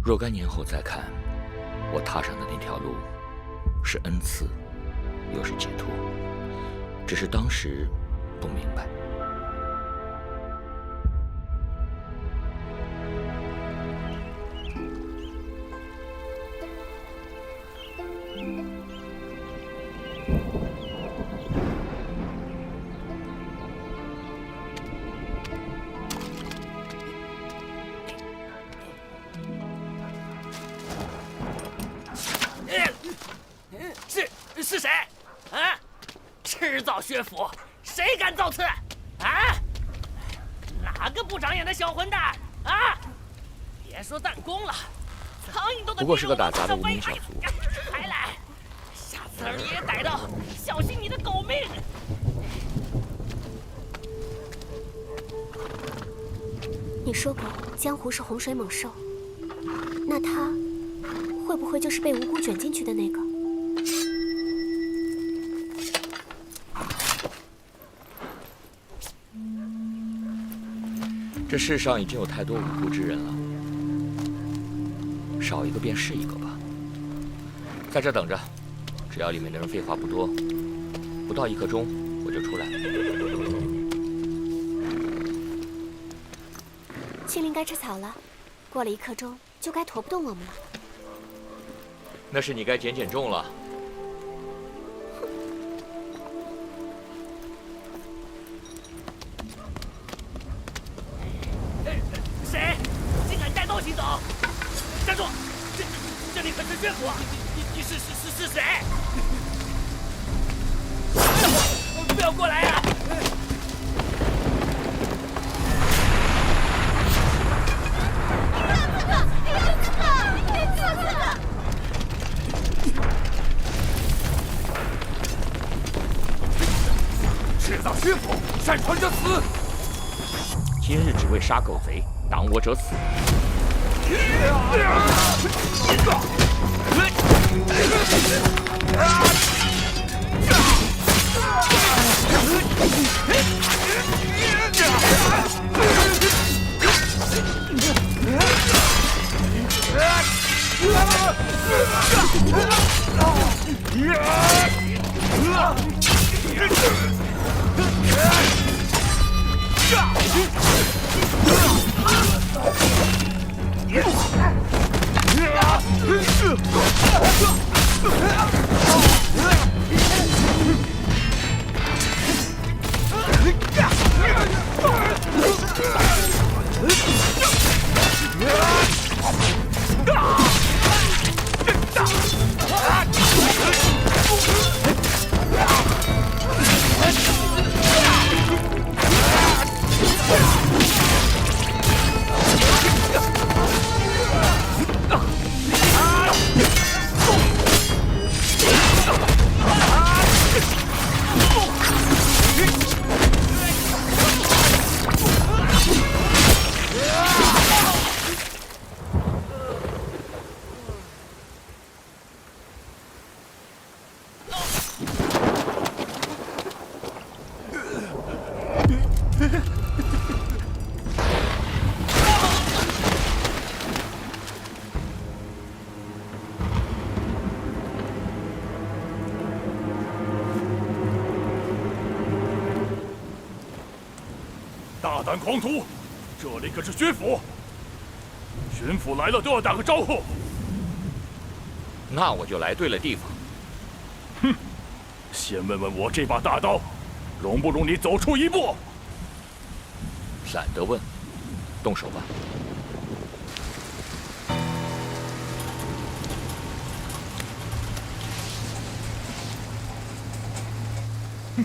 若干年后再看，我踏上的那条路，是恩赐，又是解脱，只是当时不明白。是谁？啊！迟早学府，谁敢造次？啊！哪个不长眼的小混蛋？啊！别说弹弓了，苍蝇都得。不过是个打杂的无名小卒。还来！下次儿你也逮到，小心你的狗命！你说过江湖是洪水猛兽，那他会不会就是被无辜卷进去的那个？这世上已经有太多无辜之人了，少一个便是一个吧。在这等着，只要里面的人废话不多，不到1刻钟我就出来了。青灵该吃草了，过了1刻钟就该驮不动我们了。那是你该减重了。谁竟敢带刀行走？站住！这里可是宣府，你是谁？不要过来呀！制造虚府，擅闯者死！今日只为杀狗贼，挡我者死。大胆狂徒，这里可是巡抚，巡抚来了都要打个招呼。那我就来对了地方。哼，先问问我这把大刀，容不容你走出一步？懒得问，动手吧。哼。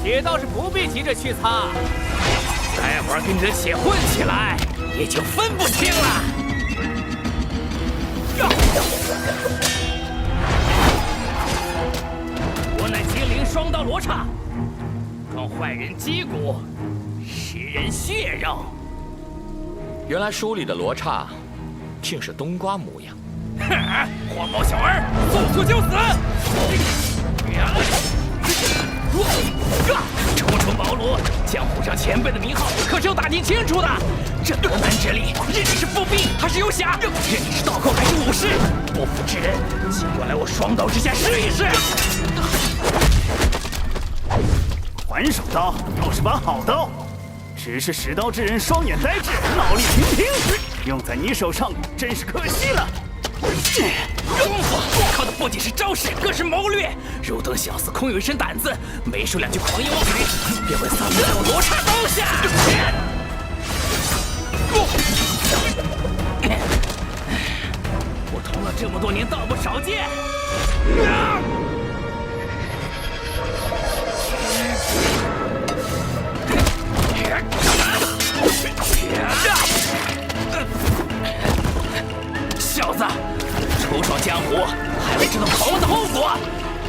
血倒是不必急着去擦，待会儿跟你的血混起来，也就分不清了。我乃精灵双刀罗刹，撞坏人击骨，食人血肉。原来书里的罗刹，竟是冬瓜模样。黄毛小儿，速速就死！初出茅庐，江湖上前辈的名号可是要打听清楚的。这夺难之力，任你是步兵还是游侠，任你是刀客还是武士，不服之人，尽管来我双刀之下试一试。还手刀倒是把好刀，只是使刀之人双眼呆滞，脑力平平，用在你手上真是可惜了。功夫靠的不仅是招式，更是谋略。汝等小子空有一身胆子，没说两句狂言妄语，便会丧命在我罗刹刀下。我同了这么多年道不少剑，小子，初闯江湖还没知道跑路的后果，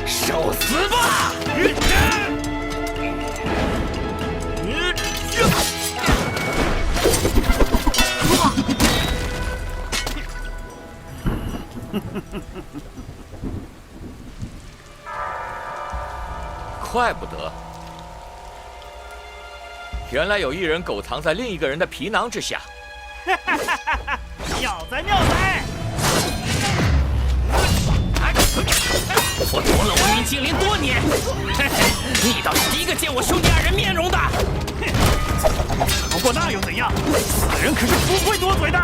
受死吧！怪不得，原来有一人苟藏在另一个人的皮囊之下。妙哉妙哉！我夺了文明精灵多年，你倒是第一个见我兄弟二人面容的。不过那又怎样？此人可是不会多嘴的。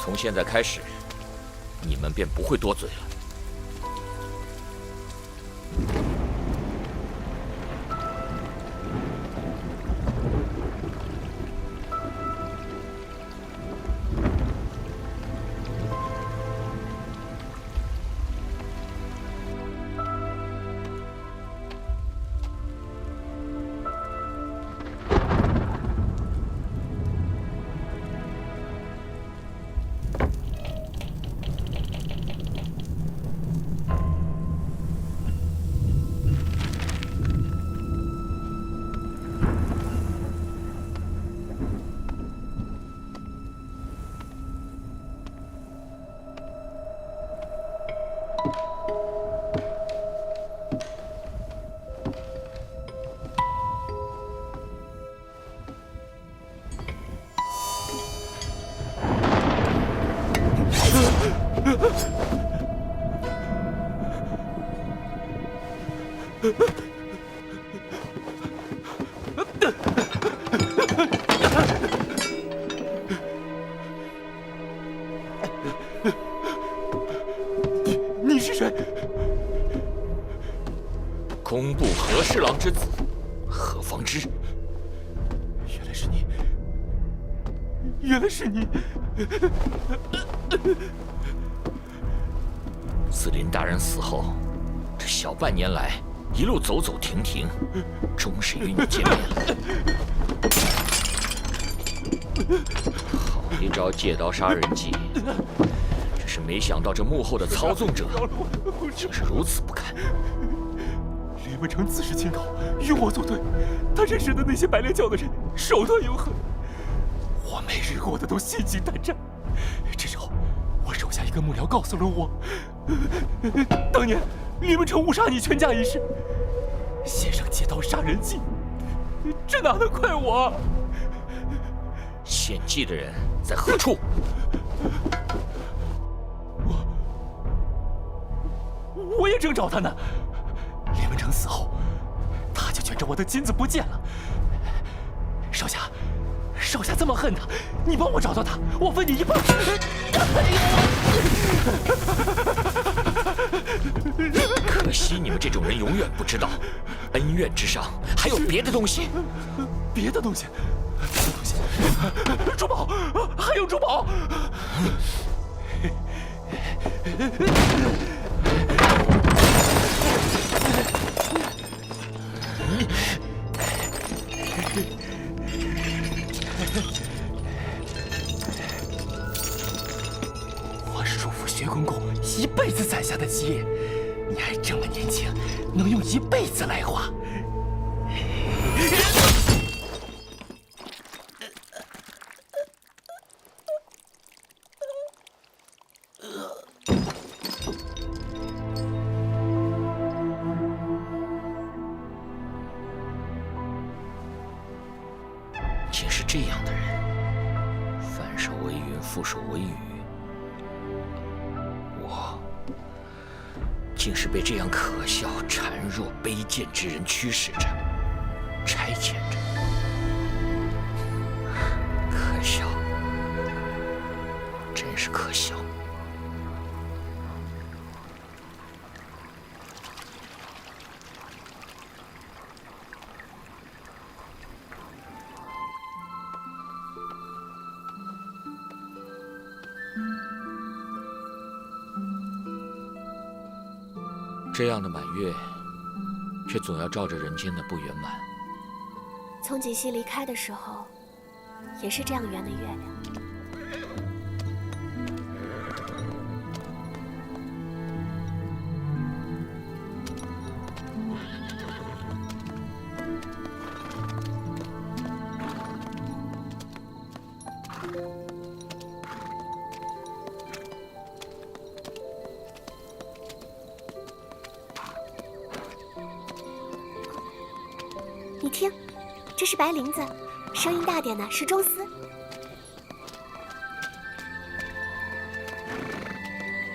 从现在开始，你们便不会多嘴了。你是谁？工部和侍郎之子何方之。原来是你，原来是你！自林大人死后，这小半年来一路走走停停，终是与你见面了。好一招借刀杀人计！只是没想到这幕后的操纵者竟是如此不堪。李文成自恃清高，与我作对。他认识的那些白莲教的人手段又狠，我每日过得都心惊胆战。这时候，我手下一个幕僚告诉了我，当年李文成误杀你全家一事，献上借刀杀人计，这哪能怪我？献计的人在何处？我也正找他呢。李文成死后，他就觉着我的金子不见了。少侠这么恨他，你帮我找到他，我分你一半。可惜你们这种人永远不知道，恩怨之上还有别的东西。别的东西，珠宝，还有珠宝。我叔父薛公公一辈子攒下的基业，你还这么年轻，能用一辈子来花。竟是这样的人，反手为云，覆手为雨。我竟是被这样可笑、孱弱、卑贱之人驱使着、差遣着。可笑，真是可笑。这样的满月，却总要照着人间的不圆满。从锦溪离开的时候，也是这样圆的月亮。你听，这是白铃子，声音大点的是钟丝。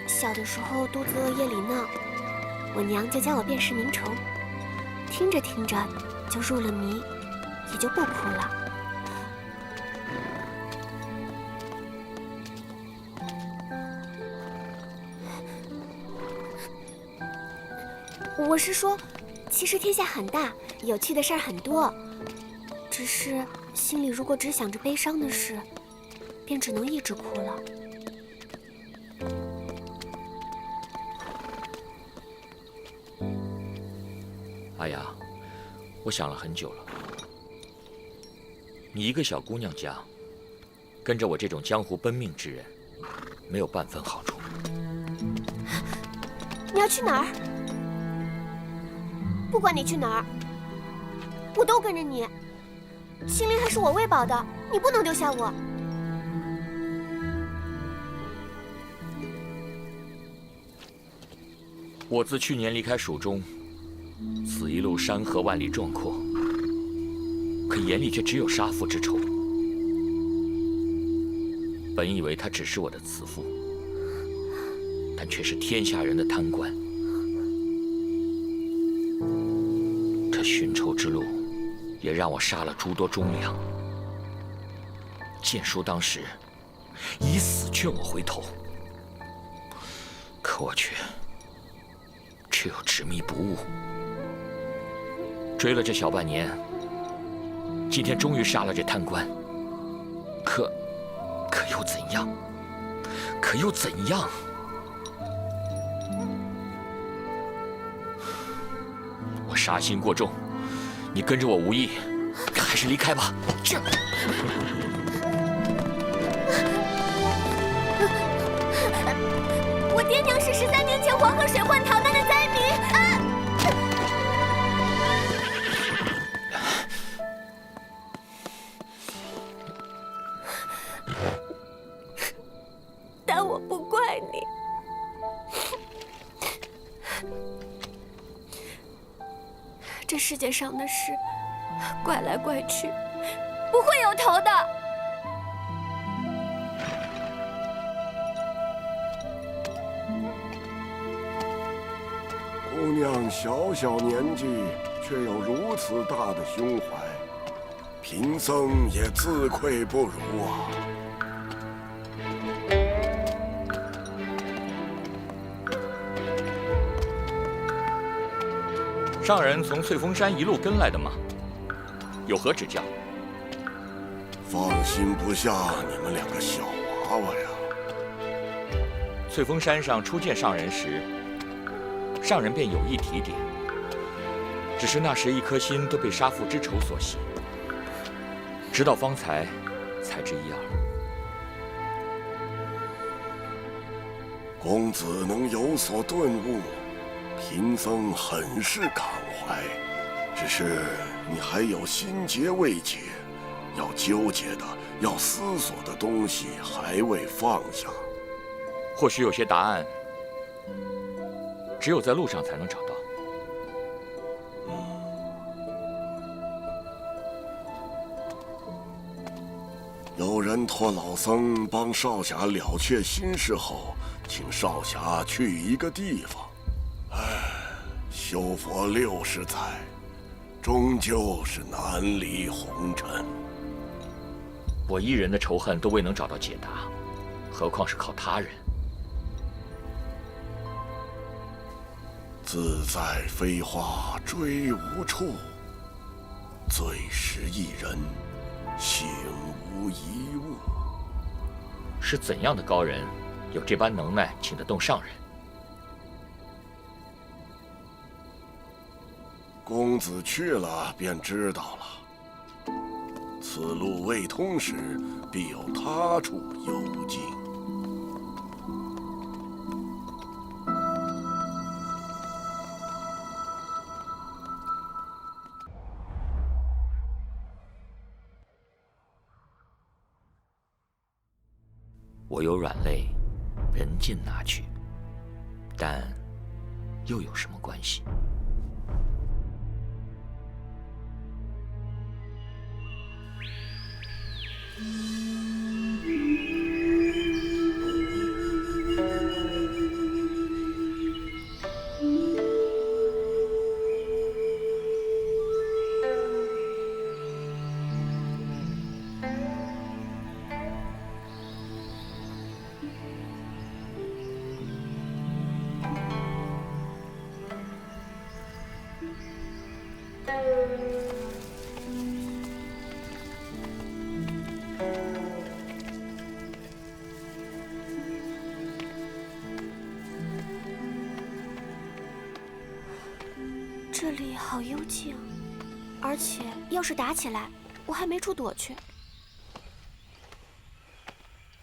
小的时候肚子饿夜里闹，我娘就教我辨识鸣虫，听着听着就入了迷，也就不哭了。我是说，其实天下很大，有趣的事儿很多，只是心里如果只想着悲伤的事，便只能一直哭了。阿雅，我想了很久了。你一个小姑娘家，跟着我这种江湖奔命之人，没有半分好处。你要去哪儿？不管你去哪儿，我都跟着你。心灵还是我喂饱的，你不能丢下我。我自去年离开蜀中，此一路山河万里壮阔，可眼里却只有杀父之仇。本以为他只是我的慈父，但却是天下人的贪官。这寻仇之路，也让我杀了诸多忠良。剑叔当时以死劝我回头，可我却又执迷不悟。追了这小半年，今天终于杀了这贪官。可可又怎样？可又怎样？我杀心过重，你跟着我无益，还是离开吧。去。我爹娘是13年前黄河水患逃难的灾民啊！但我不怪你。这世界上的事，怪来怪去，不会有头的。姑娘小小年纪，却有如此大的胸怀，贫僧也自愧不如啊。上人从翠峰山一路跟来的吗？有何指教？放心不下你们两个小娃娃呀。翠峰山上初见上人时，上人便有意提点，只是那时一颗心都被杀父之仇所袭，直到方才才知一二。公子能有所顿悟，贫僧很是感怀。只是你还有心结未解，要纠结的、要思索的东西还未放下。或许有些答案，只有在路上才能找到。有人托老僧帮少侠了却心事后，请少侠去一个地方。修佛60载，终究是难离红尘。我一人的仇恨都未能找到解答，何况是靠他人？自在飞花追无处，最识一人，醒无一物。是怎样的高人，有这般能耐，请得动上人？公子去了便知道了。此路未通时，必有他处幽径。我有软肋，人尽拿去，但又有什么关系？这里好幽静，而且要是打起来，我还没处躲去。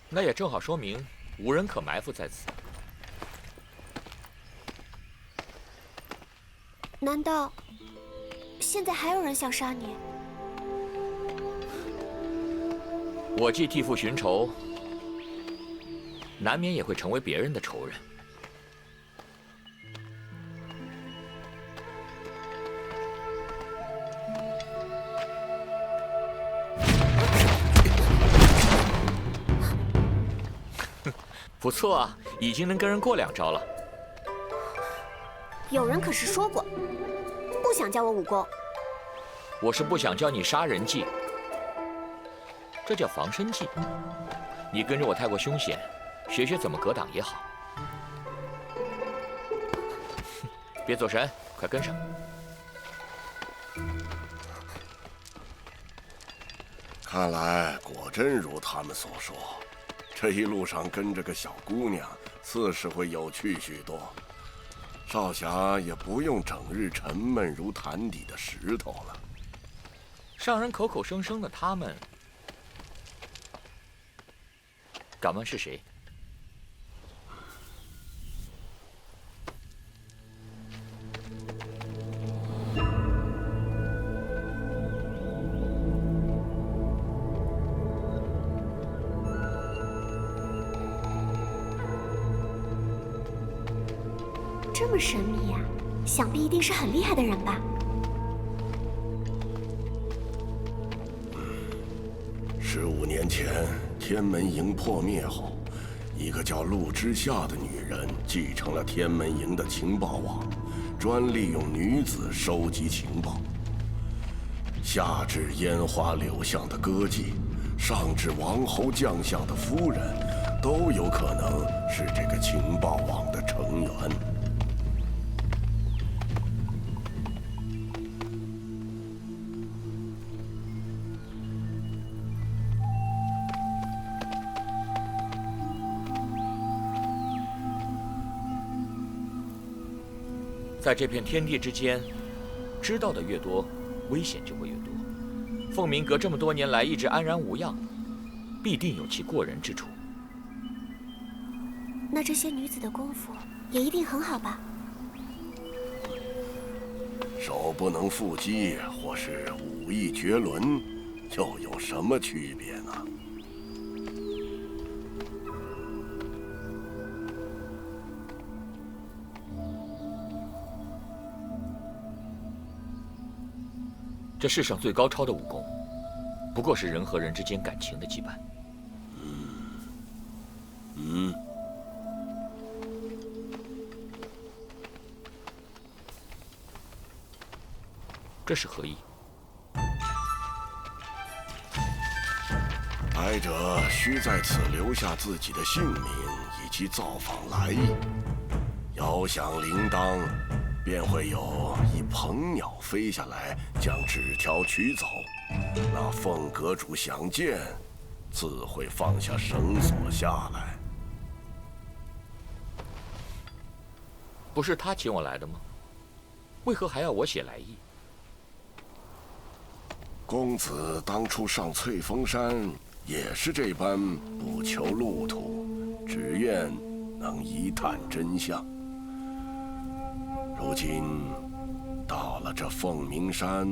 那也正好说明无人可埋伏在此。难道现在还有人想杀你？我既替父寻仇，难免也会成为别人的仇人。不错啊，已经能跟人过2招了。有人可是说过，不想教我武功。我是不想教你杀人技，这叫防身技。你跟着我太过凶险，学学怎么格挡也好。别走神，快跟上。看来果真如他们所说，这一路上跟着个小姑娘，自是会有趣许多。少侠也不用整日沉闷如潭底的石头了。上人口口声声的他们，敢问是谁？这么神秘呀，想必一定是很厉害的人吧？15年前，天门营破灭后，一个叫陆之夏的女人继承了天门营的情报网，专利用女子收集情报。下至烟花柳巷的歌妓，上至王侯将相的夫人，都有可能是这个情报网的成员。在这片天地之间，知道的越多，危险就会越多。凤鸣阁这么多年来一直安然无恙，必定有其过人之处。那这些女子的功夫也一定很好吧？手不能缚鸡，或是武艺绝伦，又有什么区别呢？这世上最高超的武功，不过是人和人之间感情的羁绊。这是何意？来者需在此留下自己的姓名以及造访来意。遥响铃铛，便会有一鹏鸟飞下来，将纸条取走。那凤阁主想见，自会放下绳索下来。不是他请我来的吗？为何还要我写来意？公子当初上翠峰山也是这般，不求路途，只愿能一探真相。如今到了这凤鸣山，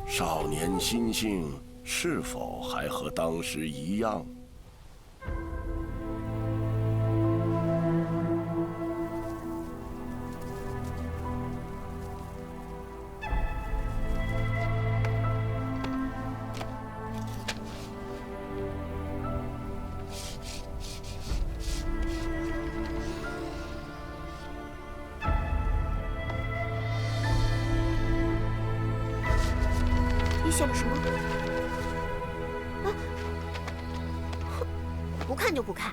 少年心性是否还和当时一样？你写了什么？啊！不看就不看。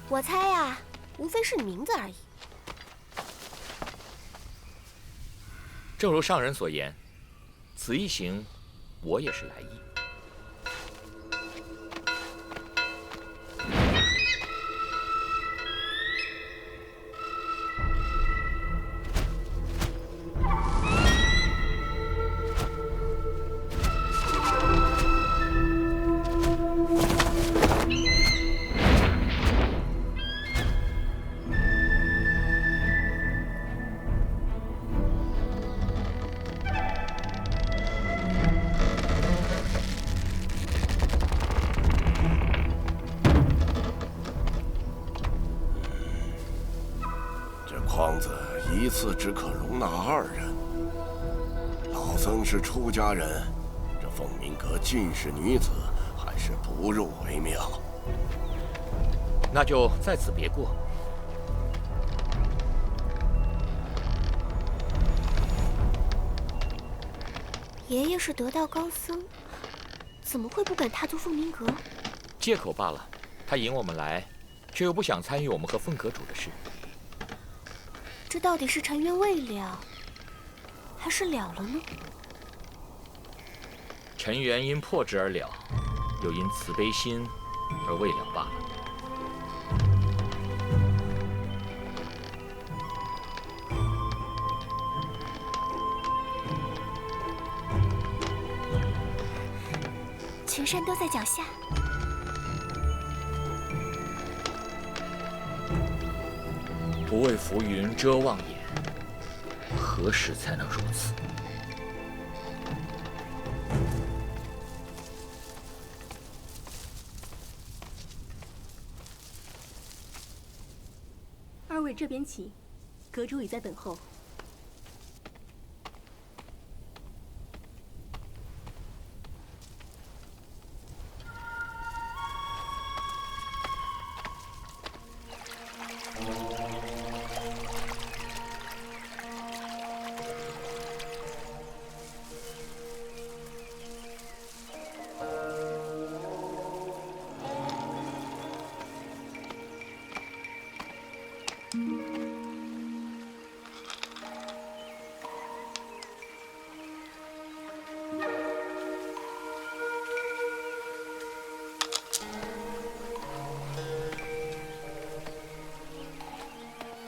我猜呀，无非是你名字而已。正如上人所言，此一行，我也是来意。筐子一次只可容纳2人。老僧是出家人，这凤鸣阁尽是女子，还是不入为妙。那就在此别过。爷爷是得道高僧，怎么会不敢踏足凤鸣阁？借口罢了。他引我们来，却又不想参与我们和凤阁主的事。这到底是尘缘未了，还是了了呢？尘缘因破之而了，又因慈悲心而未了罢了。群山都在脚下。不为浮云遮望眼，何时才能如此？二位这边请，阁主已在等候。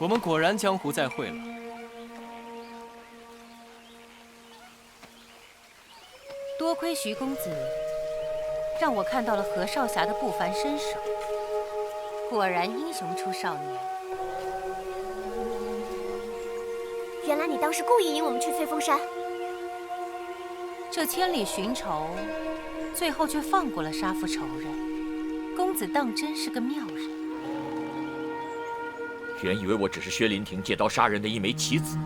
我们果然江湖再会了。多亏徐公子，让我看到了何少侠的不凡身手。果然英雄出少年。原来你当时故意引我们去翠峰山。这千里寻仇，最后却放过了杀父仇人。公子当真是个妙人。原以为我只是薛林亭借刀杀人的一枚棋子，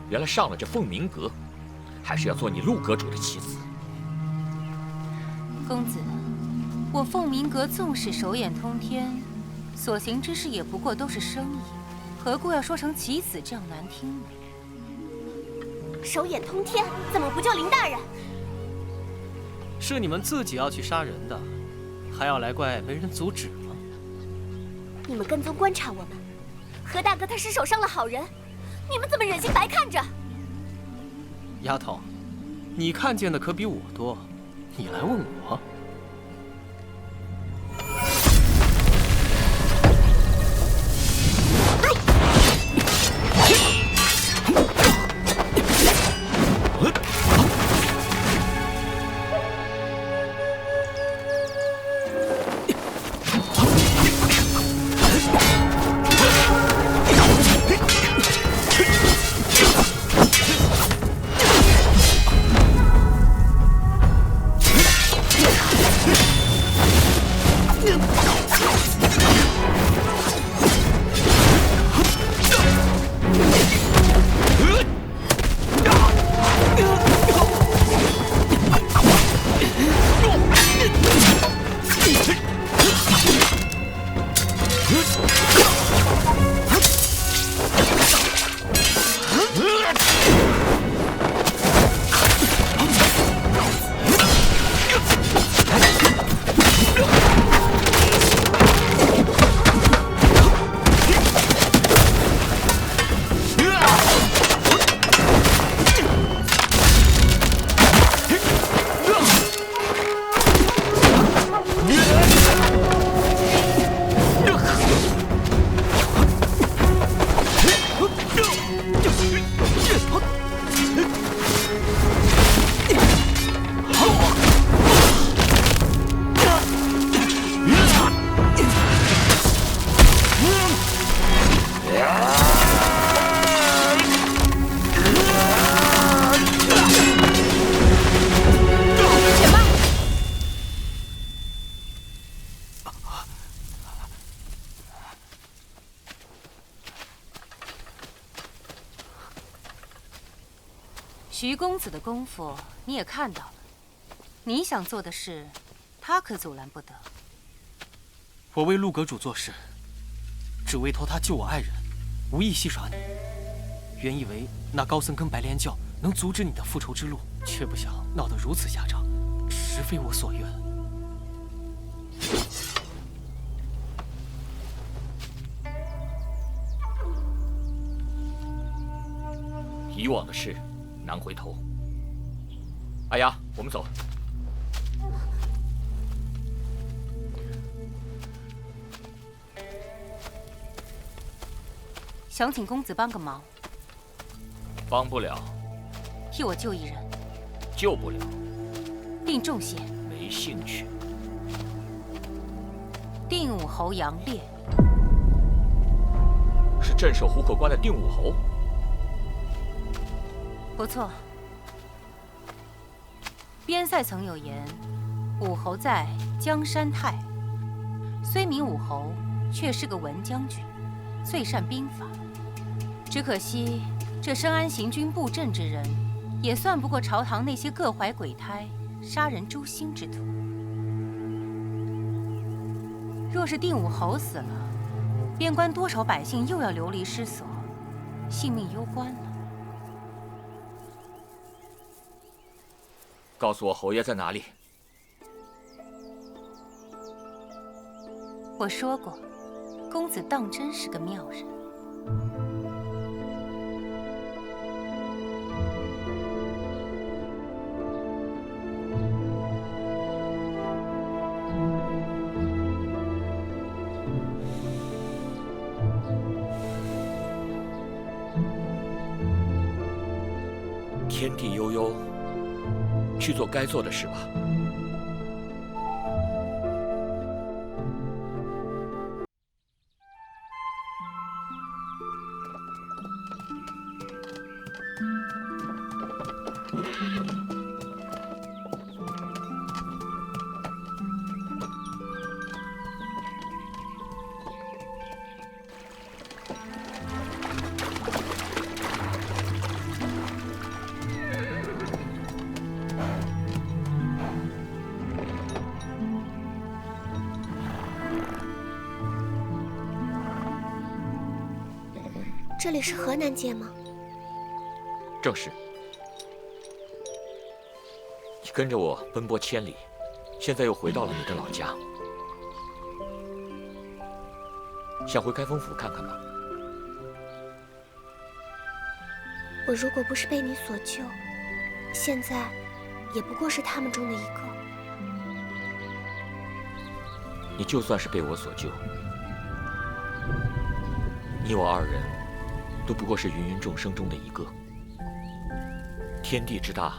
原来上了这凤鸣阁，还是要做你陆阁主的棋子。公子，我凤鸣阁纵使手眼通天，所行之事也不过都是生意，何故要说成棋子这样难听呢？手眼通天，怎么不叫林大人？是你们自己要去杀人的，还要来怪没人阻止吗？你们跟踪观察我们，何大哥他失手伤了好人，你们怎么忍心白看着？丫头，你看见的可比我多，你来问我。徐公子的功夫你也看到了，你想做的事，他可阻拦不得。我为陆阁主做事，只为托他救我爱人，无意戏耍你。原以为那高僧跟白莲教能阻止你的复仇之路，却不想闹得如此下场，实非我所愿。以往的事难回头。阿雅，我们走。想请公子帮个忙。帮不了。替我救一人。救不了。定重些。没兴趣。定武侯杨烈。是镇守壶口关的定武侯。不错。边塞曾有言：“武侯在，江山泰。”虽名武侯，却是个文将军，最善兵法。只可惜，这深谙行军布阵之人，也算不过朝堂那些各怀鬼胎、杀人诛心之徒。若是定武侯死了，边关多少百姓又要流离失所，性命攸关了。告诉我侯爷在哪里？我说过，公子当真是个妙人。天地悠悠，去做该做的事吧。这里是河南界吗？正是。你跟着我奔波千里，现在又回到了你的老家，想回开封府看看吗？我如果不是被你所救，现在也不过是他们中的一个。你就算是被我所救，你我二人都不过是芸芸众生中的一个。天地之大，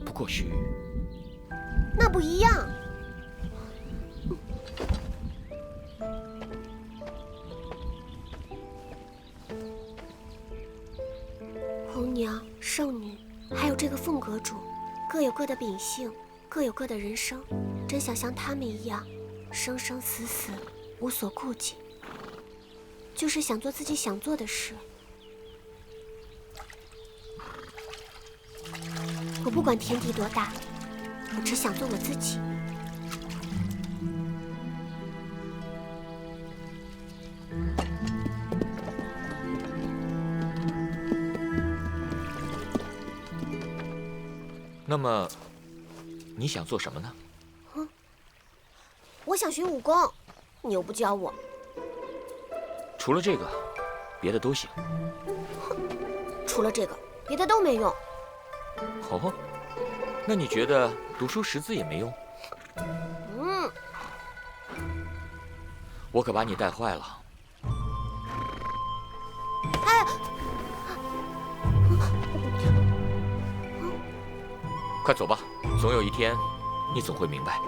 不过须臾。那不一样。红娘、圣女，还有这个凤阁主，各有各的秉性，各有各的人生。真想像他们一样，生生死死，无所顾忌，就是想做自己想做的事。我不管天地多大，我只想做我自己。那么，你想做什么呢？我想学武功，你又不教我。除了这个，别的都行。除了这个，别的都没用。哦，那你觉得读书识字也没用？我可把你带坏了。哎，快走吧，总有一天，你总会明白。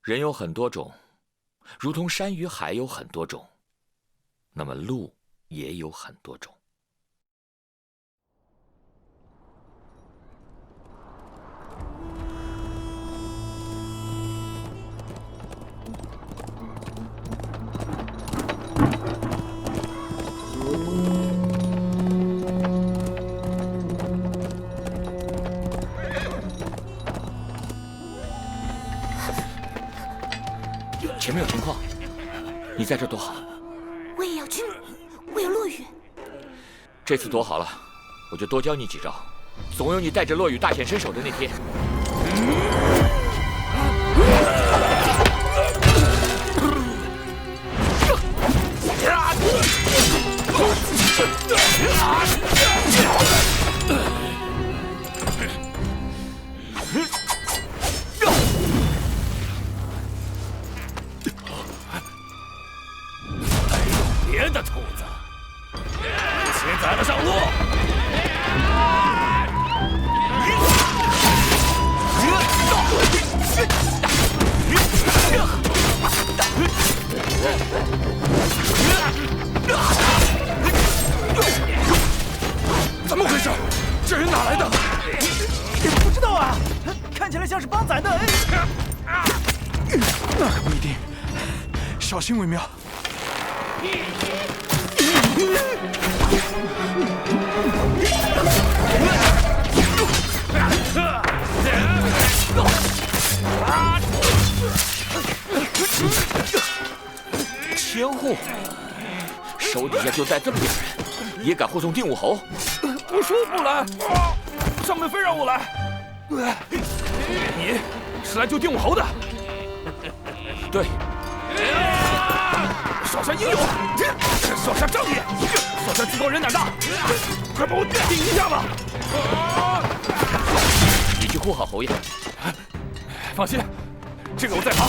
人有很多种，如同山与海有很多种，那么路也有很多种。前面有情况，你在这躲好。我也要去，我有落雨。这次躲好了，我就多教你几招，总有你带着落雨大显身手的那天。别的兔子，一起宰了上路。怎么回事？这人哪来的？不知道啊，看起来像是帮宰的。那可不一定，小心为妙。千户，手底下就带这么点人，也敢护送定武侯？我说不来，上面非让我来。你是来救定武侯的？对。少侠英勇，少侠仗义，少侠技高人胆大，快帮我顶一下吧！你去护好侯爷。放心，这个我在行。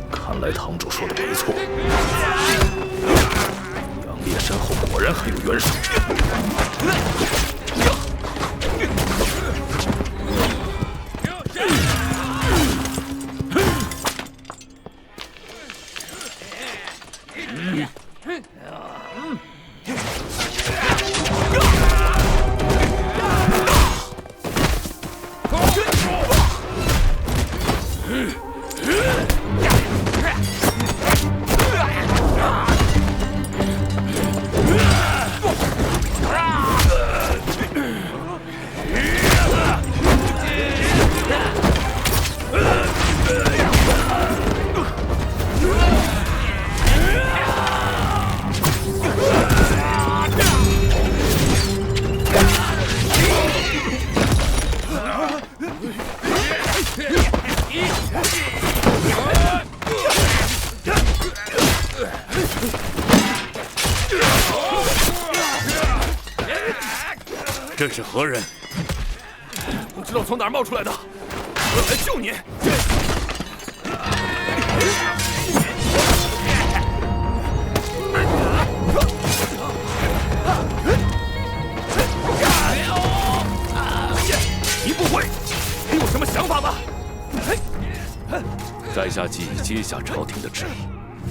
看来堂主说的没错，杨烈身后果然还有援手。这是何人？不知道从哪儿冒出来的，我来救你。你不会，你有什么想法吗？在下既已接下朝廷的旨意，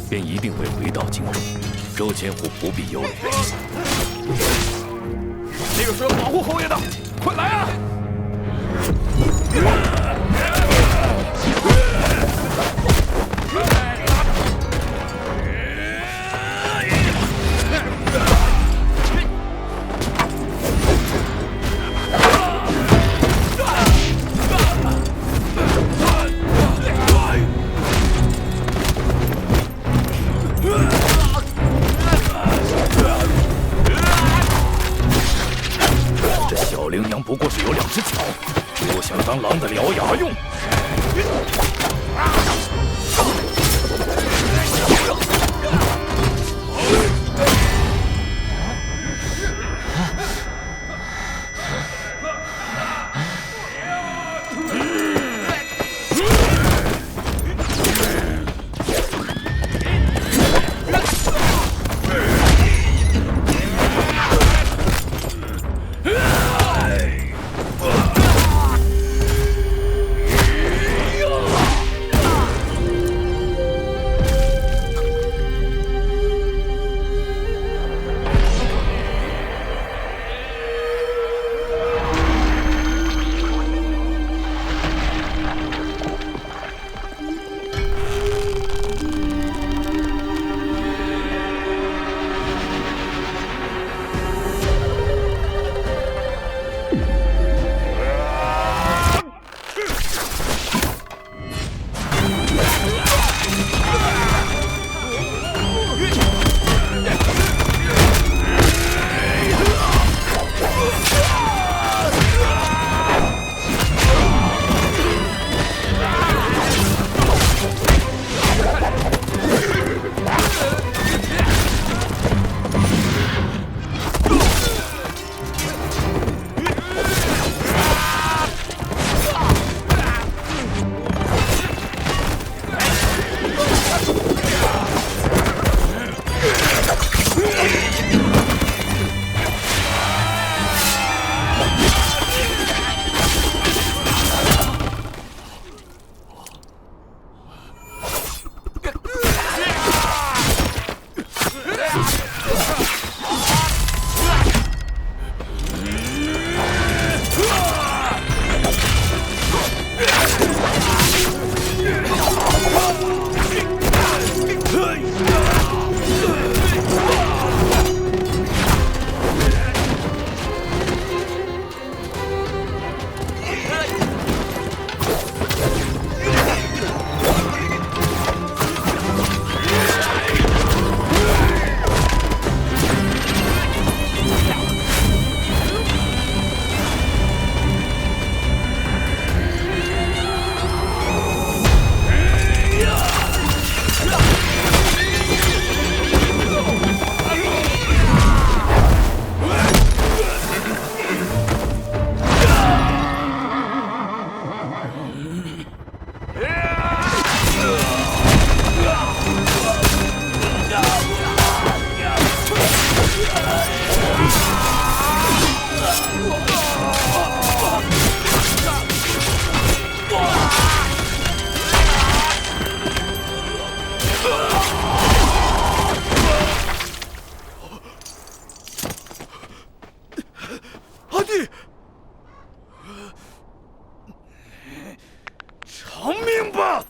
便一定会回到京中。周千户不必忧虑。那个说要保护侯爷的，快来啊！小羚羊不过是有2只脚，就想当狼的獠牙用？阿弟，偿命吧！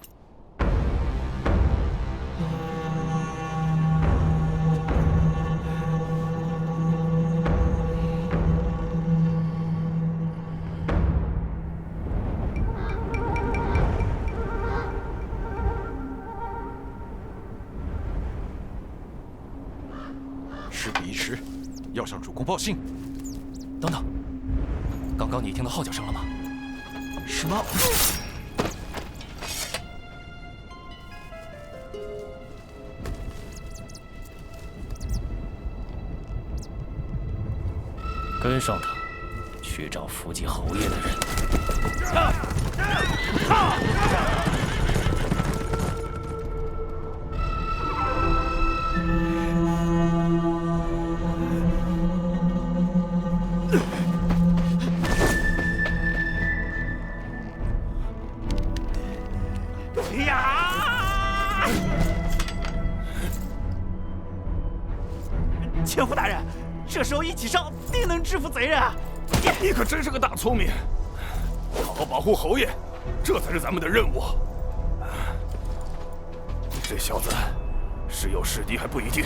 事不宜迟，要向主公报信。等等，刚刚你听到号角声了吗？什么？跟上他，去找伏击侯爷的人。前夫大人，这时候一起上，定能制服贼人。你可真是个大聪明，好好保护侯爷，这才是咱们的任务。这小子是友是敌还不一定。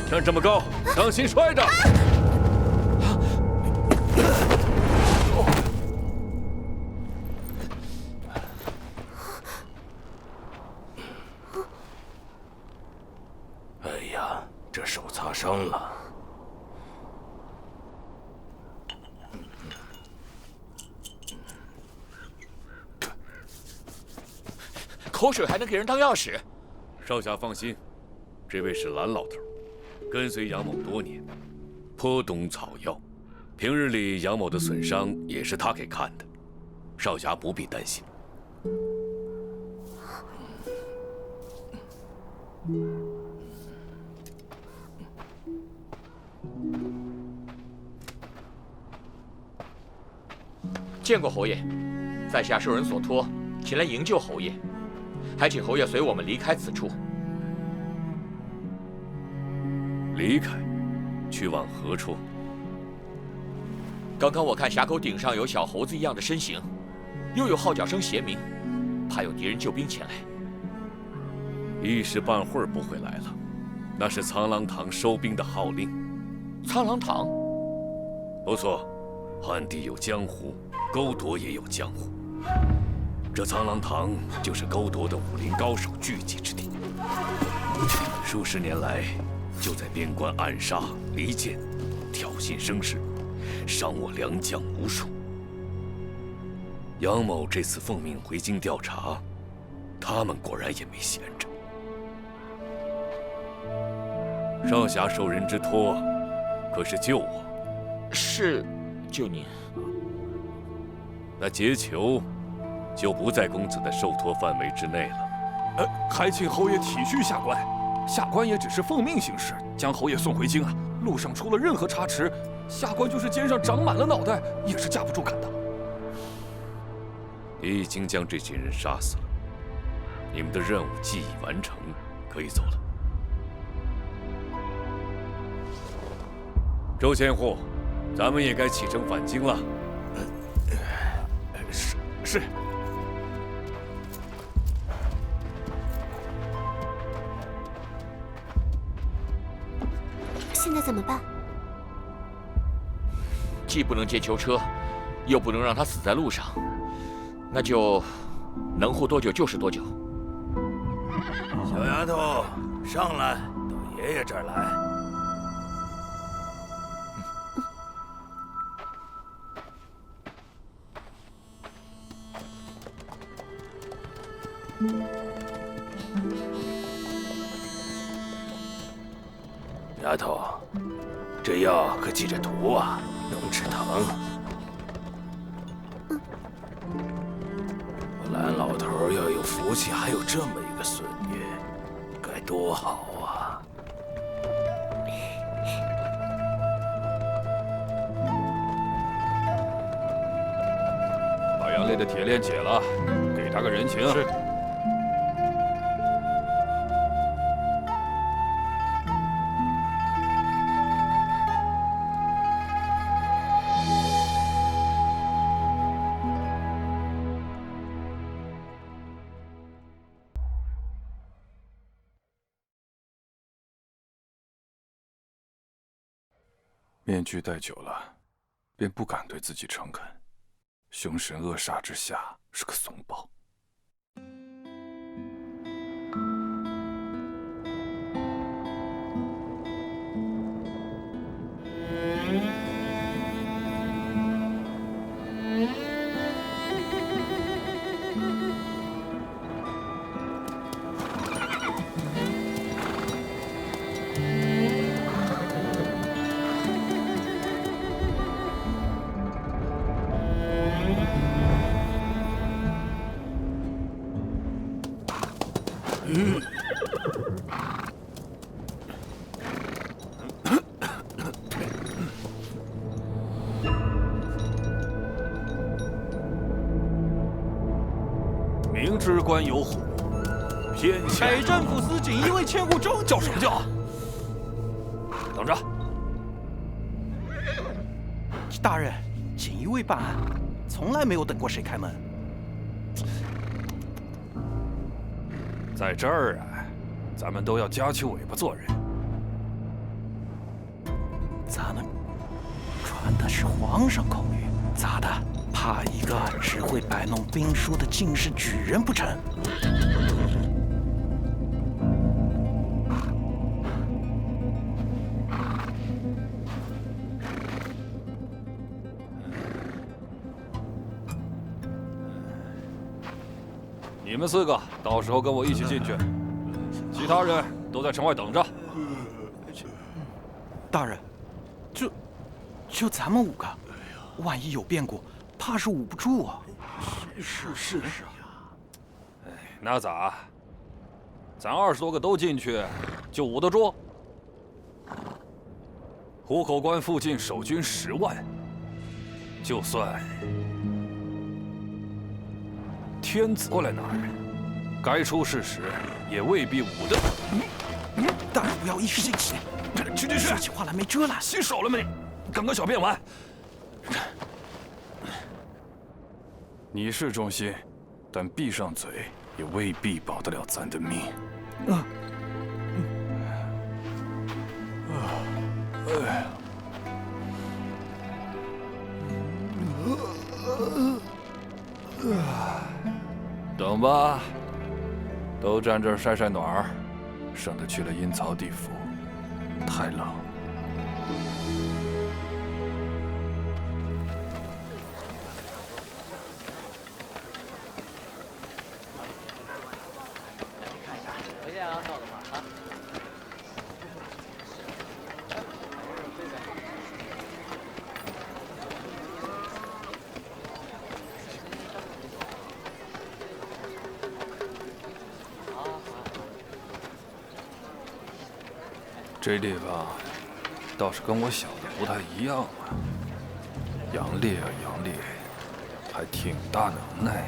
站这么高，当心摔着！哎呀，这手擦伤了。口水还能给人当钥匙？少侠放心，这位是蓝老头。跟随杨某多年，颇懂草药。平日里杨某的损伤也是他给看的，少侠不必担心。见过侯爷，在下受人所托，前来营救侯爷，还请侯爷随我们离开此处。离开，去往何处？刚刚我看峡口顶上有小猴子一样的身形，又有号角声谐鸣，怕有敌人救兵前来。一时半会儿不会来了，那是苍狼堂收兵的号令。苍狼堂？不错，汉地有江湖，勾夺也有江湖。这苍狼堂就是勾夺的武林高手聚集之地。数十年来，就在边关暗杀、离间、挑衅生事，伤我良将无数。杨某这次奉命回京调查，他们果然也没闲着。少侠受人之托，可是救我？是救您。那劫囚就不在公子的受托范围之内了。还请侯爷体恤下官，下官也只是奉命行事，将侯爷送回京啊。路上出了任何差池，下官就是肩上长满了脑袋，也是架不住赶的。你已经将这群人杀死了，你们的任务既已完成，可以走了。周千户，咱们也该启程返京了。是。现在怎么办？既不能借囚车，又不能让他死在路上，那就能活多久就是多久。小丫头，上来，到爷爷这儿来。丫头，这药可记着涂啊，能止疼。我蓝老头要有福气，还有这么一个孙女，该多好啊！把杨烈的铁链解了，给他个人情。是。面具戴久了，便不敢对自己诚恳。凶神恶煞之下是个怂包。明知关有虎，偏向北镇抚司锦衣卫千户周叫什么叫？等着！大人，锦衣卫办案，从来没有等过谁开门。在这儿啊，咱们都要夹起尾巴做人。咱们传的是皇上口谕，咋的？怕一个只会摆弄兵书的进士举人不成？你们4个到时候跟我一起进去，其他人都在城外等着。大人，就咱们5个，万一有变故，怕是捂不住啊。是啊。哎，那咋？咱20多个都进去，就捂得住？虎口关附近守军10万，就算天子过来拿人，该出事时也未必捂得。大人不要一时兴起，去！说起话来没遮拦。洗手了没？赶个小便完。你是忠心，但闭上嘴也未必保得了咱的命。等吧，都站这儿晒晒暖儿，省得去了阴曹地府，太冷。回见啊，到了吗？啊。这地方倒是跟我想的不太一样啊！杨烈啊，杨烈，还挺大能耐呀！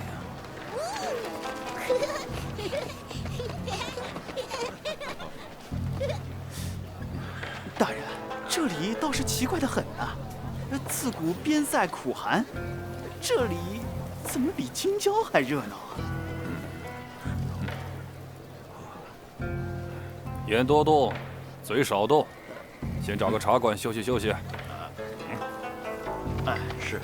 大人，这里倒是奇怪的很啊！自古边塞苦寒，这里怎么比京郊还热闹啊？言多动，嘴少动，先找个茶馆休息休息。哎，是。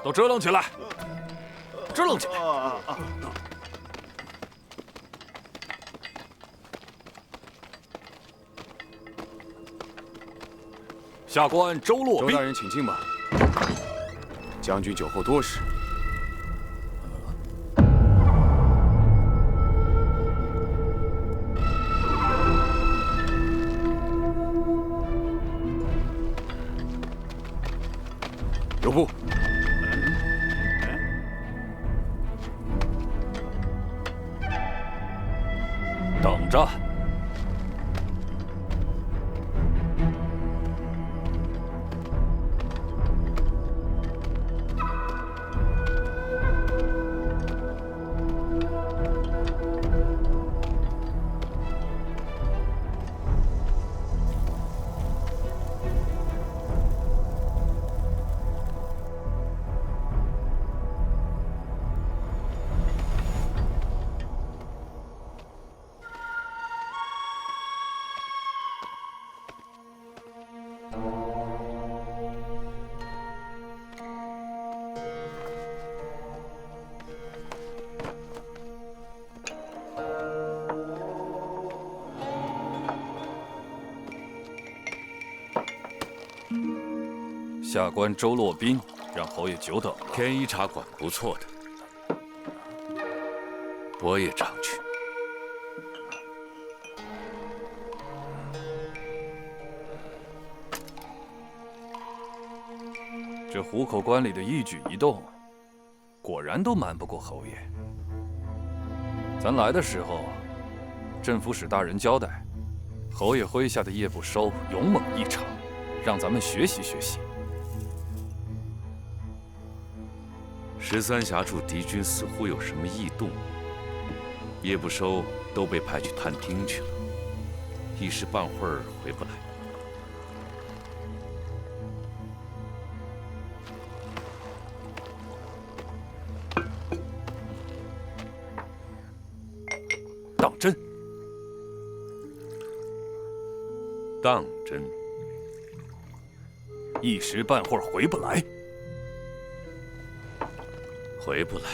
都支棱起来，支棱起来！下官周洛宾。周大人，请进吧。将军酒后多事。留步。等着。下官周洛宾，让侯爷久等了。天一茶馆不错的，我也常去。这虎口关里的一举一动，果然都瞒不过侯爷。咱来的时候，镇抚使大人交代，侯爷麾下的夜不收勇猛异常，让咱们学习学习。13峡处敌军似乎有什么异动，夜不收都被派去探听去了，一时半会儿回不来。当真？当真？一时半会儿回不来。回不来。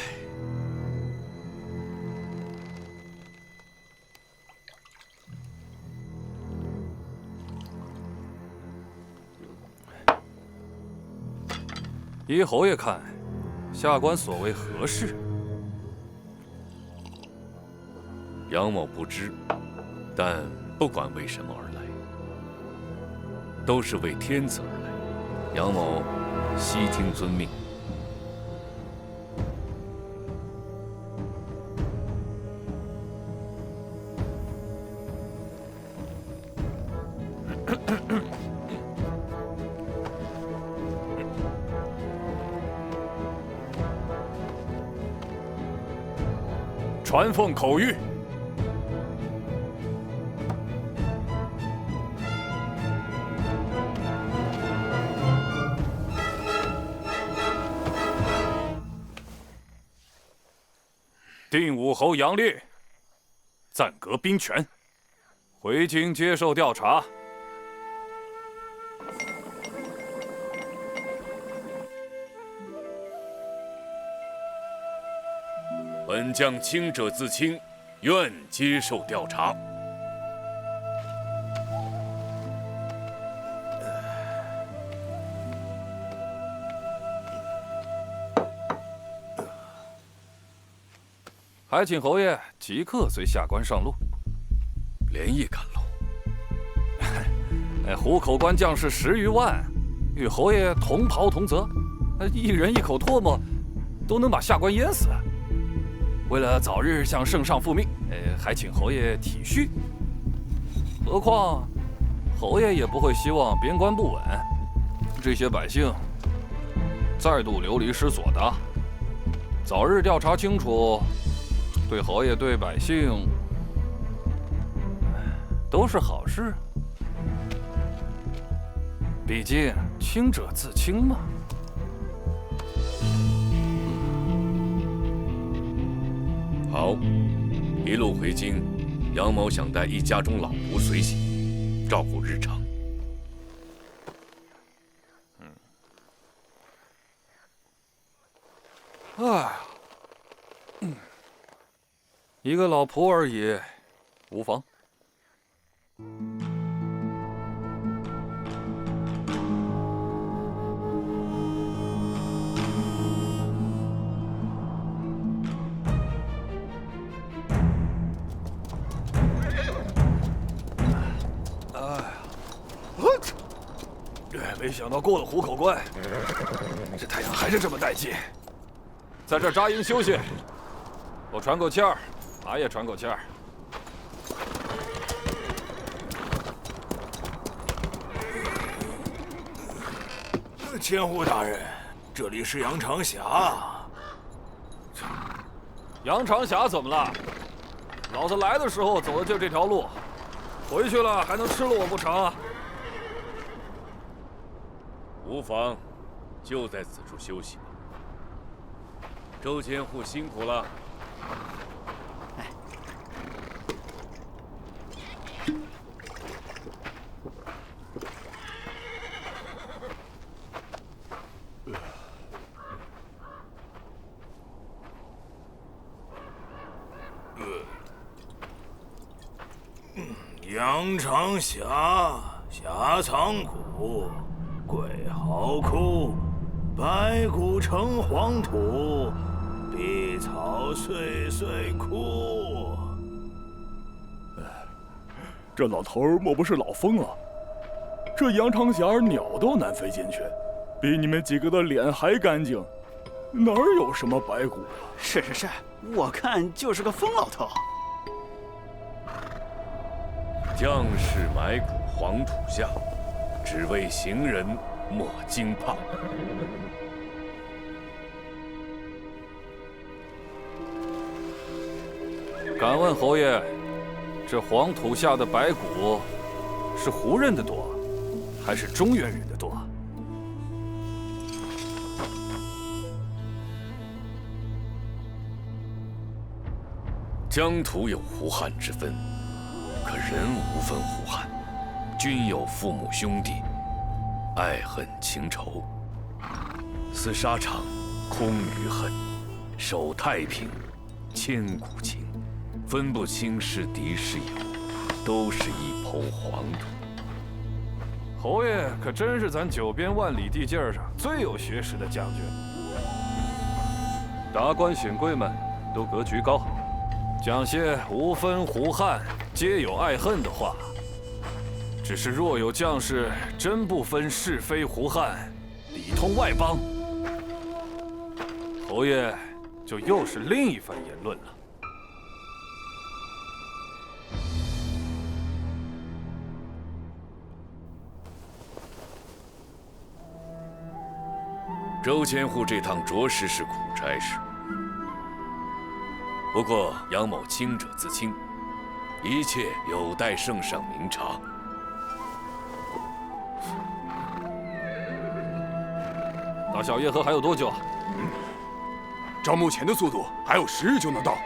依侯爷看，下官所为何事？杨某不知，但不管为什么而来，都是为天子而来。杨某悉听遵命。传奉口谕。定武侯杨烈暂革兵权，回京接受调查。本将清者自清，愿接受调查。还请侯爷即刻随下官上路。连夜赶路。虎口关将士10余万，与侯爷同袍同责，一人一口唾沫，都能把下官淹死。为了早日向圣上复命，还请侯爷体恤。何况，侯爷也不会希望边关不稳，这些百姓再度流离失所的。早日调查清楚，对侯爷对百姓都是好事。毕竟清者自清嘛。好，一路回京，杨某想带一家中老仆随行，照顾日常。一个老仆而已，无妨。没想到过了虎口关，这太阳还是这么带劲。在这儿扎营休息，我喘口气儿，俺也喘口气儿。千户大人，这里是羊肠峡。羊肠峡怎么了？老子来的时候走的就这条路，回去了还能吃了我不成啊？无妨，就在此处休息吧。周千户辛苦了。羊肠峡，峡藏谷，鬼嚎哭，白骨成黄土，碧草岁岁枯。这老头莫不是老疯了？这羊肠峡鸟都难飞进去，比你们几个的脸还干净，哪儿有什么白骨啊？是，我看就是个疯老头。将士埋骨黄土下，只为行人莫惊怕。敢问侯爷，这黄土下的白骨是胡人的多，还是中原人的多？疆土有胡汉之分，可人无分胡汉，均有父母兄弟，爱恨情仇。此沙场空余恨，守太平千古情，分不清是敌是友，都是一抔黄土。侯爷可真是咱9边万里地界上最有学识的将军，达官显贵们都格局高，讲些无分胡汉，皆有爱恨的话。只是若有将士真不分是非胡汉，里通外邦，侯爷就又是另一番言论了。周千户这趟着实是苦差事，不过杨某清者自清，一切有待圣上明察。大小夜河还有多久啊？照目前的速度，还有10日就能到。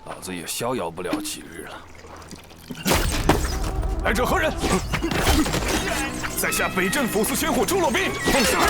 老子也逍遥不了几日了。来者何人？在下北镇抚司千户朱洛宾，奉上。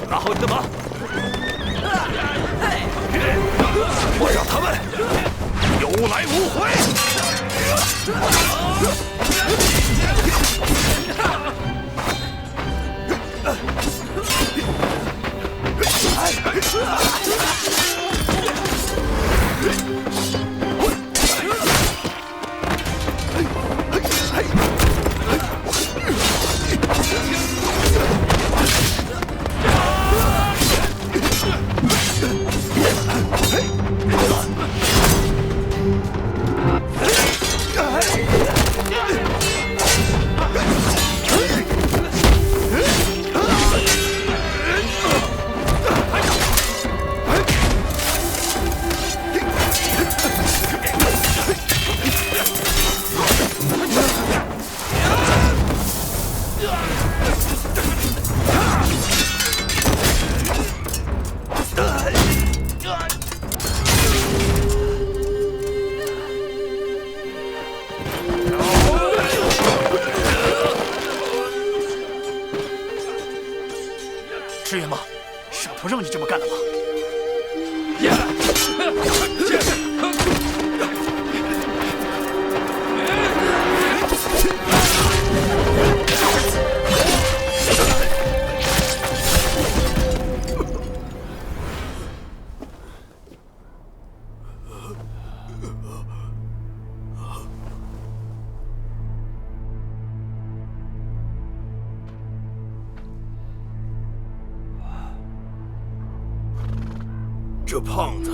拿好你的马，我让他们有来无回。赤云吗？上头让你这么干了吗？这胖子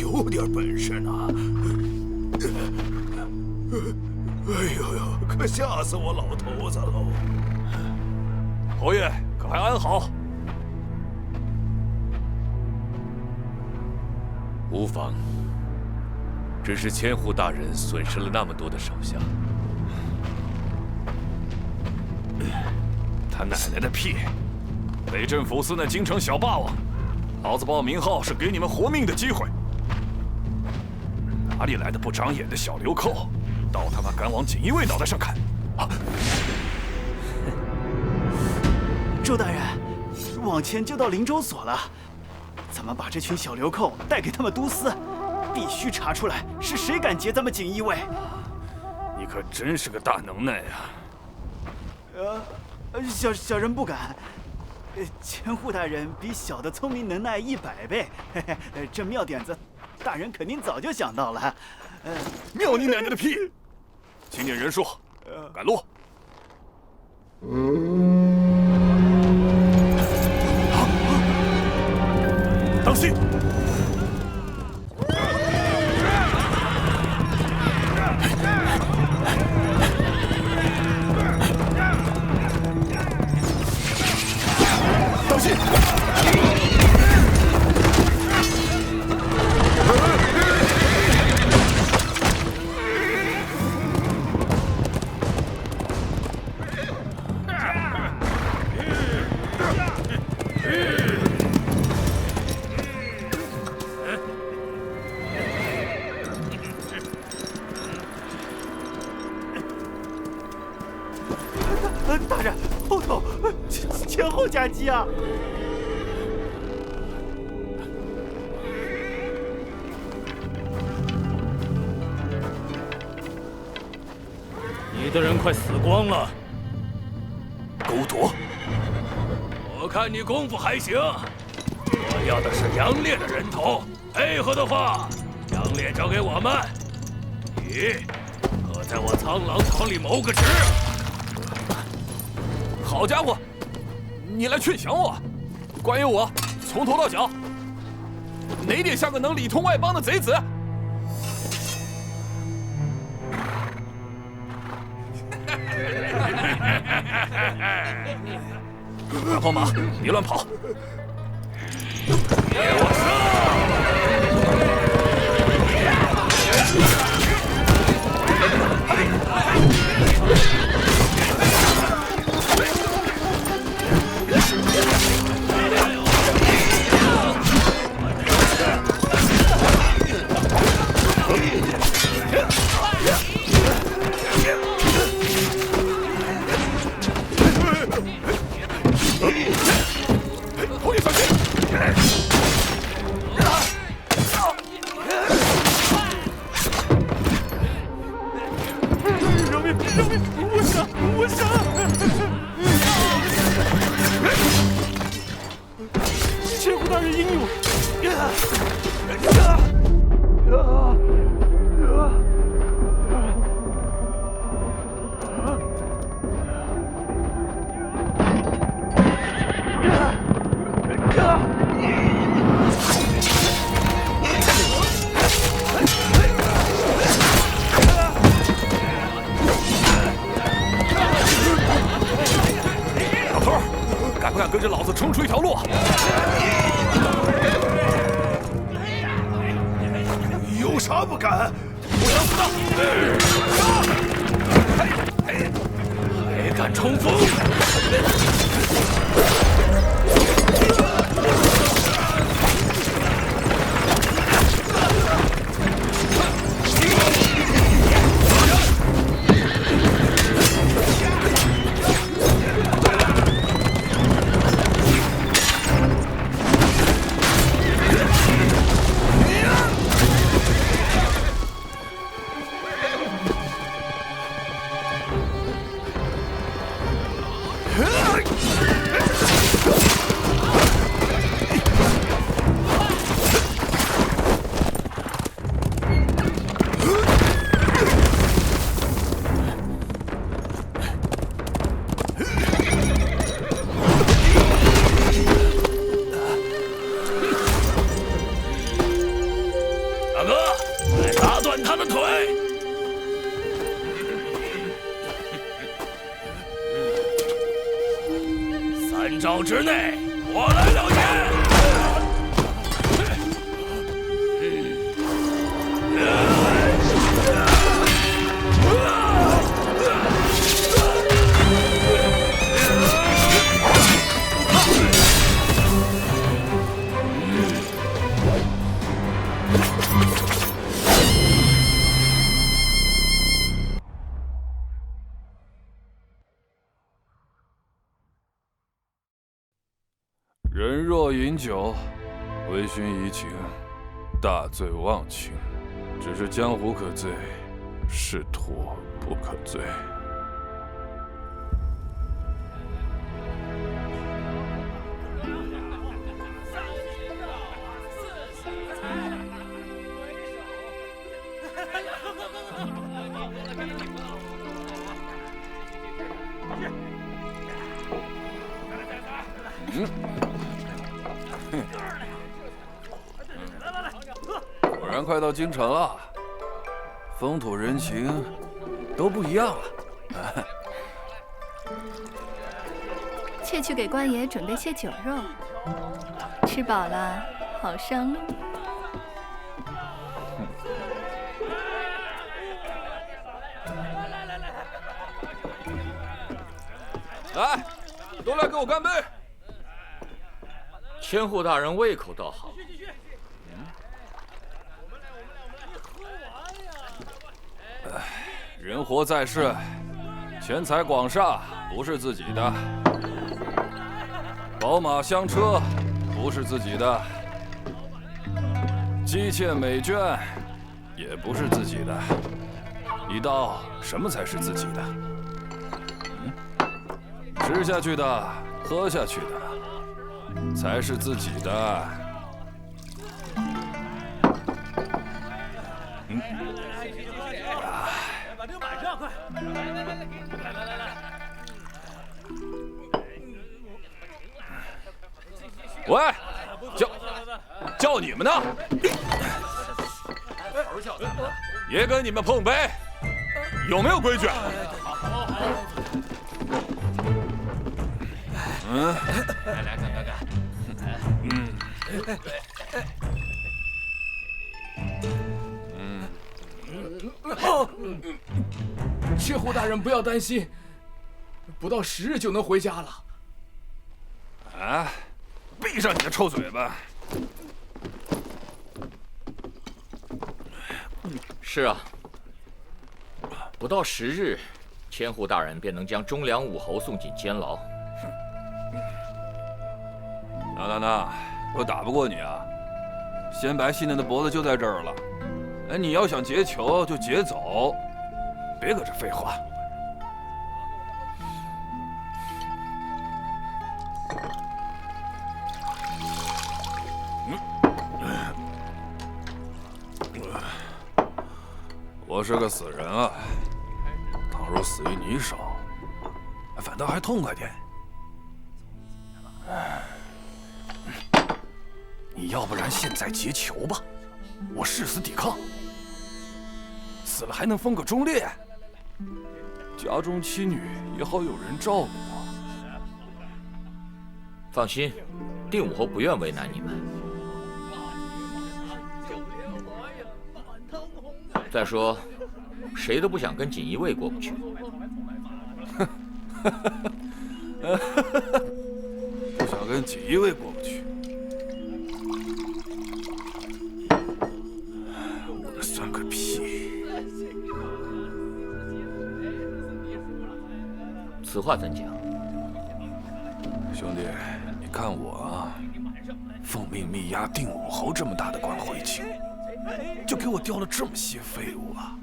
有点本事呢。哎呦呦，可吓死我老头子喽！侯爷可还安好？无妨，只是千户大人损失了那么多的手下。他奶奶的屁！雷震府司那京城小霸王，老子报名号是给你们活命的机会。哪里来的不长眼的小流寇？倒他妈敢往锦衣卫脑袋上砍！啊！周大人，往前就到灵州所了。咱们把这群小流寇带给他们都司，必须查出来是谁敢劫咱们锦衣卫。你可真是个大能耐呀！小人不敢。千户大人比小的聪明能耐100倍，这妙点子，大人肯定早就想到了。妙你奶奶的屁！清点人数，赶路。当心！当心！大人，后头前后夹击啊！你的人快死光了。狗躲！我看你功夫还行，我要的是杨烈的人头。配合的话，杨烈交给我们，你可在我苍狼堂里谋个职。好家伙，你来劝降我！关于我，从头到脚，哪点像个能里通外邦的贼子？快跑马，别乱跑！给我回着老子冲出一条路！有啥不敢？不想死的！还敢冲锋！大哥，来打断他的腿！3招之内，我来了结！人若饮酒，微醺怡情，大醉忘情。只是江湖可醉，仕途不可醉。果然快到京城了，风土人情都不一样了。妾去给官爷准备些酒肉，吃饱了好上路。来，都来给我干杯！千户大人胃口倒好。人活在世，钱财广厦不是自己的，宝马香车不是自己的，姬妾美眷也不是自己的。一道什么才是自己的？吃下去的，喝下去的，才是自己的。把这个买上，快！喂，叫你们呢？也跟你们碰杯，有没有规矩？来，千户大人不要担心，不到10日就能回家了。啊！闭上你的臭嘴巴！是啊，不到10日，千户大人便能将忠良武侯送进监牢。那，我打不过你啊！鲜白细嫩的脖子就在这儿了。哎，你要想劫囚就劫走，别搁这废话。我是个死人啊，倘若死于你手，反倒还痛快点。你要不然现在劫囚吧，我誓死抵抗，死了还能封个忠烈，家中妻女也好有人照顾我。放心，定武侯不愿为难你们。再说，谁都不想跟锦衣卫过不去。不想跟锦衣卫过不去。我的算个屁！此话怎讲？兄弟，你看我啊，奉命密押定武侯这么大的官回京，就给我调了这么些废物啊！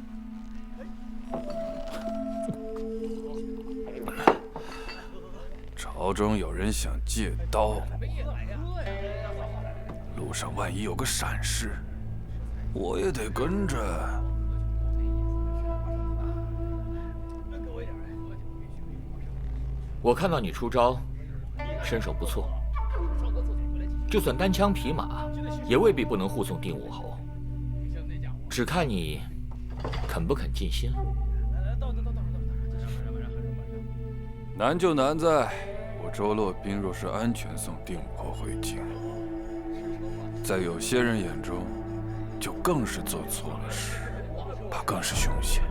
朝中有人想借刀，路上万一有个闪失，我也得跟着。我看到你出招，身手不错，就算单枪匹马，也未必不能护送定武侯。只看你肯不肯尽心了。难就难在，我周洛宾若是安全送定武侯回京，在有些人眼中，就更是做错了事，怕更是凶险。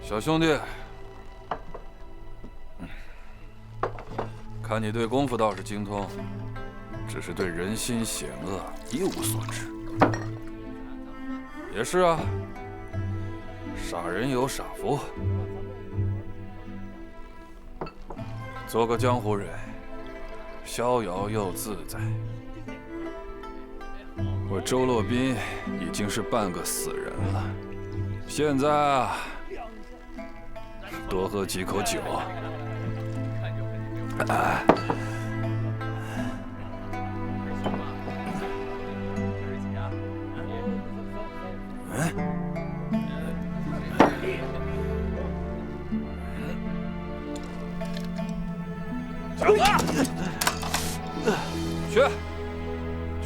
小兄弟，看你对功夫倒是精通，只是对人心险恶一无所知。也是啊，傻人有傻福。做个江湖人，逍遥又自在。我周洛宾已经是半个死人了，现在啊，多喝几口酒。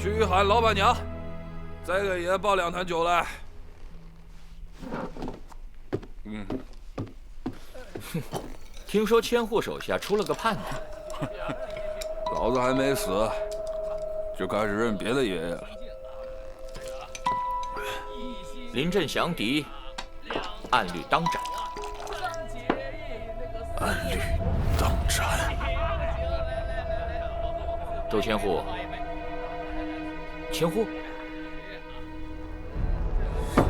去喊老板娘，再给爷抱2坛酒来。听说千户手下出了个叛徒，老子还没死，就开始认别的爷爷了。临阵降敌，按律当斩。按律当斩。周千户，千户，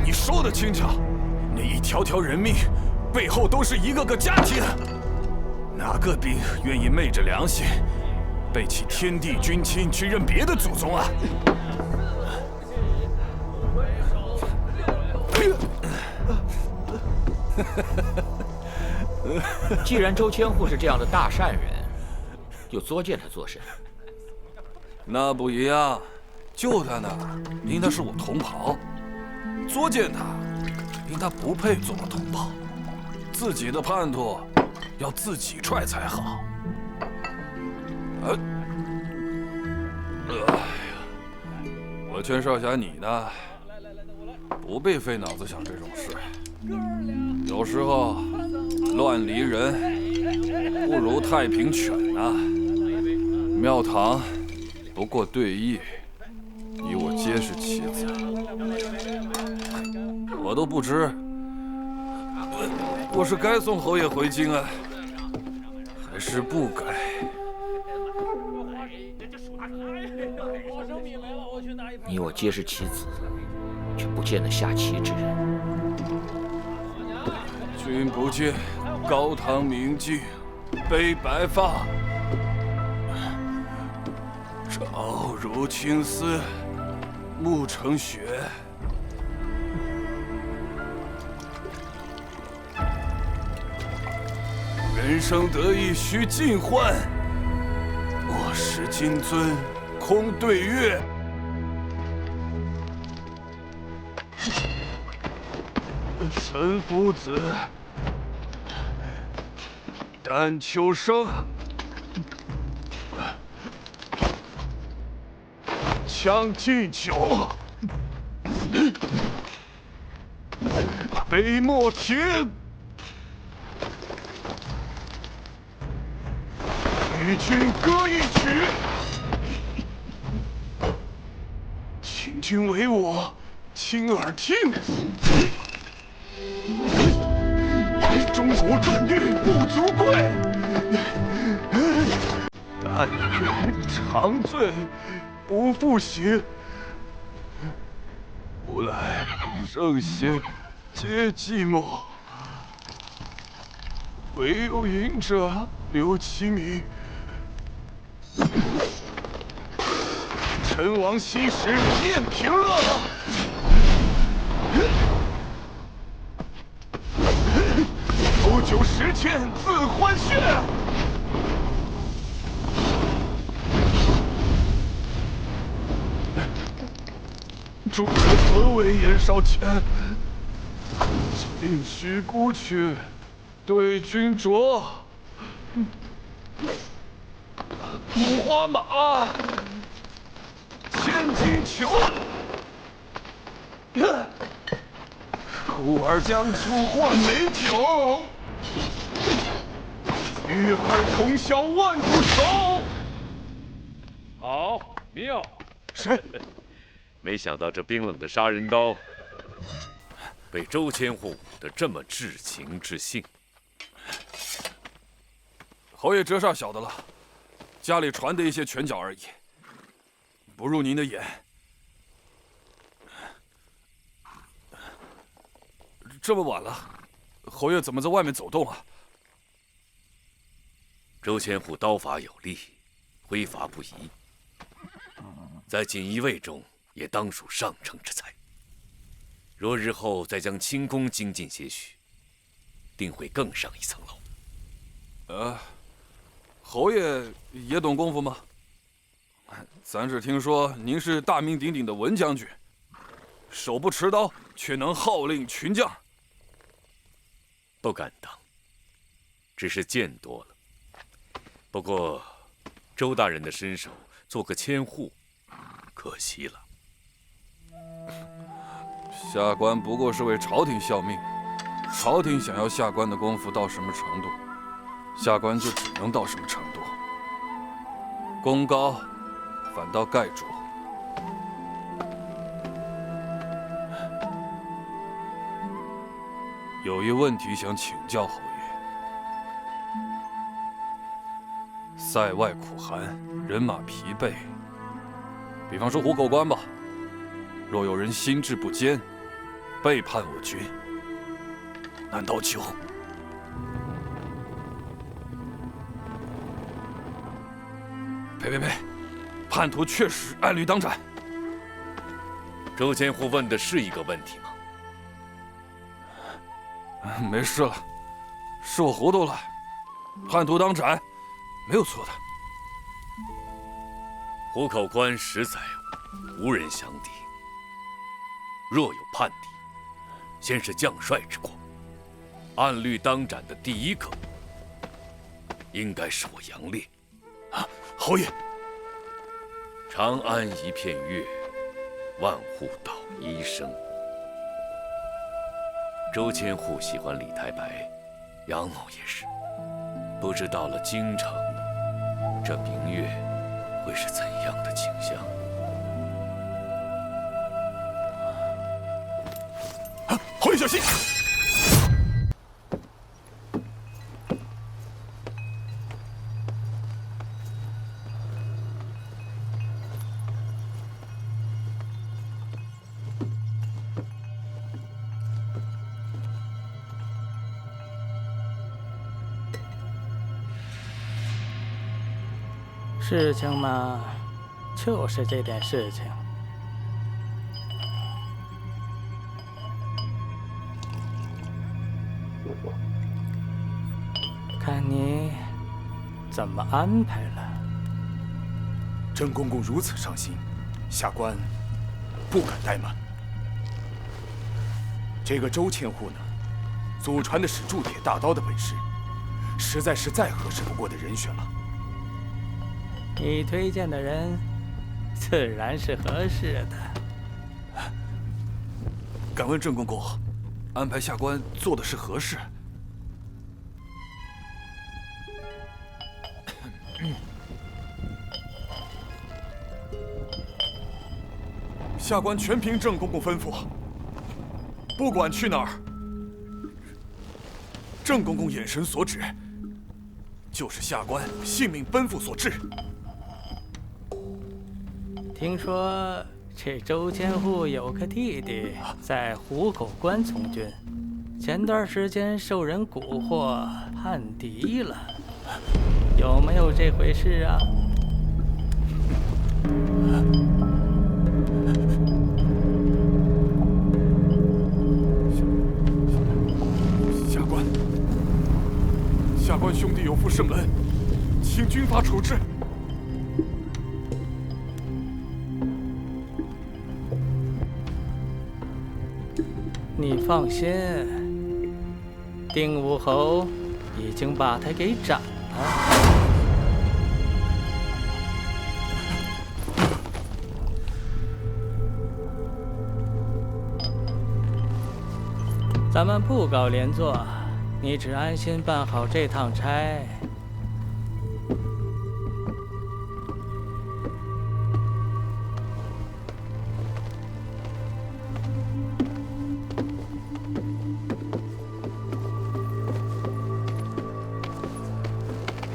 你说的轻巧，那一条条人命背后都是一个个家庭，哪个兵愿意昧着良心背起天地君亲去认别的祖宗啊？既然周千户是这样的大善人，又作践他做甚？那不一样，救他呢，因他是我同袍；作践他，因他不配做我同袍。自己的叛徒，要自己踹才好。我劝少侠你呢，不必费脑子想这种事。有时候，乱离人不如太平犬呐。庙堂不过对弈，以我皆是棋子，我都不知我是该送侯爷回京啊，还是不该？你我皆是棋子，却不见得下棋之人。君不见高堂明镜悲白发，朝如青丝暮成雪。人生得意须尽欢，莫使金樽空对月。岑夫子，丹丘生，将进酒，杯莫停。与君歌一曲，请君为我亲耳听。中国转运不足贵，但愿长醉不复醒。无赖圣贤皆寂寞，唯有饮者留其名。陈王昔时宴平乐，斗酒十千自欢谑。主客何为言少钱？径须沽取，对君酌。五花马，千金裘。忽而将出换美酒，与尔同销万古愁。好，妙。是。没想到这冰冷的杀人刀，被周千户的这么至情至性。侯爷这事儿晓得了，家里传的一些拳脚而已，不入您的眼。这么晚了，侯爷怎么在外面走动啊？周千户刀法有力，挥伐不移，在锦衣卫中也当属上乘之才。若日后再将轻功精进些许，定会更上一层楼。侯爷也懂功夫吗？咱只听说您是大名鼎鼎的文将军，手不持刀却能号令群将。不敢当，只是见多了。不过，周大人的身手，做个千户，可惜了。下官不过是为朝廷效命，朝廷想要下官的功夫到什么程度，下官就只能到什么程度。功高，反倒盖拙。有一问题想请教侯爷：塞外苦寒，人马疲惫。比方说虎口关吧，若有人心智不坚，背叛我军，难道就……呸！叛徒确实按律当斩。周千户问的是一个问题吗？没事了，是我糊涂了。叛徒当斩，没有错的。虎口关实在无人降敌，若有叛敌，先是将帅之过。按律当斩的第一个，应该是我杨烈。侯爷，长安一片月，万户捣衣声。周千户喜欢李太白，杨某也是。不知到了京城，这明月会是怎样的景象？侯爷小心！事情嘛，就是这点事情。看你怎么安排了。郑公公如此上心，下官不敢怠慢。这个周千户呢，祖传的使铸铁大刀的本事，实在是再合适不过的人选了。你推荐的人，自然是合适的。敢问郑公公，安排下官做的是何事？下官全凭郑公公吩咐，不管去哪儿，郑公公眼神所指，就是下官性命奔赴所致。听说这周千户有个弟弟在虎口关从军，前段时间受人蛊惑叛敌了，有没有这回事啊？下官兄弟有负圣恩，请军法处置。你放心，丁武侯已经把他给斩了。咱们不搞连坐。你只安心办好这趟差。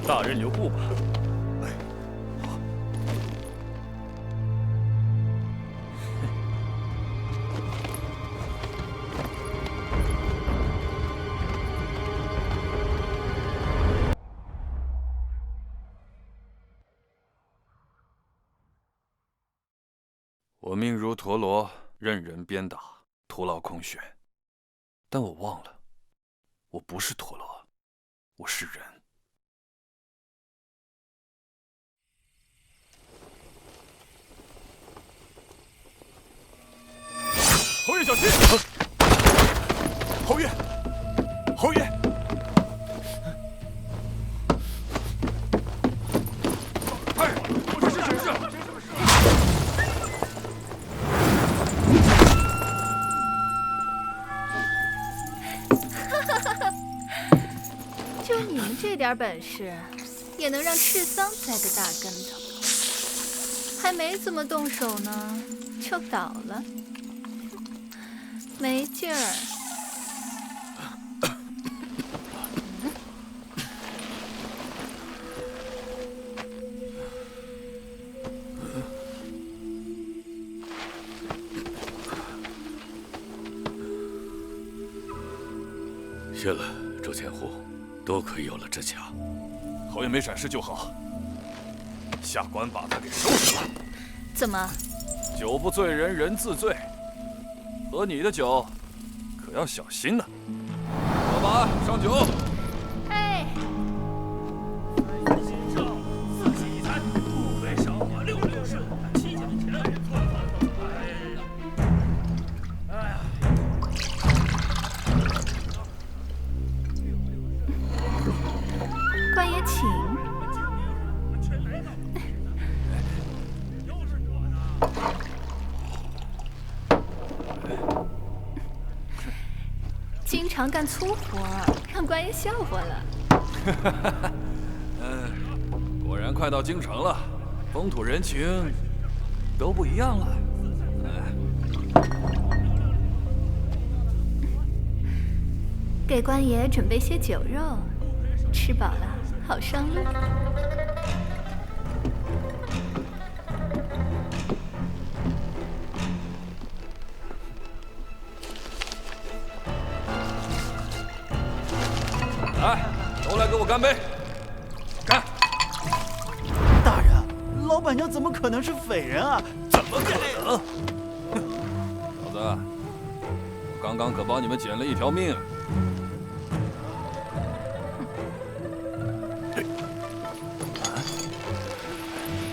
大人留步吧。我命如陀螺，任人鞭打，徒劳空悬。但我忘了，我不是陀螺，我是人。侯爷小心！侯爷，侯爷！哎，我是谁事？就你们这点本事，也能让赤桑栽个大跟头，还没怎么动手呢，就倒了，没劲儿。谢了，周千户，多亏有了这家。侯爷没闪失就好。下官把他给收拾了。怎么？酒不醉人人自醉，喝你的酒可要小心呐。老板，上酒。哎。四喜一餐，不亏少我6事，7讲钱。哎呀！官爷请。经常干粗活，让官爷笑话了。果然快到京城了，风土人情都不一样了。给官爷准备些酒肉，吃饱了好上路。来，都来给我干杯！干！大人，老板娘怎么可能是匪人啊？怎么可能？老子，我刚刚可帮你们捡了一条命。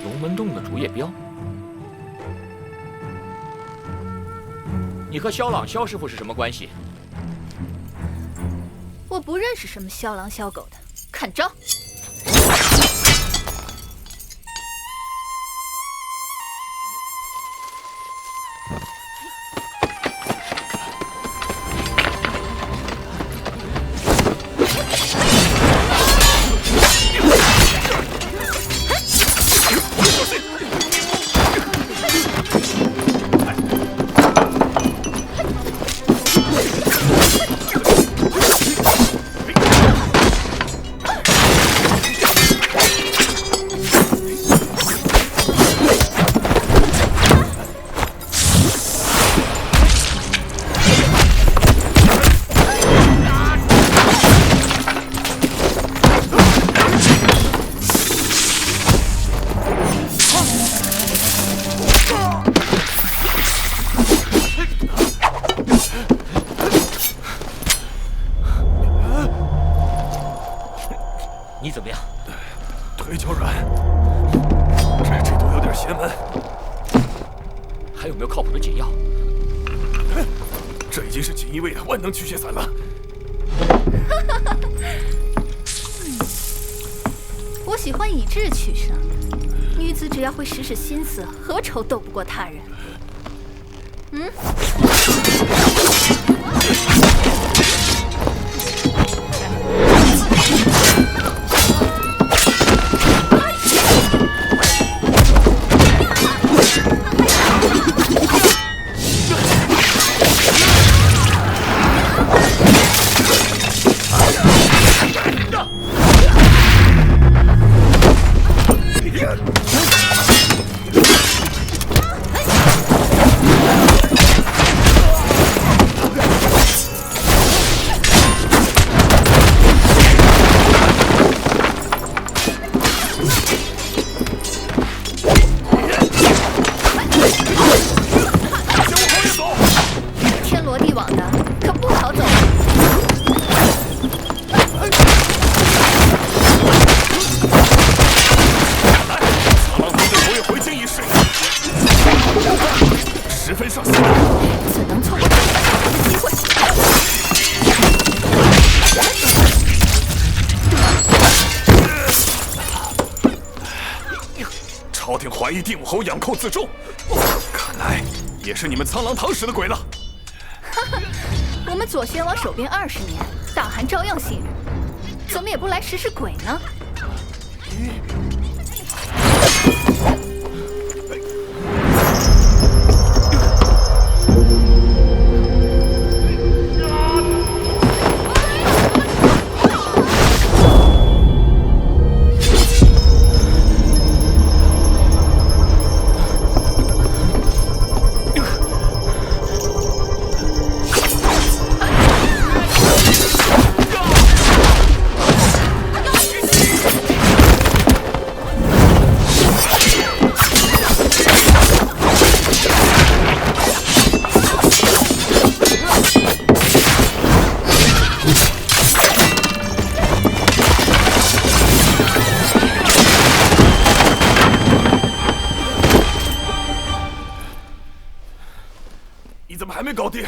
龙门洞的竹叶标，你和萧朗萧师傅是什么关系？我不认识什么萧狼萧狗的，看招！这已经是锦衣卫的万能驱邪伞了。我喜欢以智取胜，女子只要会使心思，何愁斗不过他人？天罗地网的，可不好走。苍狼对侯爷回京一事，十分上心。怎能错过这么好的机会？朝廷怀疑帝武侯养寇自重，看来也是你们苍狼堂使的鬼了。我们左贤王守边20年，大汗照样信任，怎么也不来试试鬼呢？你怎么还没搞定？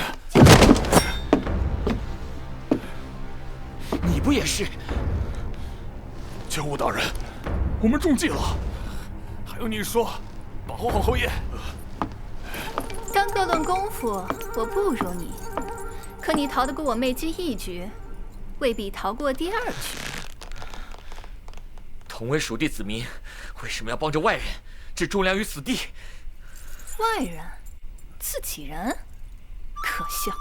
你不也是？教务大人，我们中计了。还有你说，保护好侯爷。刚个论功夫，我不如你，可你逃得过我媚姬一局，未必逃过第二局。同为蜀地子民，为什么要帮着外人，置忠良于死地？外人，自己人，可笑！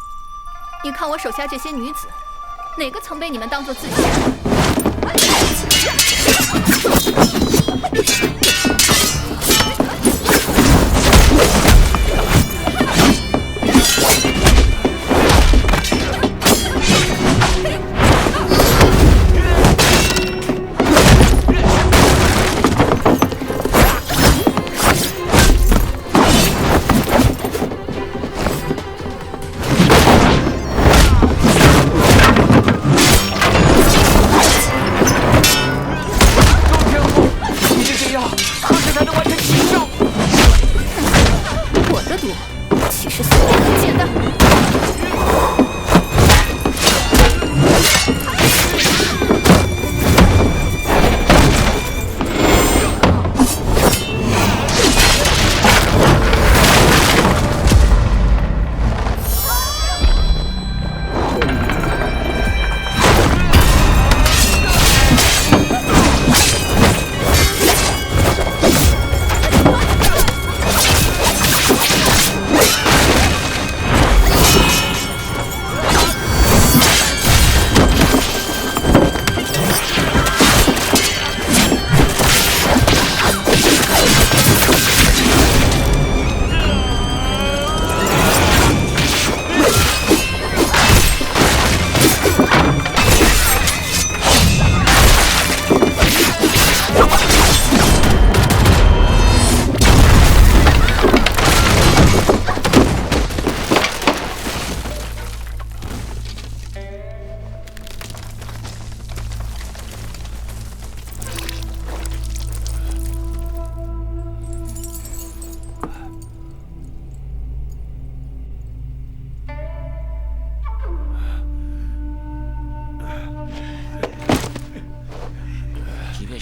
你看我手下这些女子，哪个曾被你们当作自己人？你这些药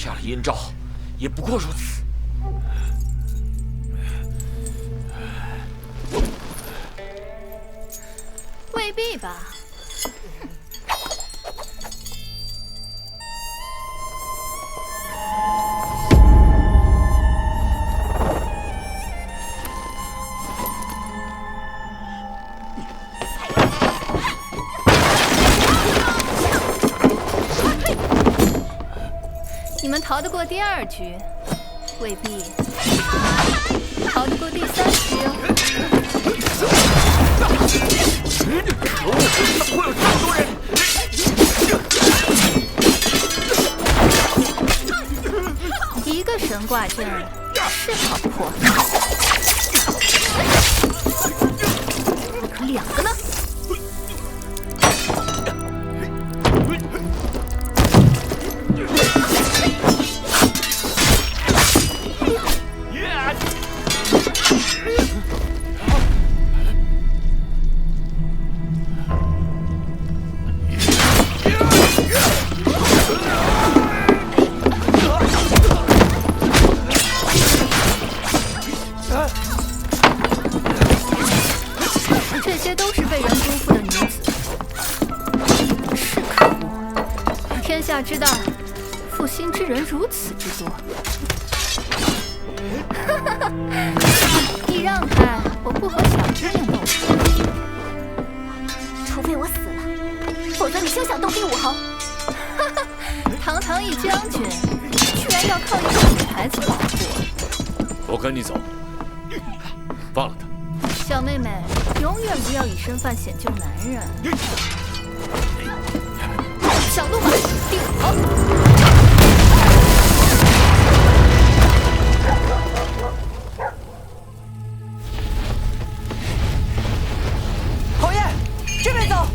下了阴招，也不过如此。未必吧。你们逃得过第2局，未必逃得过第3局哦。怎么会有这么多人？一个神挂件是好破，可2个呢？这些都是被人辜负的女子，是可恶！天下之大，负心之人如此之多。你让开，我不和小姑娘斗法。除非我死了，否则你休想动兵武侯。堂堂一将军，居然要靠一个女孩子保护我跟你走，放了他。小妹妹，永远不要以身犯险救男人。小路马，定好。侯爷，这边走。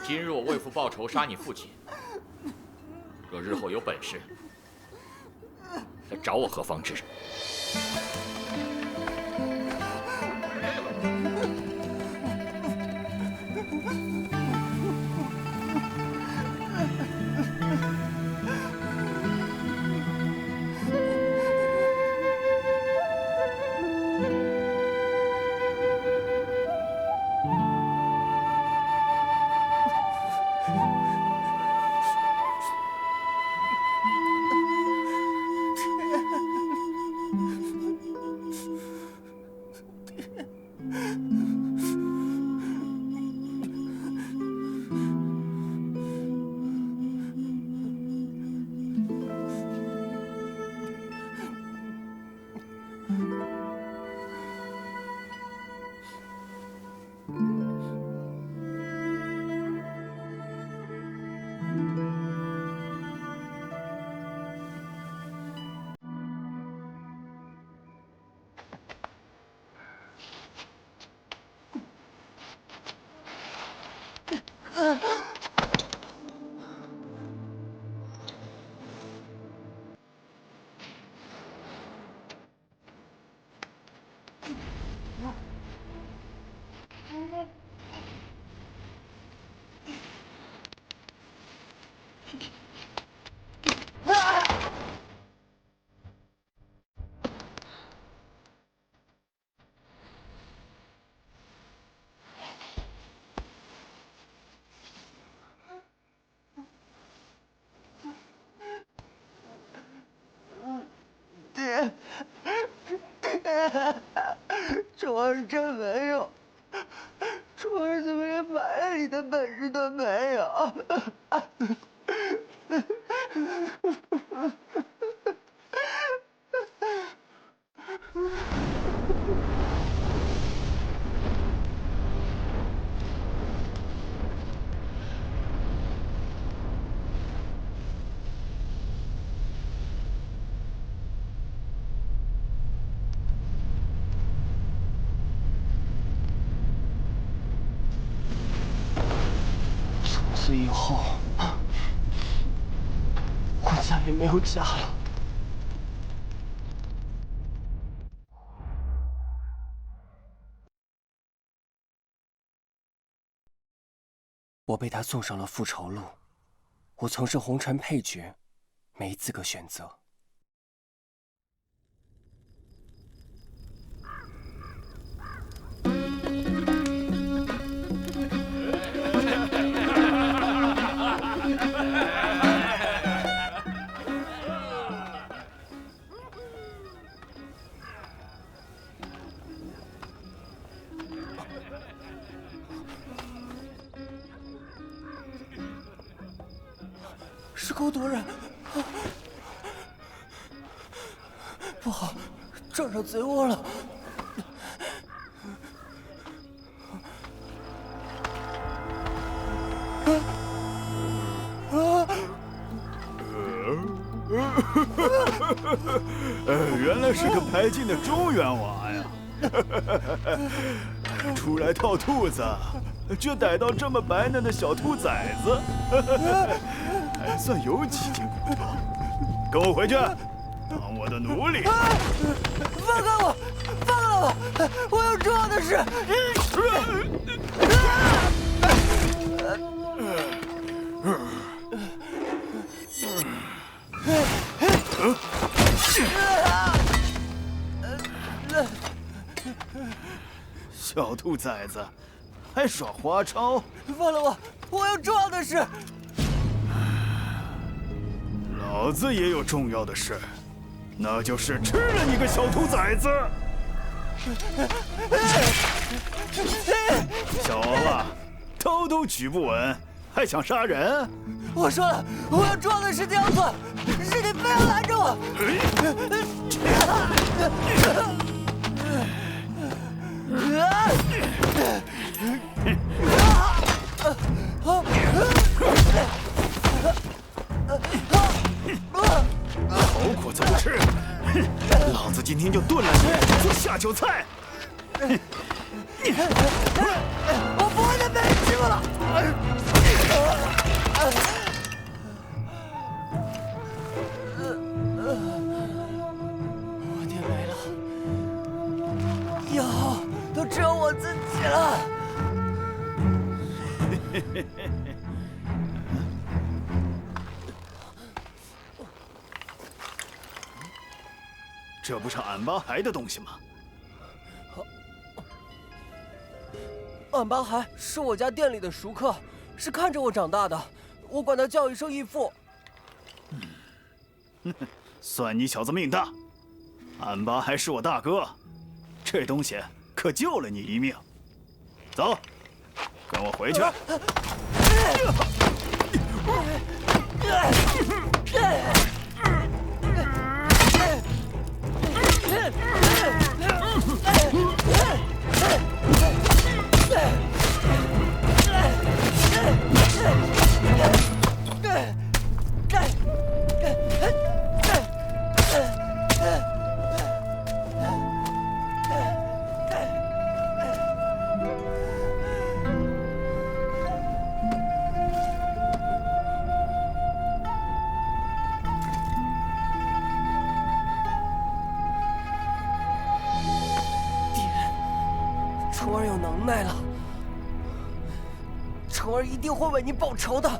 今日我为父报仇，杀你父亲。若日后有本事，来找我何方之人？楚儿真没有，楚儿怎么连埋你的本事都没有？从此以后，我再也没有家了。我被他送上了复仇路。我曾是红尘配角，没资格选择。是勾夺人，不好，撞上贼窝了。原来是个排劲的中原娃呀！出来套兔子，却逮到这么白嫩的小兔崽子，还算有几斤骨头。跟我回去，当我的奴隶。放开我！放了我！我有重要的事。小兔崽子，还耍花招！放了我！我有重要的事。老子也有重要的事，那就是吃了你个小兔崽子！小娃娃，偷偷举不稳，还想杀人？我说了，我有重要的事情要做，是你非要拦着我。好果子不吃，老子今天就炖了你做下酒菜。我不会再被人欺负了。我爹没了，以后都只有我自己了。这不是俺巴孩的东西吗？俺巴孩是我家店里的熟客，是看着我长大的，我管他叫一声义父。算你小子命大，俺巴还是我大哥，这东西可救了你一命。走，跟我回去。虫儿有能耐了，虫儿一定会为你报仇的。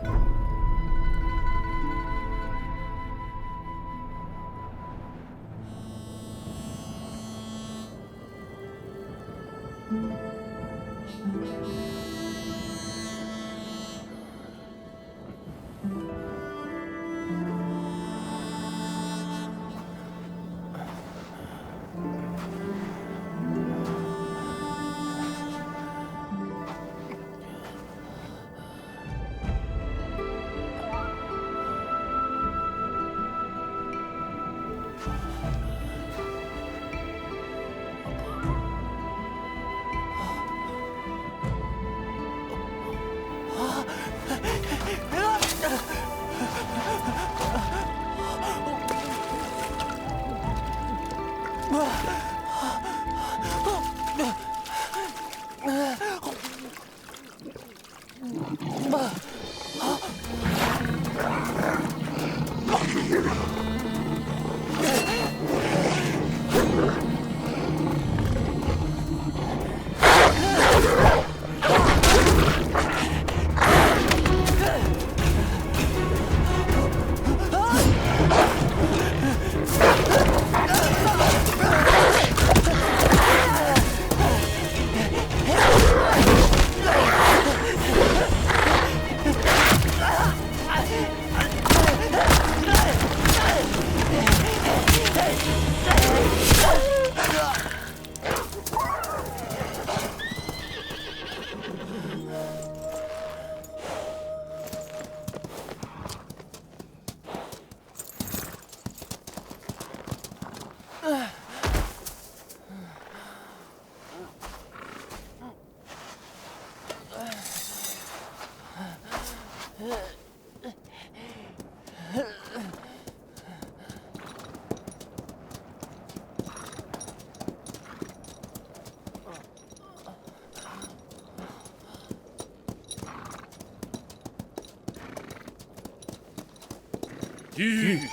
吁，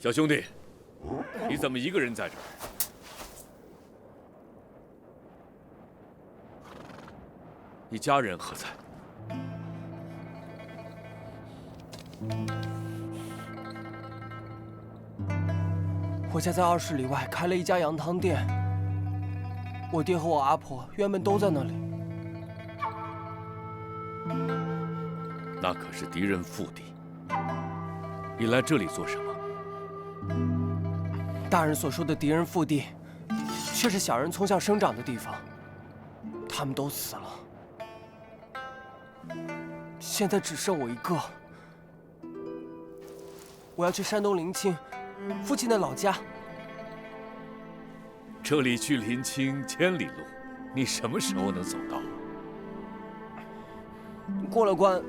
小兄弟，你怎么一个人在这儿？你家人何在？我家在20里外开了一家羊汤店，我爹和我阿婆原本都在那里。那可是敌人腹地。你来这里做什么？大人所说的敌人腹地，却是小人从小生长的地方。他们都死了，现在只剩我一个。我要去山东临清，父亲的老家。这里去临清千里路，你什么时候能走到？过了关，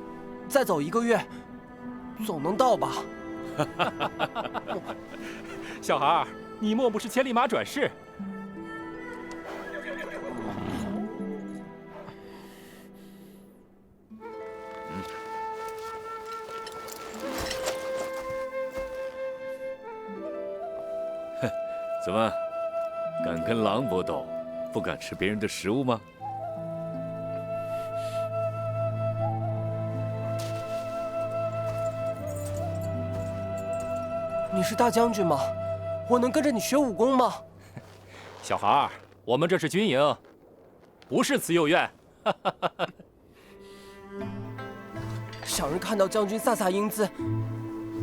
再走1个月，总能到吧？小孩儿，你莫不是千里马转世？哼，怎么，敢跟狼搏斗，不敢吃别人的食物吗？你是大将军吗？我能跟着你学武功吗？小孩儿，我们这是军营，不是慈幼院。小人看到将军飒飒英姿，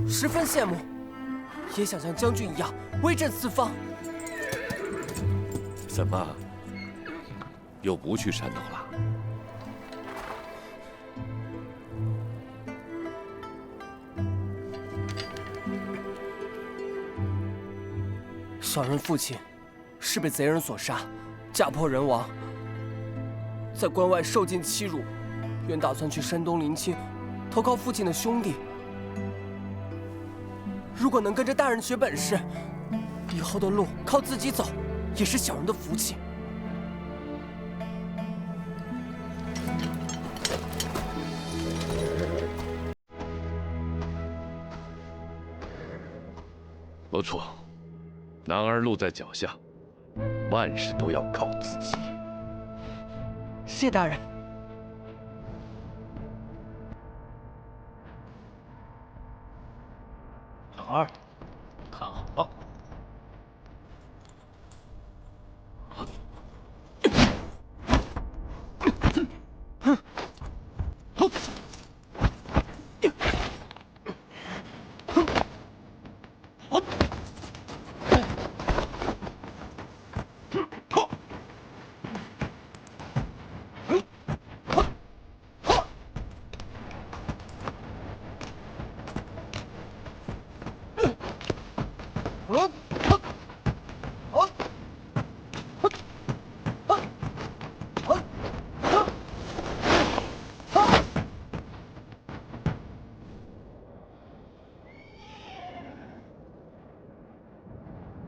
十分羡慕，也想像将军一样威震四方。怎么，又不去山东了？小人父亲是被贼人所杀，家破人亡，在关外受尽欺辱，原打算去山东临清投靠父亲的兄弟。如果能跟着大人学本事，以后的路靠自己走，也是小人的福气。不错，男儿路在脚下，万事都要靠自己。谢大人。小孩，看好。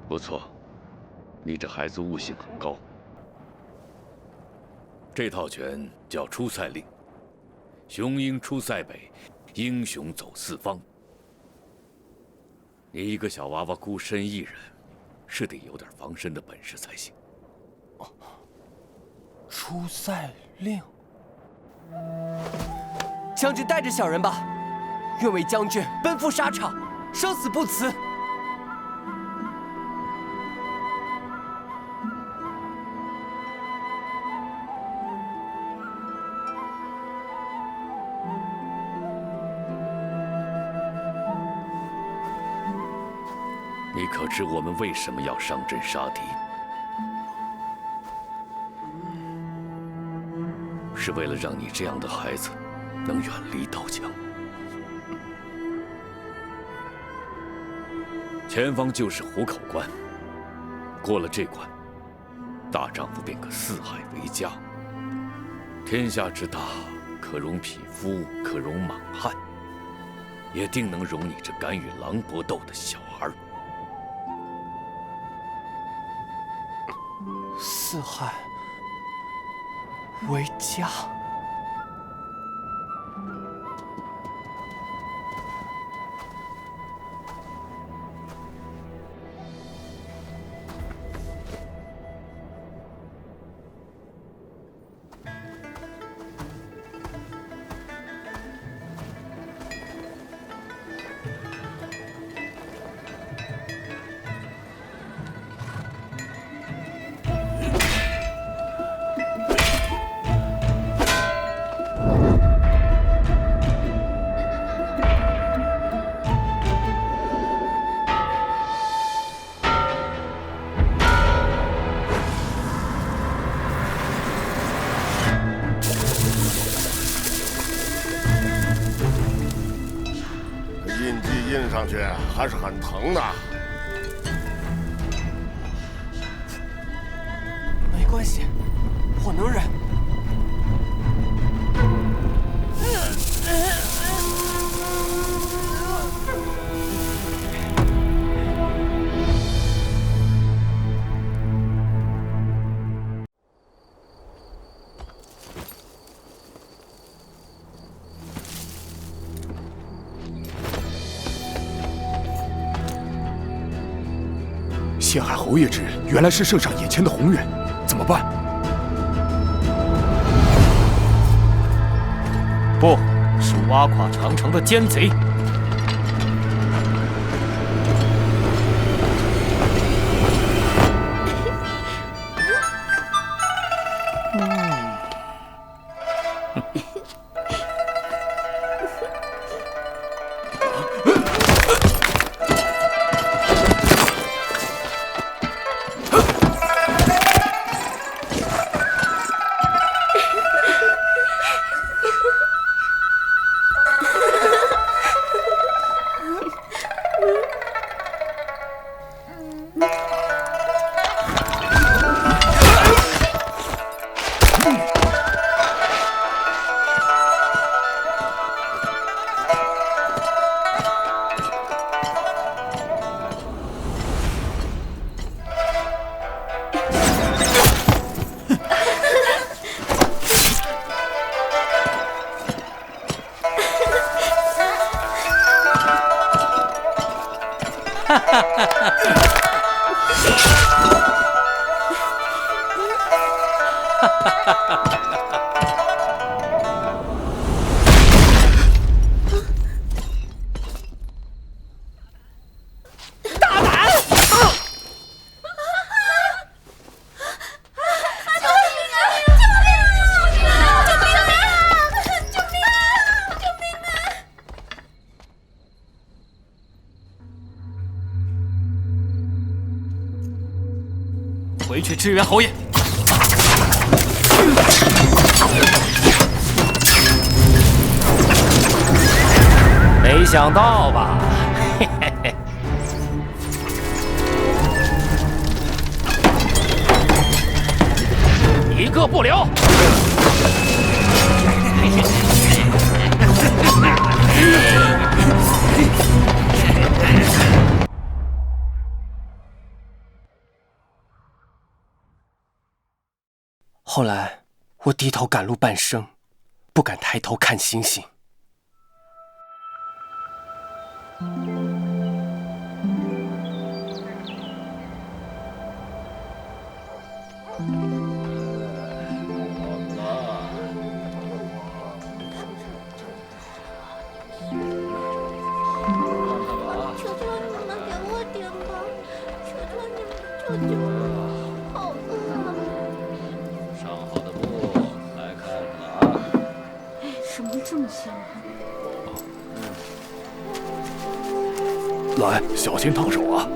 不错，你这孩子悟性很高。这套拳叫出塞令，雄鹰出塞北，英雄走四方。你一个小娃娃孤身一人，是得有点防身的本事才行。出塞令，将军带着小人吧，愿为将军奔赴沙场，生死不辞。你可知我们为什么要上阵杀敌？是为了让你这样的孩子能远离刀枪。前方就是虎口关，过了这关，大丈夫便可四海为家。天下之大，可容匹夫，可容莽汉，也定能容你这敢与狼搏斗的小孩。四海为家。印上去还是很疼的。没关系，我能忍。陷害侯爷之人，原来是圣上眼前的宏远，怎么办？不是挖垮长城的奸贼。回去支援侯爷。没想到吧？嘿嘿嘿。一个不留。后来，我低头赶路半生，不敢抬头看星星。求求你们给我点吧！求求你们，求求！好饿啊！上好的路，来看看啊！哎，什么这么香啊？来，小心烫手啊！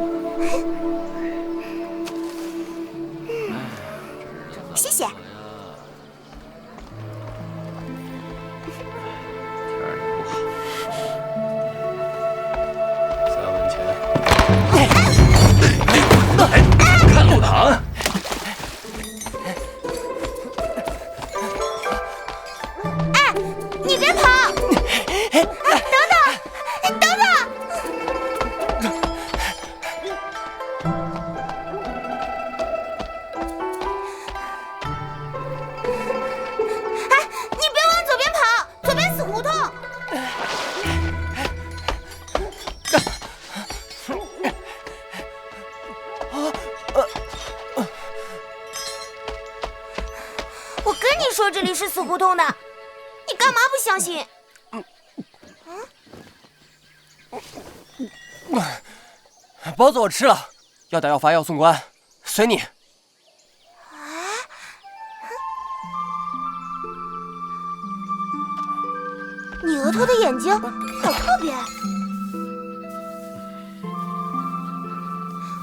你别往左边跑，左边死胡同。我跟你说这里是死胡同的，你干嘛不相信？包子我吃了，要打要罚要送官，随你。你额头的眼睛好特别。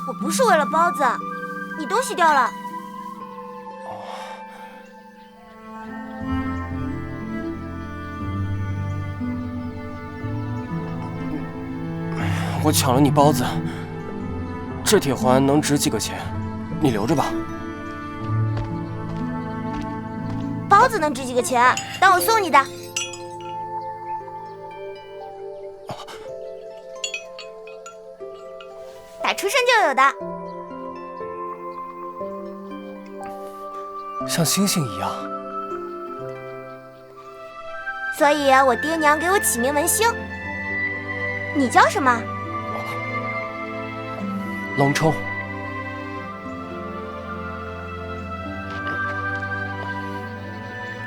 我不是为了包子，你东西掉了。我抢了你包子，这铁环能值几个钱？你留着吧。包子能值几个钱？当我送你的。打出生就有的，像星星一样。所以我爹娘给我起名文星。你叫什么？龙冲。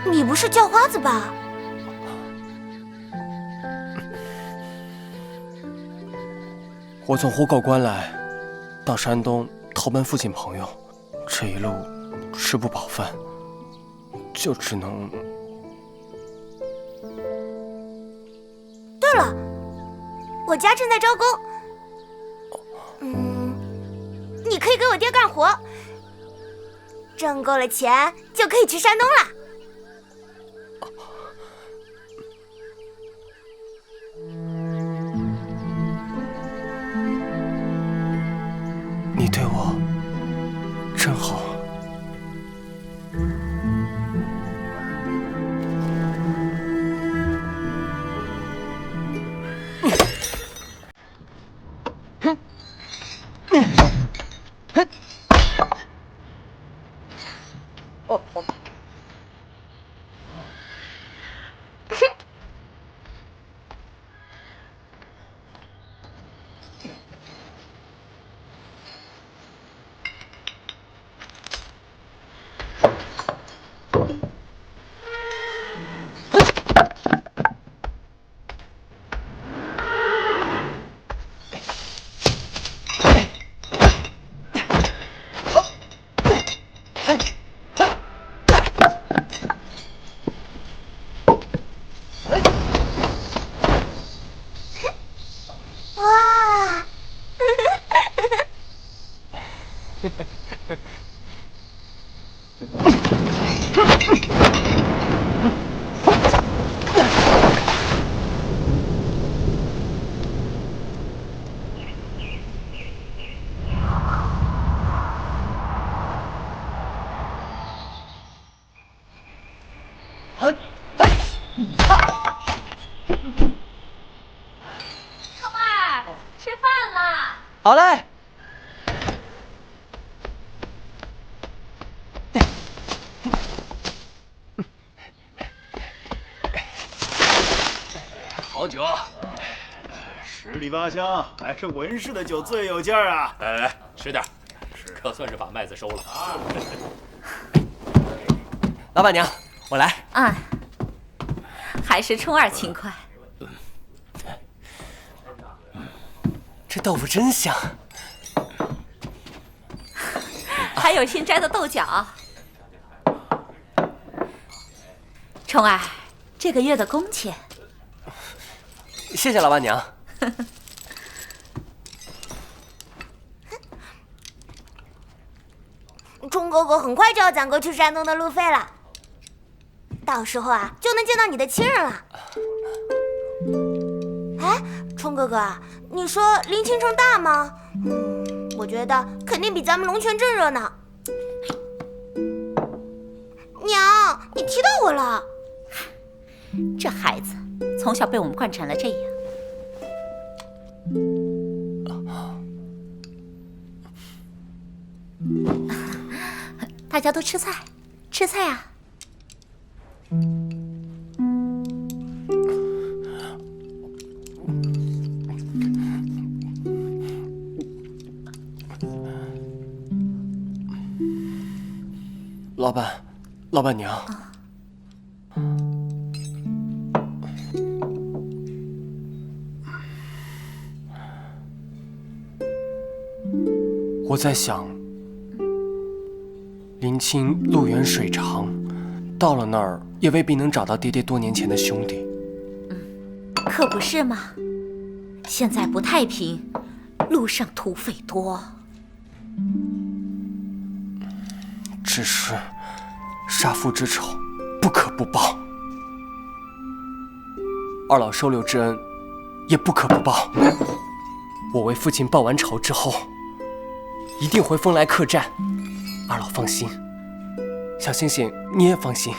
你不是叫花子吧？我从虎口关来，到山东投奔父亲朋友，这一路吃不饱饭，就只能……对了，我家正在招工，你可以给我爹干活，挣够了钱就可以去山东了。你对我真好。冲儿，吃饭啦！好嘞。好酒，十里八乡还是文氏的酒最有劲儿啊！来，吃点，可算是把麦子收了。老板娘，我来。啊，还是冲儿勤快。这豆腐真香，还有新摘的豆角。冲儿，这个月的工钱。谢谢老板娘。冲哥哥很快就要攒够去山东的路费了，到时候啊就能见到你的亲人了。哎，冲哥哥，你说临清城大吗？我觉得肯定比咱们龙泉镇热闹。娘，你踢到我了。这孩子从小被我们惯成了这样。大家都吃菜，吃菜啊！老板娘。我在想，林清路远水长，到了那儿也未必能找到爹爹多年前的兄弟。可不是嘛，现在不太平，路上土匪多。只是杀父之仇，不可不报。二老收留之恩，也不可不报。我为父亲报完仇之后，一定会风来客栈。二老放心，小星星你也放心。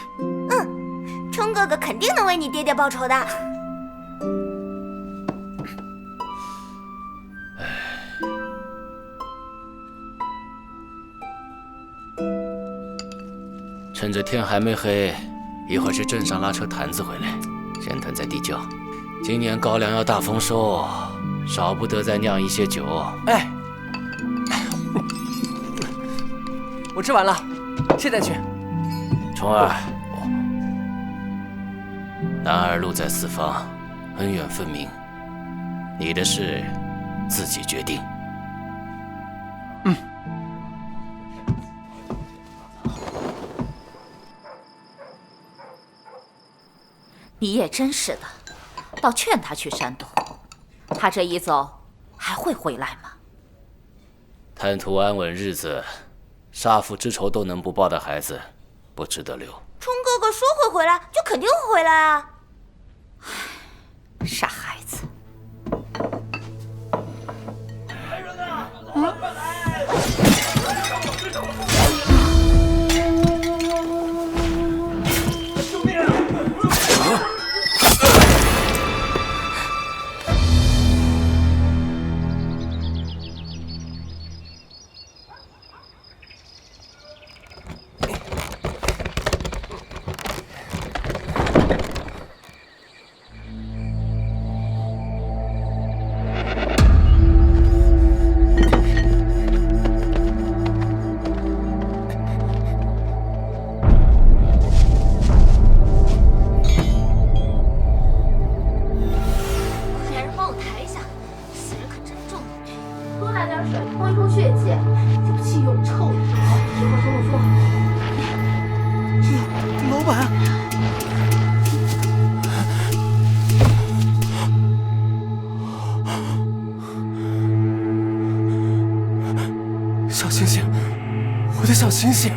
冲哥哥肯定能为你爹爹报仇的。趁着天还没黑，一会儿去镇上拉车坛子回来，人屯在地窖。今年高粱要大丰收，少不得再酿一些酒。哎，我吃完了，现在去。虫儿，男儿路在四方，恩怨分明，你的事自己决定。你也真是的，倒劝他去山东，他这一走还会回来吗？贪图安稳日子，杀父之仇都能不报的孩子，不值得留。冲哥哥说会回来，就肯定会回来啊！唉，傻孩子。小星星，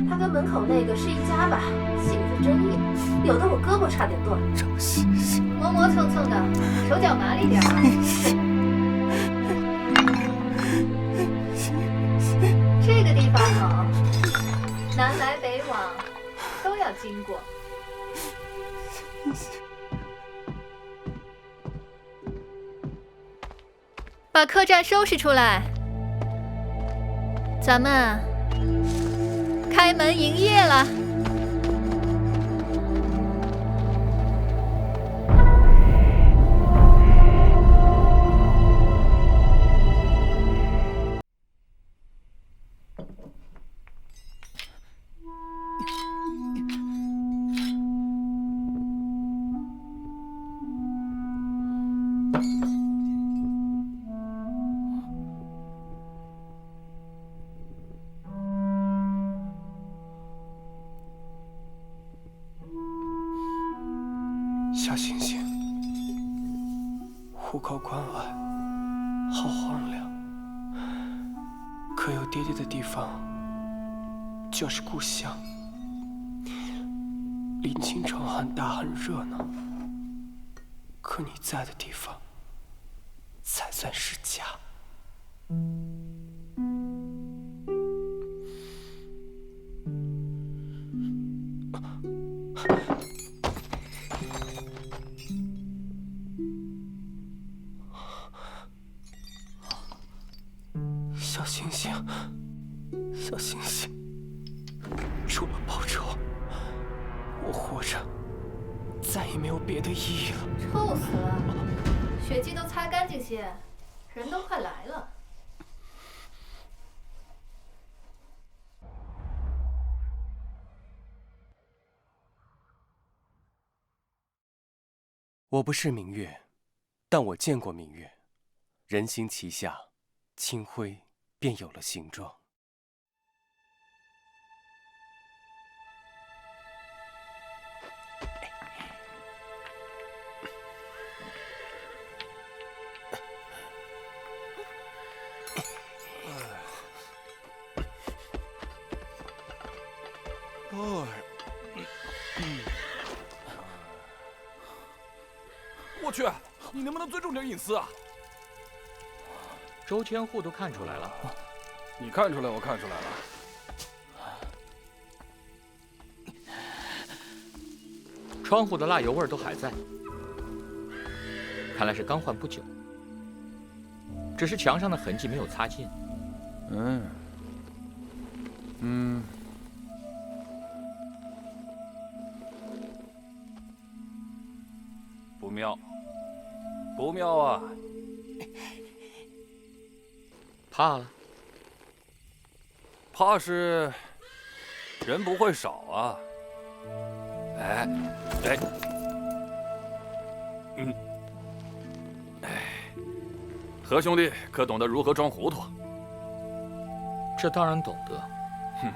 他跟门口那个是一家吧？性子真硬，有的我胳膊差点断。磨磨蹭蹭的，手脚麻利点啊！这个地方好，南来北往都要经过。把客栈收拾出来，咱们开门营业了。小星星，虎口关外好荒凉，可有爹爹的地方就是故乡。临清城很大很热闹，可你在的地方才算是家。小星星，小星星，除了报仇，我活着再也没有别的意义了。臭死了！血迹都擦干净些，人都快来了。我不是明月，但我见过明月。人行其下，清辉便有了形状。我去，你能不能尊重点隐私啊？周千户都看出来了，你看出来，我看出来了。窗户的蜡油味都还在，看来是刚换不久，只是墙上的痕迹没有擦尽。不妙，不妙啊！怕了？怕是人不会少啊！哎，何兄弟可懂得如何装糊涂？这当然懂得。哼，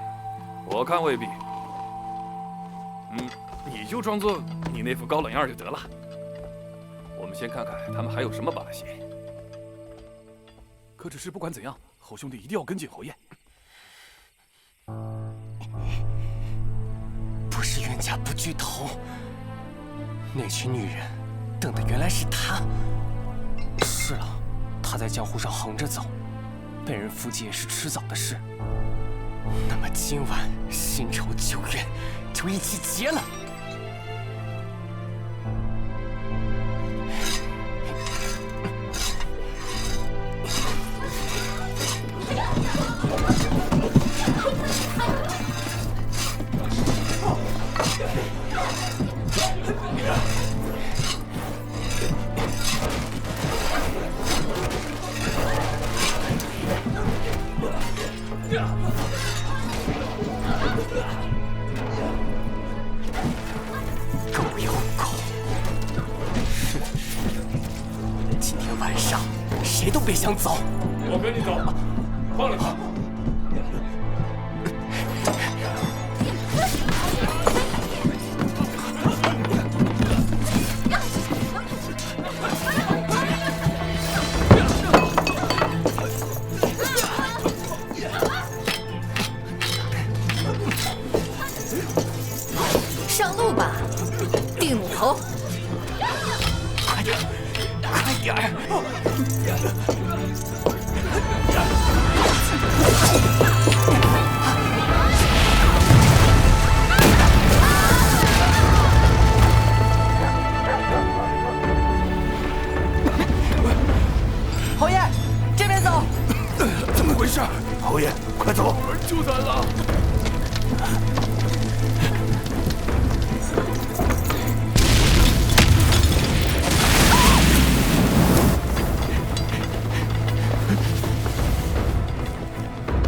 我看未必。你就装作你那副高冷样就得了。我们先看看他们还有什么把戏。可只是不管怎样，侯兄弟一定要跟进侯爷。不是冤家不聚头，那群女人等的原来是他。是了，他在江湖上横着走，被人伏击也是迟早的事。那么今晚新仇旧怨就一起结了。狗有狗，今天晚上谁都别想走。我跟你走，放了他。上路吧，地母猴！快点，快点儿！侯爷，侯爷，快走！就咱了。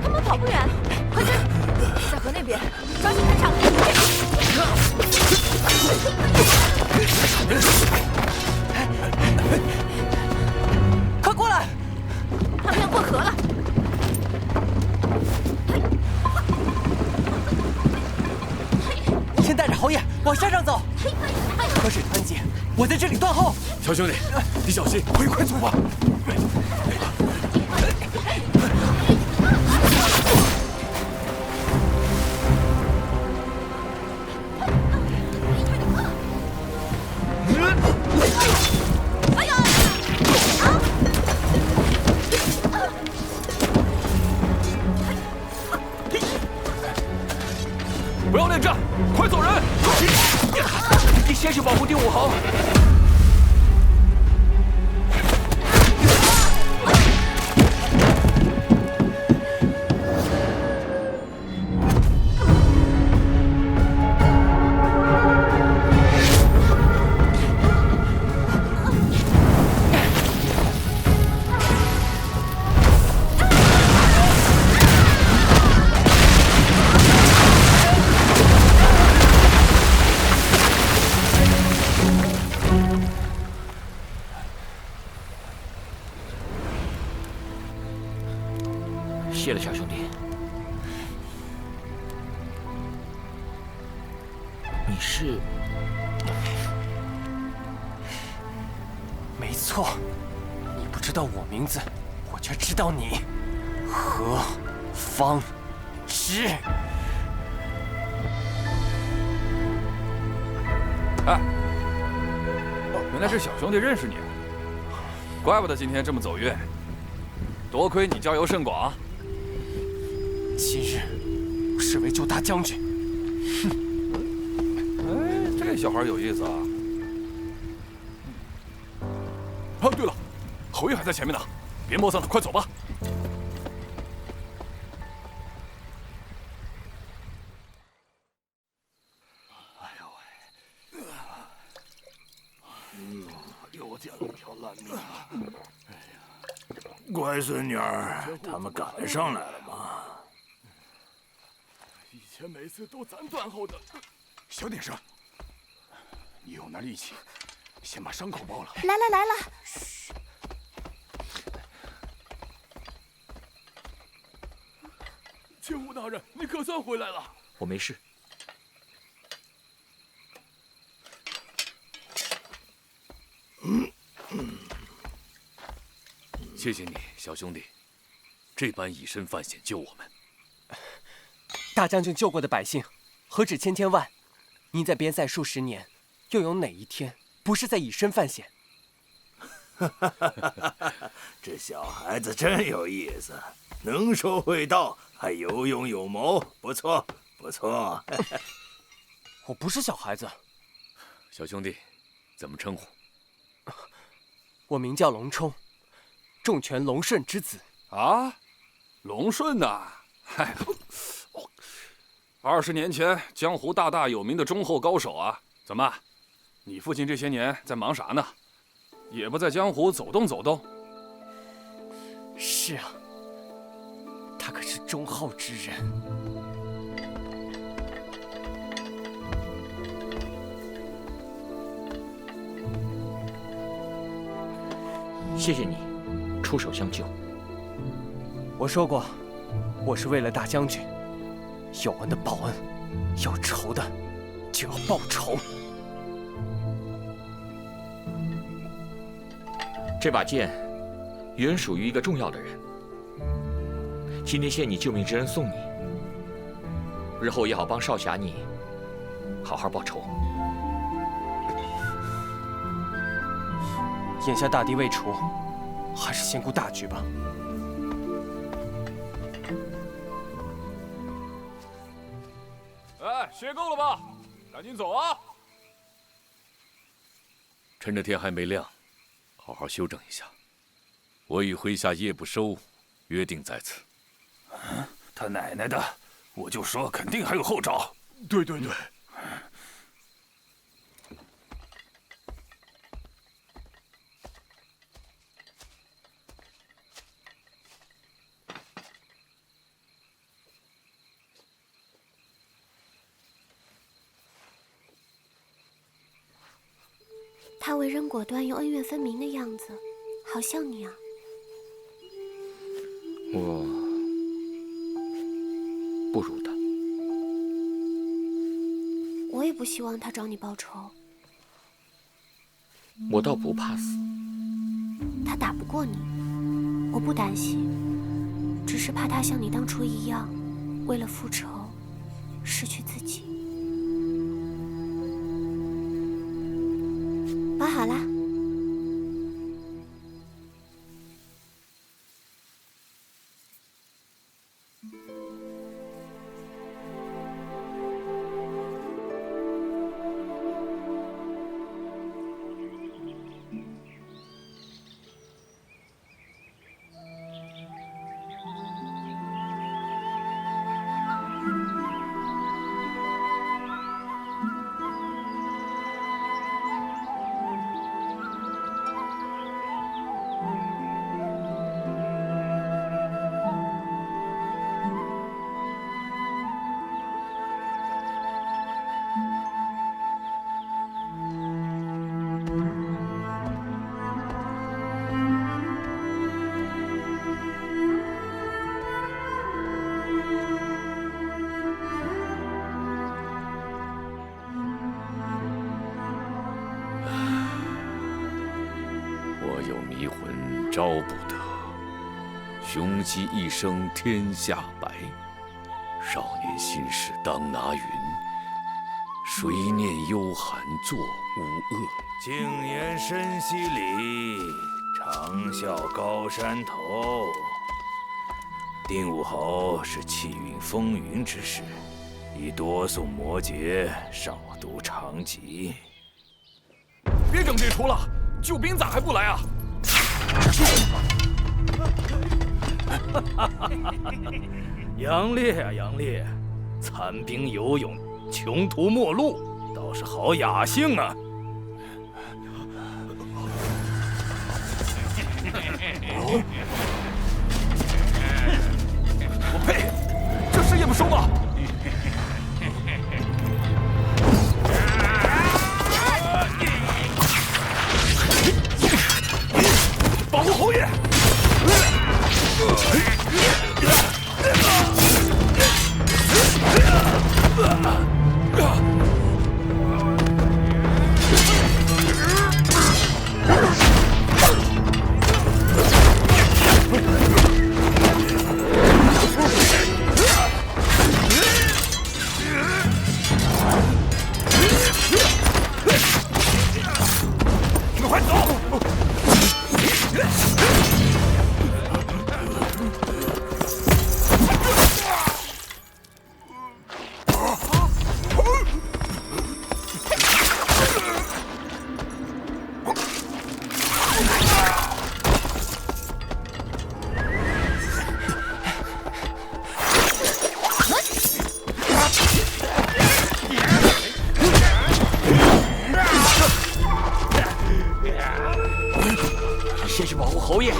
他们跑不远，快追！在河那边，抓紧赶上！快过来！他们要过河了。先带着侯爷往山上走。河水湍急，我在这里断后。小兄弟，你小心，快走吧！哎呀！不要恋战，快走人！你先去保护第5侯。谢了，小兄弟。你是？没错，你不知道我名字，我却知道你。何方之？哎，原来这小兄弟认识你，怪不得今天这么走运。多亏你交游甚广。今日是为救大将军。哎，这小孩有意思啊！啊，对了，侯爷还在前面呢，别磨蹭了，快走吧。哎呦喂！又捡了条烂命。哎呀，乖孙女儿，他们赶上来了吗？以前每次都咱断后的。小点声，你有那力气，先把伤口包了。来了！千户大人，你可算回来了。我没事。谢谢你，小兄弟，这般以身犯险救我们。大将军救过的百姓，何止千万？您在边塞数十年，又有哪一天不是在以身犯险？这小孩子真有意思，能说会道，还有勇有谋，不错不错。我不是小孩子。小兄弟，怎么称呼？我名叫龙冲，重权龙顺之子。啊，龙顺呐，嗨，20年前江湖大有名的忠厚高手啊！怎么，你父亲这些年在忙啥呢？也不在江湖走动走动？是啊，他可是忠厚之人。谢谢你，出手相救。我说过，我是为了大将军。有恩的报恩，有仇的就要报仇。这把剑原属于一个重要的人，今天谢你救命之恩送你，日后也好帮少侠你好好报仇。眼下大敌未除，还是先顾大局吧。哎，歇够了吧？赶紧走啊！趁着天还没亮，好好休整一下。我与麾下夜不收约定在此。他奶奶的！我就说肯定还有后招。对对对。他为人果断又恩怨分明的样子，好像你啊。我不如他。我也不希望他找你报仇。我倒不怕死。他打不过你，我不担心，只是怕他像你当初一样，为了复仇，失去自己。包好啦。迷魂招不得，雄鸡一声天下白。少年心事当拿云，谁念幽寒作无恶？静言深溪里，长啸高山头。定武侯是气运风云之士，以多诵魔节，少读长籍。别整这出了，救兵咋还不来啊？杨烈啊杨烈，残兵游勇，穷途末路，倒是好雅兴啊！我呸！这事也不收吗？保护侯爷！快走！先去保护侯爷。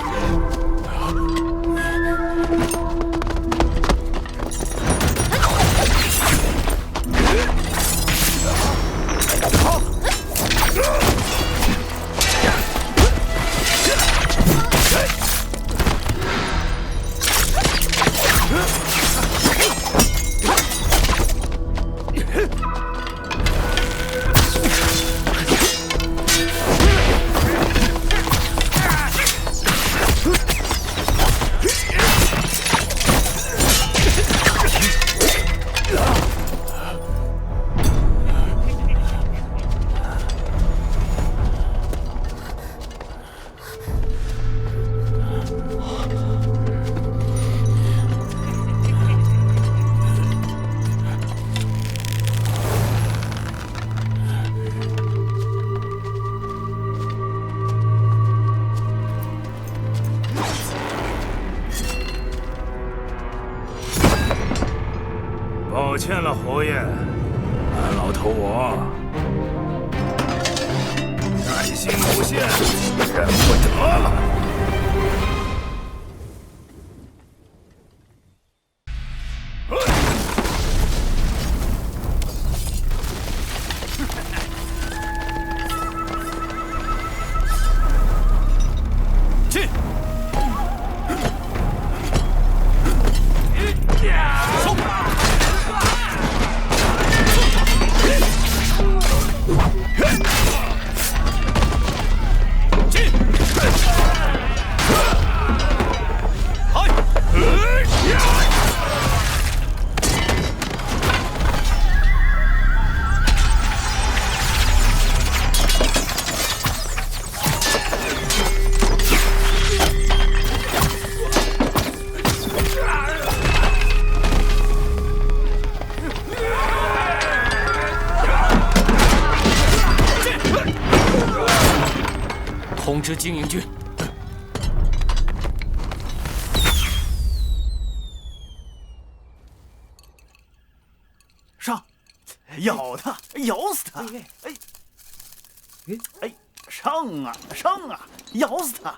抱歉了，侯爷，俺老头我耐心有限，忍不得了。通知经营军。上，咬他，咬死他！哎，上啊，上啊，咬死他！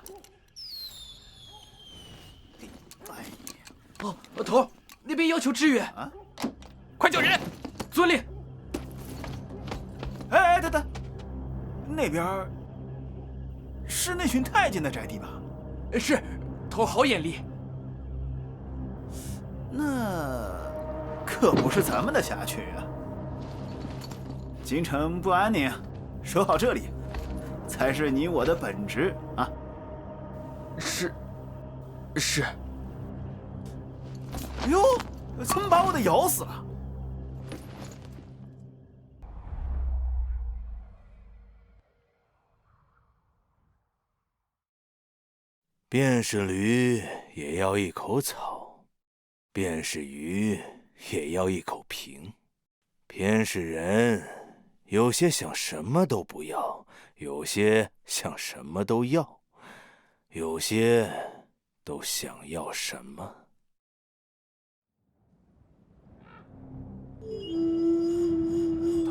哦，头，那边要求支援啊！快叫人！遵令。哎，等等，那边是那群太监的宅地吧？是，头好眼力。那可不是咱们的辖区啊！京城不安宁，守好这里，才是你我的本职啊！是。哟，怎么把我的咬死了？便是驴也要一口草，便是鱼也要一口平。偏是人，有些想什么都不要，有些想什么都要，有些都想要什么。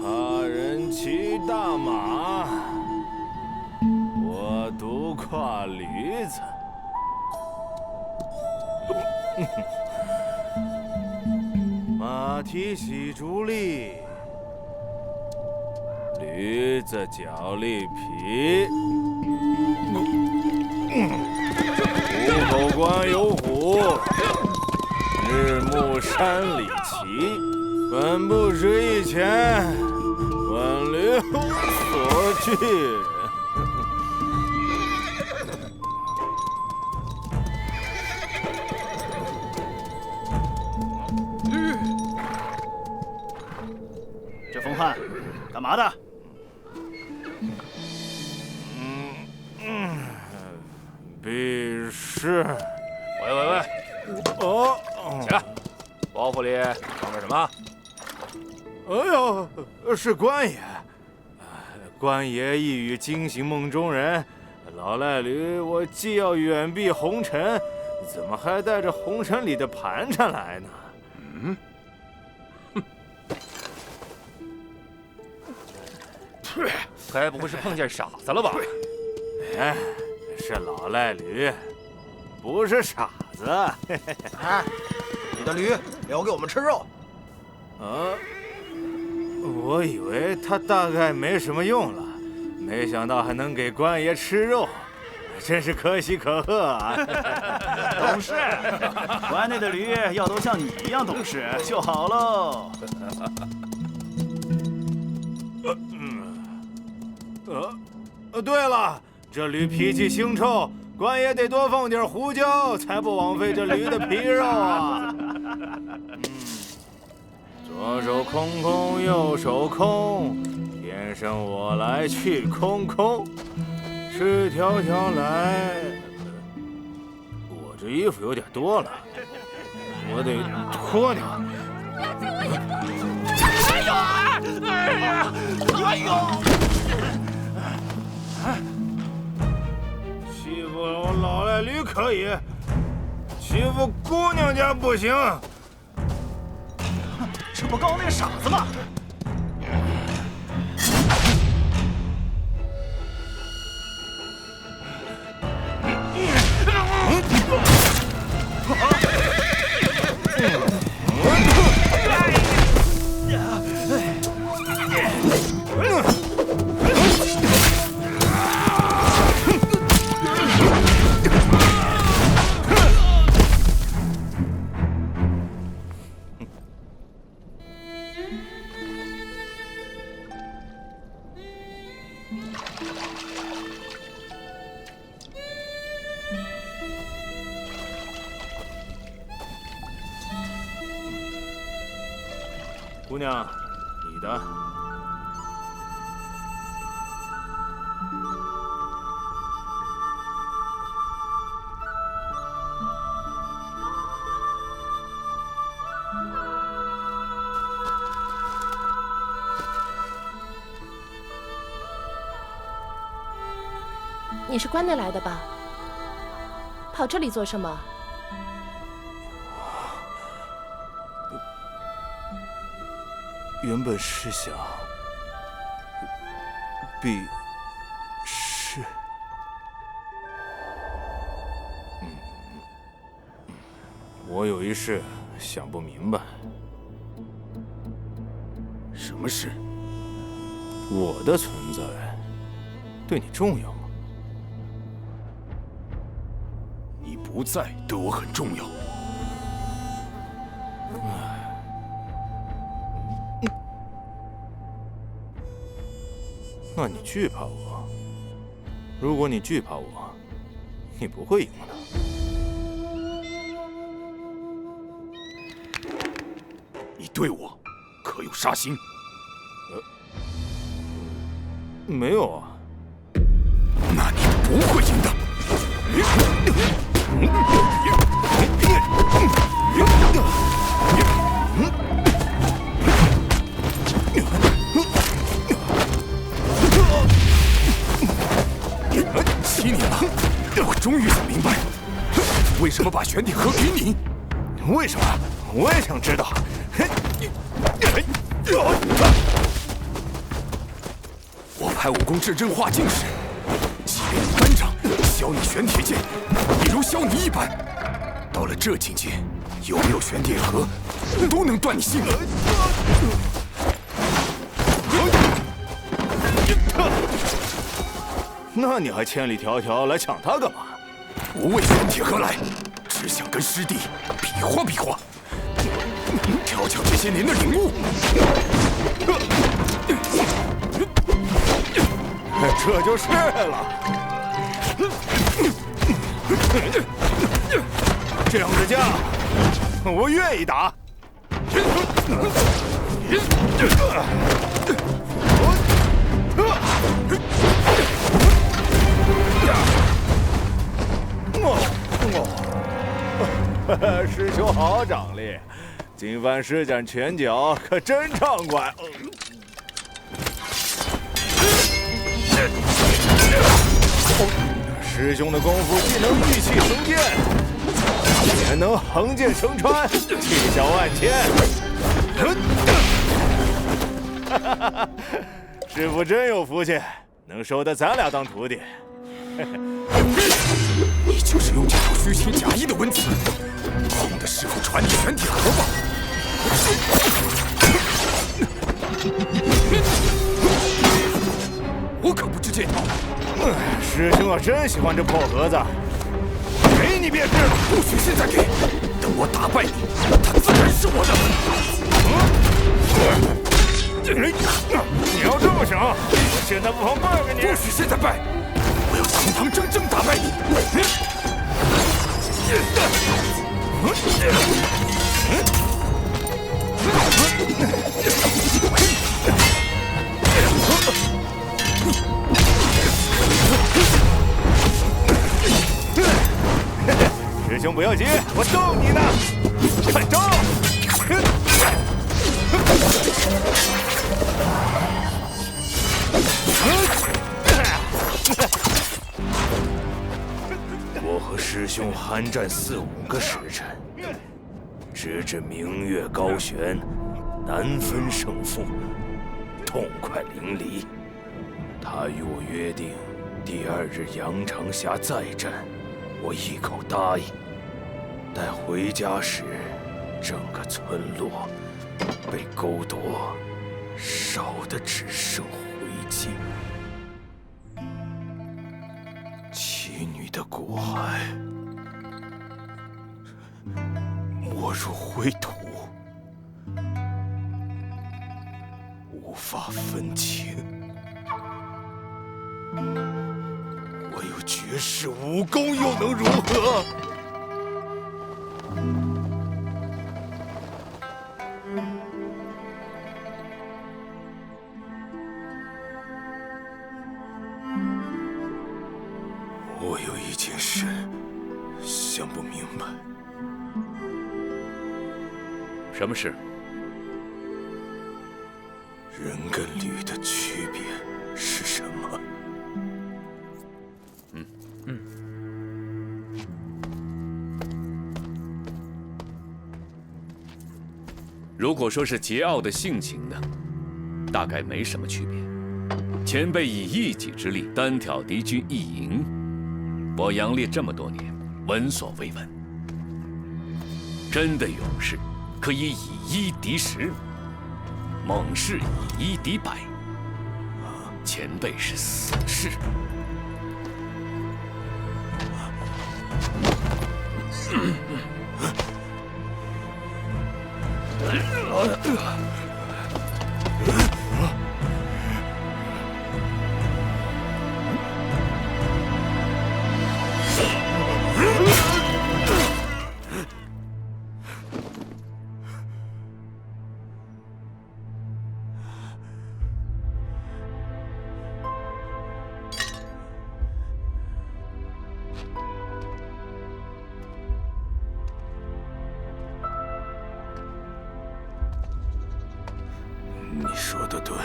他人骑大马，我独跨驴子。马蹄洗竹笠，驴子脚力皮。虎口关有虎，日暮山里骑。本不识一钱，问驴无所惧。这风汉，干嘛的？必是。喂，哦，起来，包袱里装着什么？哎呦，是官爷。官爷一语惊醒梦中人。老赖驴，我既要远避红尘，怎么还带着红尘里的盘缠来呢？该不会是碰见傻子了吧？哎，是老赖驴，不是傻子。哎，你的驴留给我们吃肉。我以为他大概没什么用了，没想到还能给官爷吃肉，真是可喜可贺啊！懂事，关内的驴要都像你一样懂事就好喽。对了，这驴脾气腥臭，官爷得多放点胡椒，才不枉费这驴的皮肉啊！左手空空，右手空，天生我来去空空，赤条条来。我这衣服有点多了，我得脱掉。哎呦啊！哎呦！欺负我老赖驴可以，欺负姑娘家不行。这不刚刚那个傻子吗？姑娘，你的。你是关内来的吧？跑这里做什么？原本是想避世。我有一事想不明白。什么事？我的存在对你重要吗？你不在对我很重要。那你惧怕我？如果你惧怕我，你不会赢的。你对我可有杀心？没有啊。那你不会赢的。7年了，我终于想明白，为什么把玄铁盒给你？为什么？我也想知道。我派武功至真化境时，即便你班长削你玄铁剑，也如削你一般。到了这境界，有没有玄铁盒，都能断你性命。那你还千里迢迢来抢他干嘛？不为玄铁盒来，只想跟师弟比划比划，瞧瞧这些年的领悟。这就是了。这样的架，我愿意打。师兄好掌力，今番施展拳脚可真畅快。师兄的功夫既能玉气生剑，也能横剑成川，气小万千。师傅真有福气，能收得咱俩当徒弟。你就是用这套虚情假意的文辞，哄得师傅传你玄铁盒吧。我可不知这套。师兄要真喜欢这破盒子，给你便是。不许现在给，等我打败你，他自然是我的。你要这么想，我现在不妨拜给你。不许现在拜，我要堂堂正正打败你。师兄不要急，我逗你呢，看招！我和师兄酣战4、5个时辰，直至明月高悬，难分胜负，痛快淋漓。他与我约定，第2日羊肠峡再战，我一口答应。待回家时，整个村落被勾夺，烧得只剩灰烬。妻女的骨骸没入灰土，无法分清。我有绝世武功，又能如何？我有一件事想不明白。什么事？人跟驴的区别是什么？如果说是桀骜的性情呢，大概没什么区别。前辈以一己之力单挑敌军1营，我杨烈这么多年闻所未闻。真的勇士可以以1敌10，猛士以1敌100。前辈是死士。你说的对，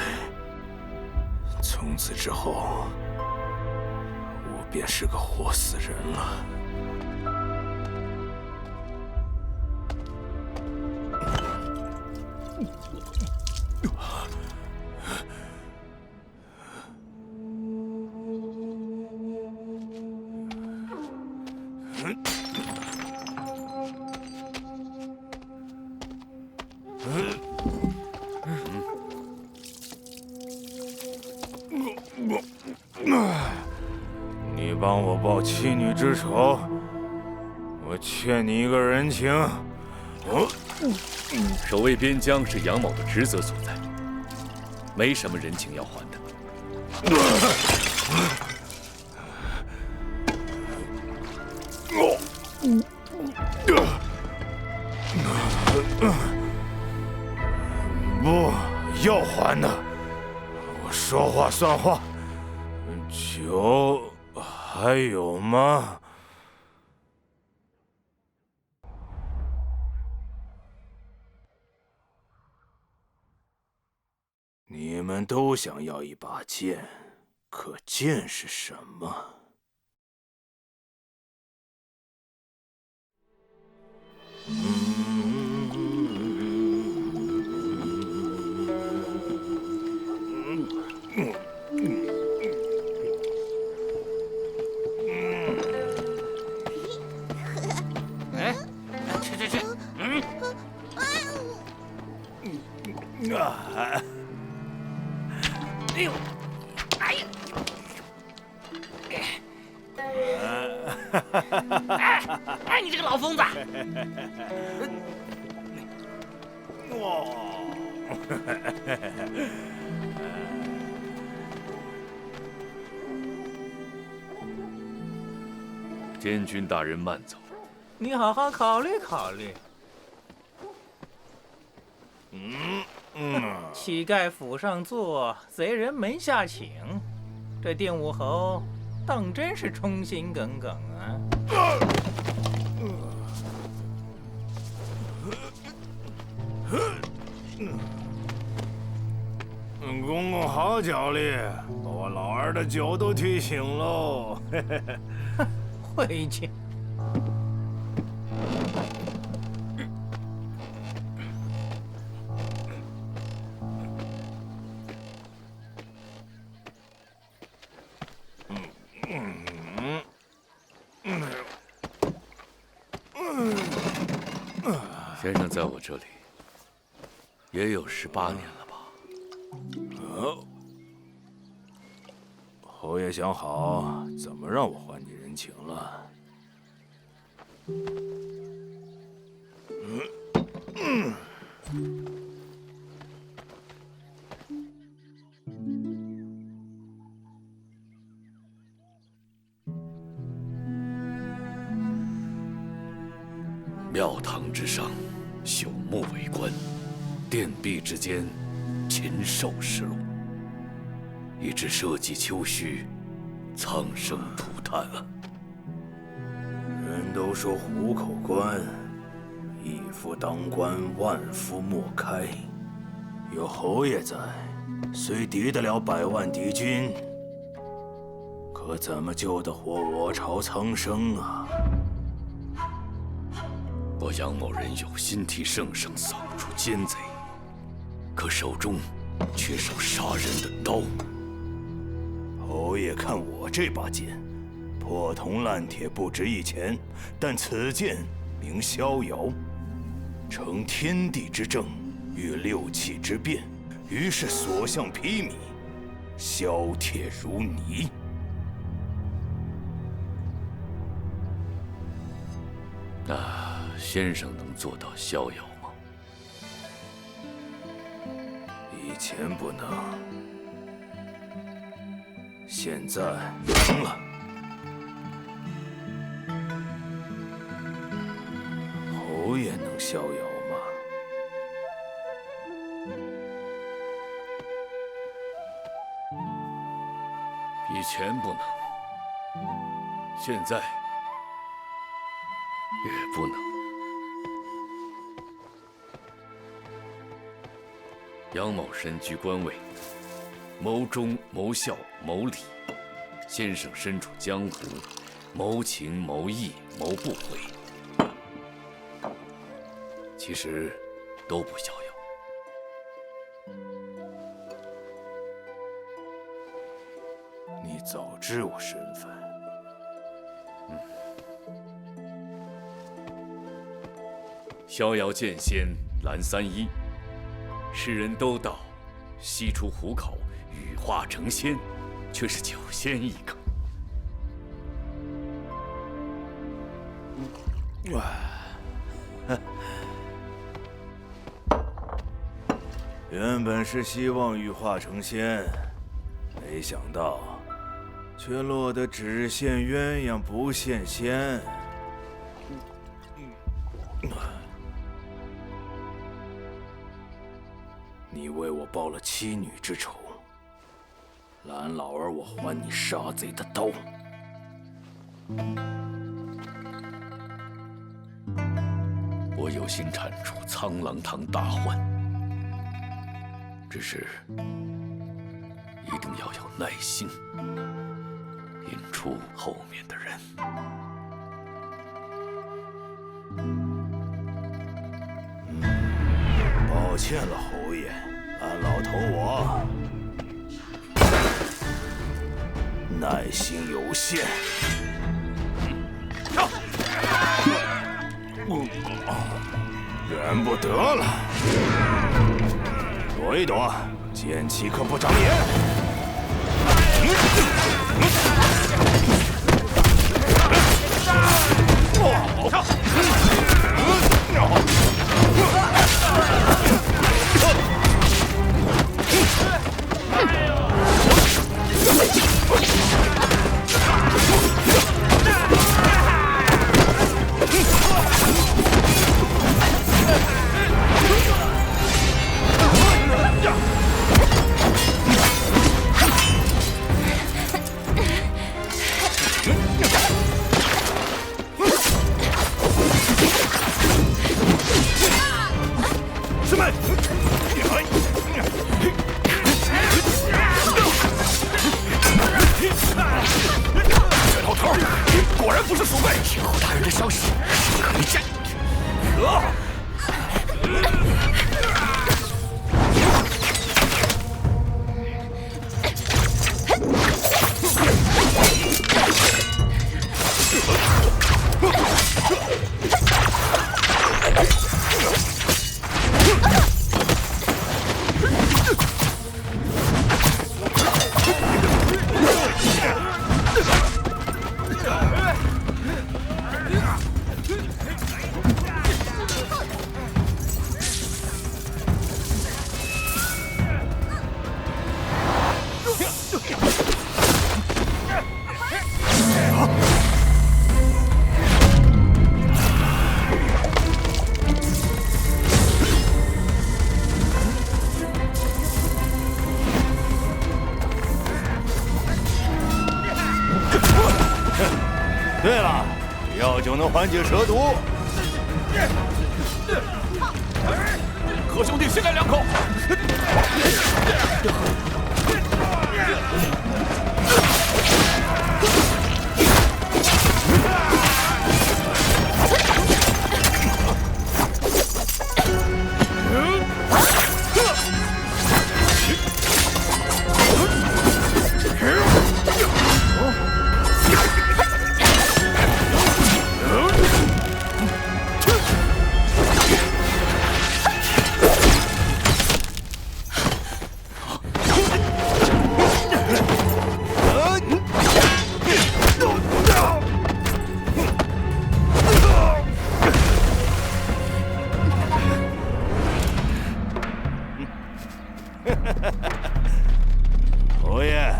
从此之后，我便是个活死人了。你帮我报妻女之仇，我欠你一个人情。守卫边疆是杨某的职责所在，没什么人情要还的。不要还的，我说话算话。酒还有吗？你们都想要一把剑，可剑是什么？哎呦，哎呀！哎，你这个老疯子！监军大人慢走。你好好考虑考虑。乞丐府上坐，贼人门下请，这定武侯当真是忠心耿耿啊！公公好脚力，把我老二的酒都提醒喽。回去。先生在我这里也有18年了吧？侯爷想好怎么让我还你人情了。庙堂之上，朽木为官；殿壁之间，禽兽食禄，以致社稷丘墟，苍生涂炭啊！人都说虎口关，一夫当关，万夫莫开。有侯爷在，虽敌得了100万敌军，可怎么救得活我朝苍生啊？我杨某人有心替圣上扫除奸贼，可手中缺少杀人的刀。侯爷看我这把剑，破铜烂铁不值一钱，但此剑名逍遥，成天地之正，御6气之变，于是所向披靡，削铁如泥。那先生能做到逍遥吗？以前不能，现在能了。侯爷能逍遥吗？以前不能，现在也不能。杨某身居官位，谋忠谋孝谋礼，先生身处江湖，谋情谋义谋不悔，其实都不逍遥。你早知我身份。逍遥剑仙蓝31，世人都道西出虎口，羽化成仙，却是酒仙一个。原本是希望羽化成仙，没想到却落得只羡鸳鸯不羡仙。你为我报了妻女之仇，蓝老儿我还你杀贼的刀。我有心铲除苍狼堂大患，只是一定要有耐心，引出后面的人。抱歉了，侯爷，俺老头我耐心有限。忍不得了，躲一躲，剑气可不长眼。师妹，这老头果然不是鼠辈，天后大人的消息深可一战。可！缓解蛇毒。何兄弟，先来2口。侯爷，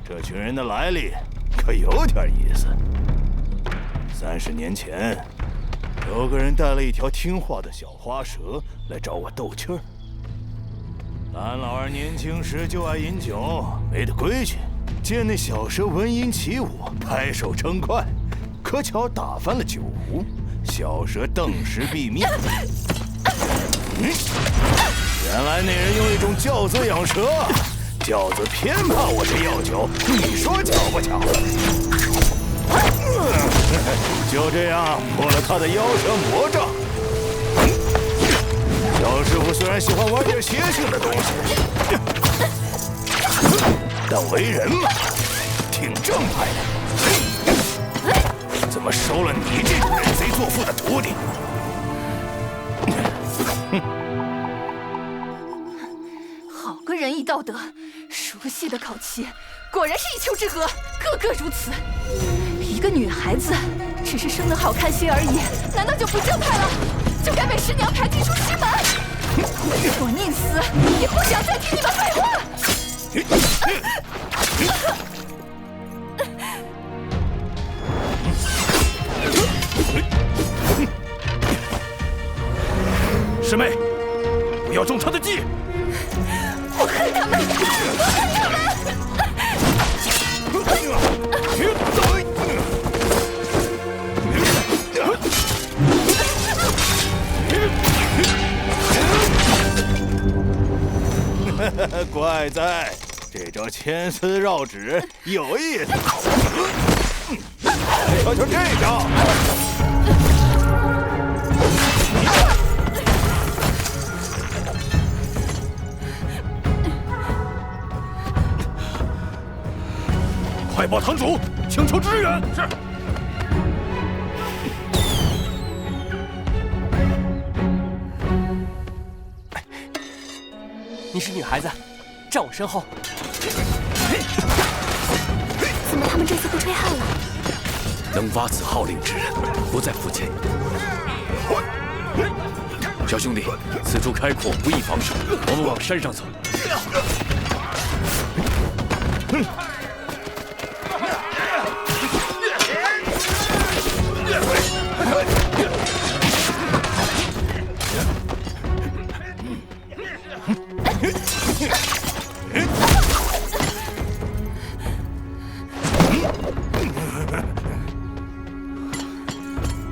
这群人的来历可有点意思。30年前，有个人带了一条听话的小花蛇来找我斗气儿。俺老二年轻时就爱饮酒，没得规矩，见那小蛇闻音起舞，拍手称快，可巧打翻了酒壶，小蛇顿时毙命。原来那人用一种教子养蛇，教子偏怕我这药酒，你说巧不巧？就这样破了他的妖蛇魔障。小师傅虽然喜欢玩点邪性的东西，但为人嘛，挺正派的。怎么收了你这种人贼作父的徒弟？好个仁义道德，熟悉的考期，果然是一丘之貉，个个如此。一个女孩子，只是生得好看些而已，难道就不正派了？就该被师娘排挤出师门？我宁死也不想再听你们废话。师妹，不要中他的计！我恨他们，我恨他们！怪哉，这招牵丝绕指有意思。来瞧瞧这招！快报堂主，请求支援。是。你是女孩子，站我身后。怎么他们这次不吹号了？能发此号令之人不在附近。小兄弟，此处开阔，不易防守，我们往山上走。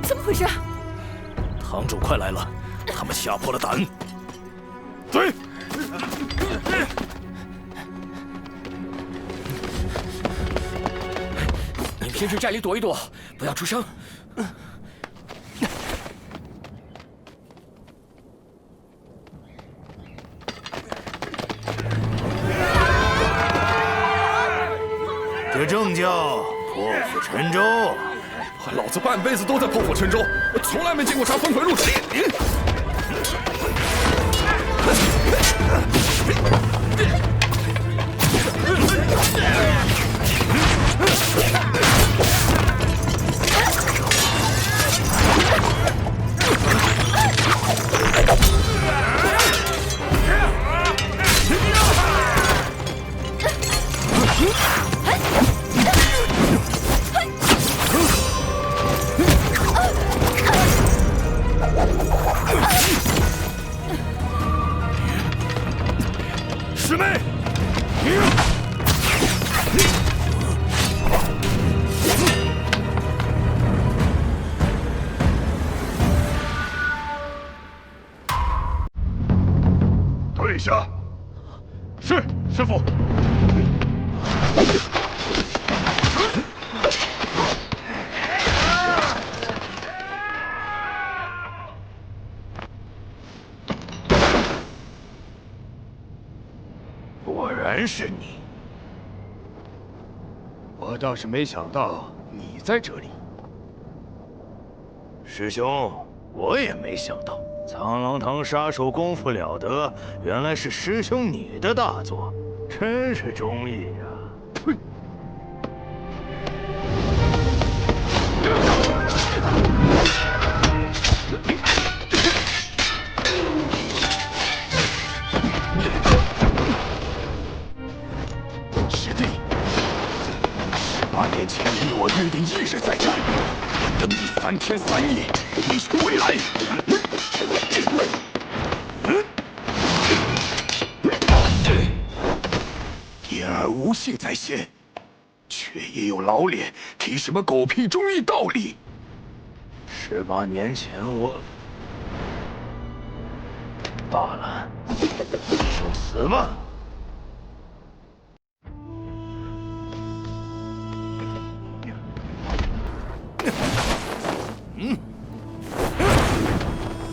怎么回事？堂主快来了，他们吓破了胆。追！你们先去寨里躲一躲，不要出声。这正叫破釜沉舟。老子半辈子都在破釜沉舟，从来没见过啥峰回路转。师妹，退下。是，师父。果然是你，我倒是没想到你在这里。师兄，我也没想到苍狼堂杀手功夫了得，原来是师兄你的大作，真是忠义呀！呸！师弟，18年前你我约定一日再战，我等你3天3夜，必须归来。言而无信在先，却也有老脸，提什么狗屁忠义道理？18年前我罢了，受死吧！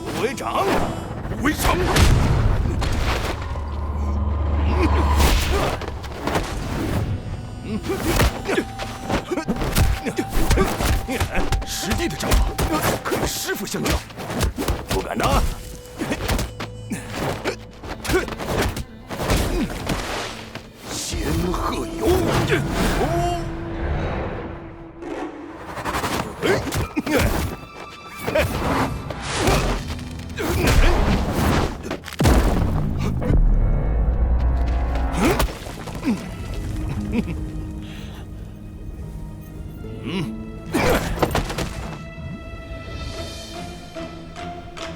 五尾掌，五尾掌！师弟的掌法可与师傅相较，不敢当。仙鹤游。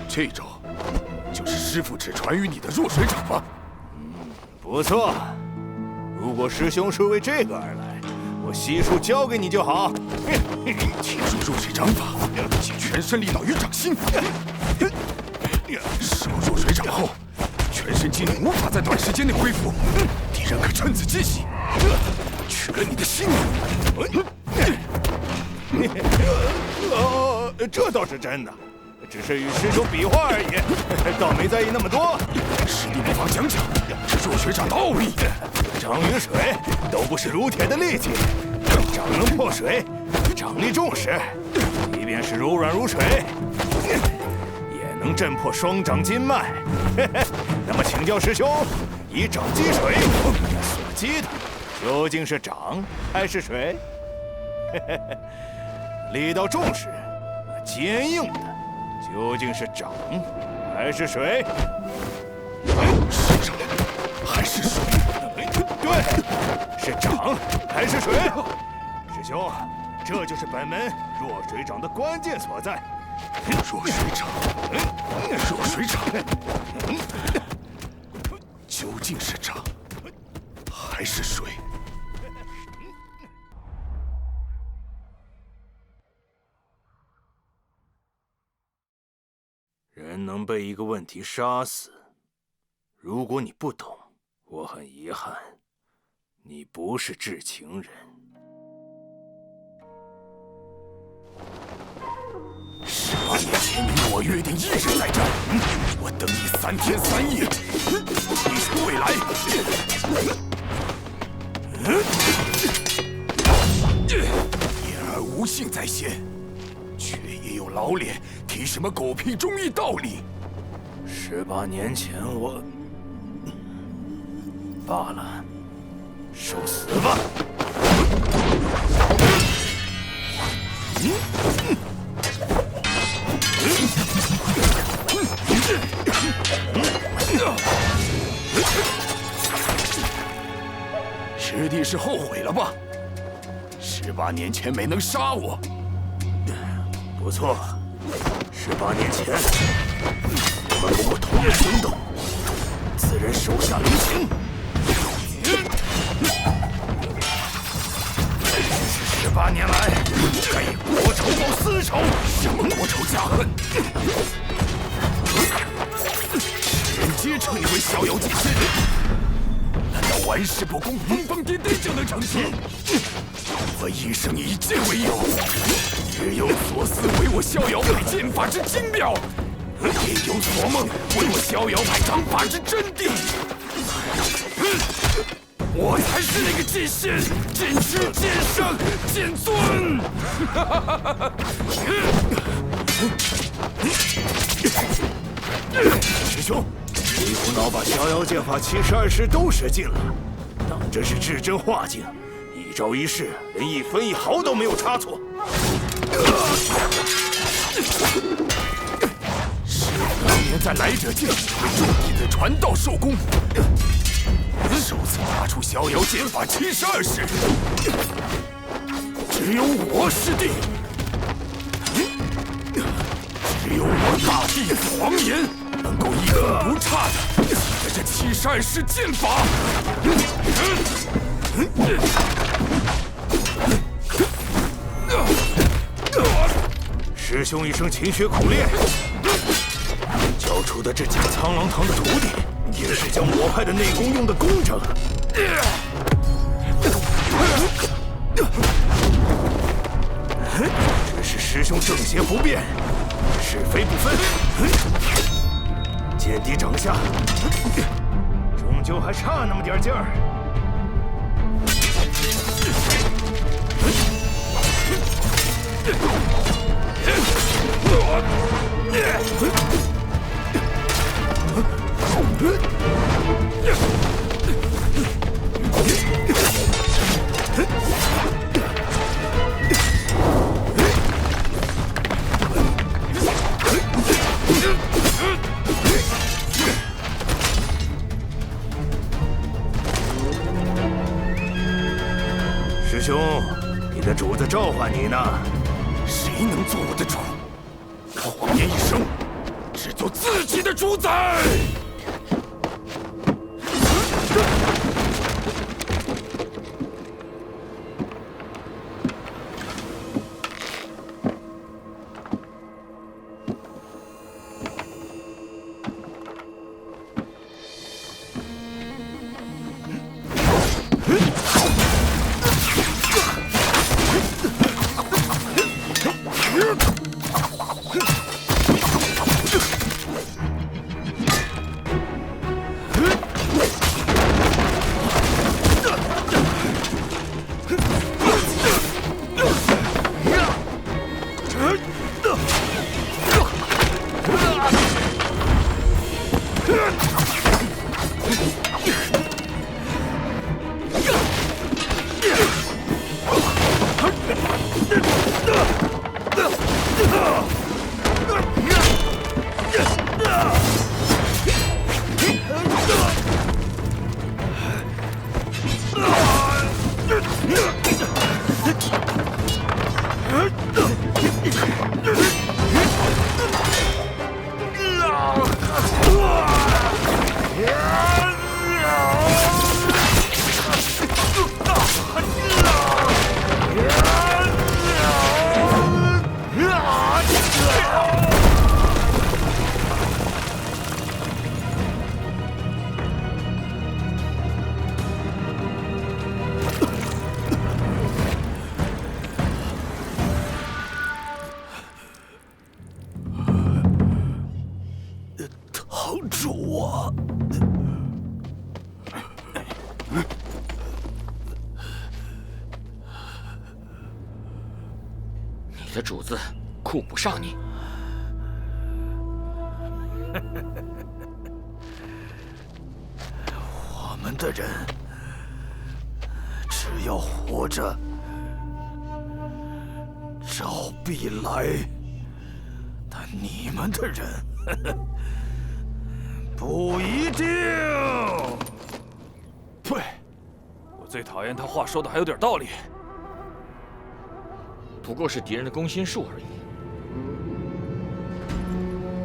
这招就是师父只传于你的弱水掌吗？不错。如果师兄是为这个而来，我悉数交给你就好。听说弱水掌法，其全身力道于掌心。受弱水掌后，全身精力无法在短时间内恢复，敌人可趁此机袭，取了你的性命。这倒是真的。只是与师兄比划而已，倒没在意那么多。师弟不妨讲讲这弱水掌的奥义。掌与水都不是如铁的利器，掌能破水，掌力重时，即便是柔软如水，也能震破双掌筋脉。那么请教师兄，以掌击水，所击的究竟是掌还是水？力道重时，坚硬的究竟是掌还是水？是掌还是水？对，是掌还是水？师兄，这就是本门弱水掌的关键所在。弱水掌，弱水掌，究竟是掌还是水？人能被一个问题杀死，如果你不懂，我很遗憾，你不是知情人。18年前你我约定1日再战，我等你3天3夜，必须归来。言而无信在先，却也有老脸，提什么狗屁忠义道理？18年前我罢了，受死吧！师弟是后悔了吧？18年前没能杀我。不错，18年前我们不过同人争斗，自然手下留情。18年来，该以国仇报私仇。什么国仇家恨？世人皆也称你为逍遥剑仙人？难道玩世不恭、疯疯癫癫就能成仙？我一生以剑为友，日有所思为我逍遥派剑法之精妙，夜有所梦为我逍遥派掌法之真谛。我才是那个剑仙，剑痴、剑圣、剑尊。师兄，一股脑把逍遥剑法72式都学尽了，当真是至真化境，一招一式连一分一毫都没有差错。师父当年在来者境为众弟子传道授功，首次拿出逍遥剑法72式，只有我师弟，只有我大弟子黄岩能够一分不差的记得这72式剑法。师兄一生勤学苦练，教出的这几个苍狼堂的徒弟，也是将我派的内功用得工整。只是师兄正邪不辨，是非不分，剑敌掌下，终究还差那么点劲儿。师兄，你的主子召唤你呢。谁能做我的主？黄岩一生只做自己的主宰。堂主啊！你的主子顾不上你。我们的人只要活着，照必来；但你们的人，不一定。对，我最讨厌他话说的还有点道理。不过是敌人的攻心术而已。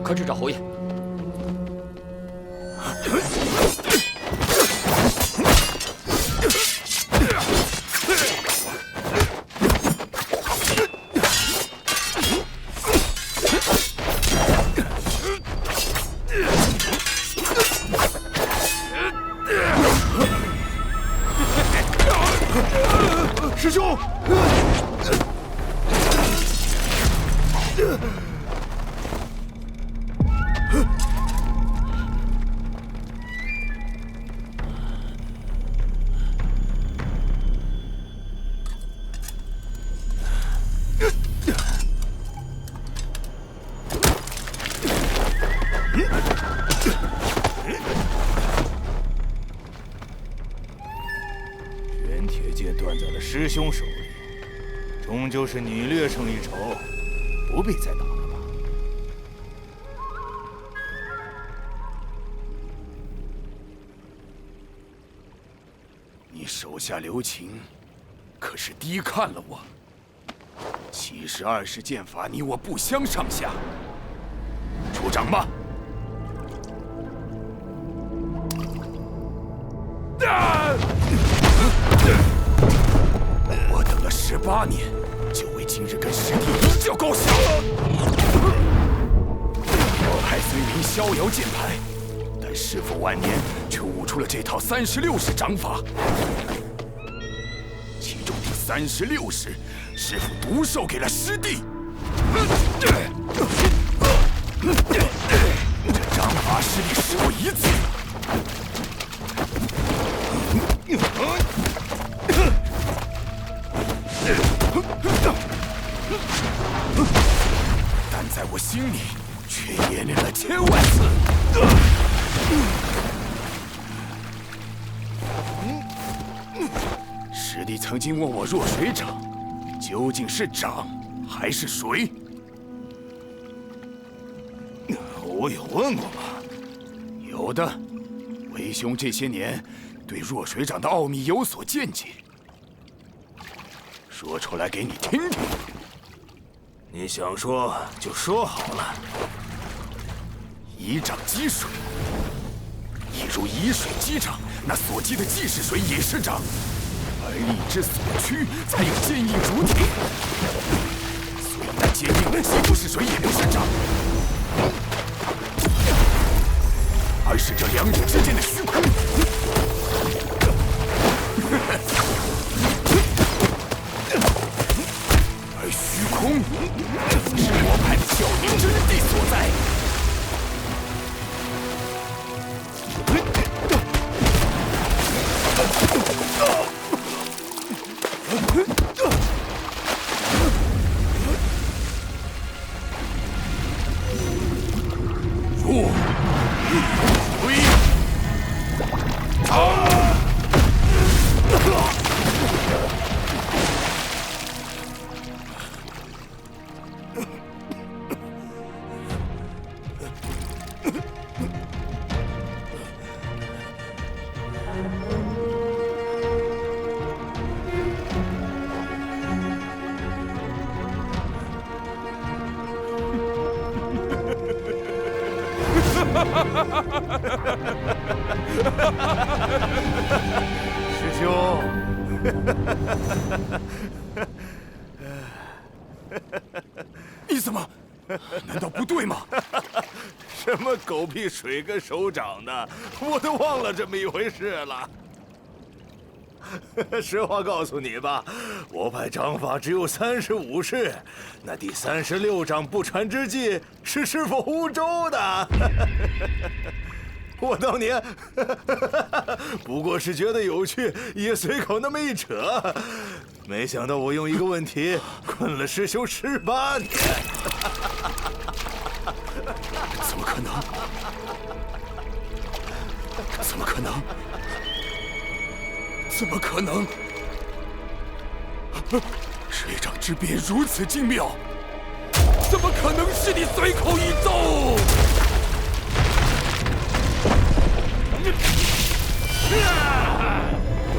快去找侯爷。师兄手里，终究是你略胜一筹，不必再打了吧。你手下留情，可是低看了我。70-20剑法，你我不相上下。出掌吧！我等了18年，就为今日跟师弟一较高下。我派孙明逍遥剑派，但师父晚年却悟出了这套36式掌法，其中第36式，师父独授给了师弟。这掌法师弟试过1次。但在我心里，却演练了1000万次。师弟曾经问我弱水掌究竟是掌还是水？我有问过吗？有的。为兄这些年对弱水掌的奥秘有所见解，说出来给你听听。你想说就说好了。以掌击水，一如以水击掌，那所击的既是水也是掌，而力之所趋才有坚硬如铁，所以那坚硬的既不是水也不是掌，而是这两者之间的虚空。而虚空是我派的教明真谛所在。若回掌。师兄，你怎么？难道不对吗？什么狗屁水跟手掌的，我都忘了这么一回事了。实话告诉你吧，我派掌法只有35式，那第36掌不传之计是师傅湖州的。我当年不过是觉得有趣，也随口那么一扯，没想到我用一个问题困了师兄18年。怎么可能？怎么可能？怎么可能？水掌之变如此精妙，怎么可能是你随口一奏？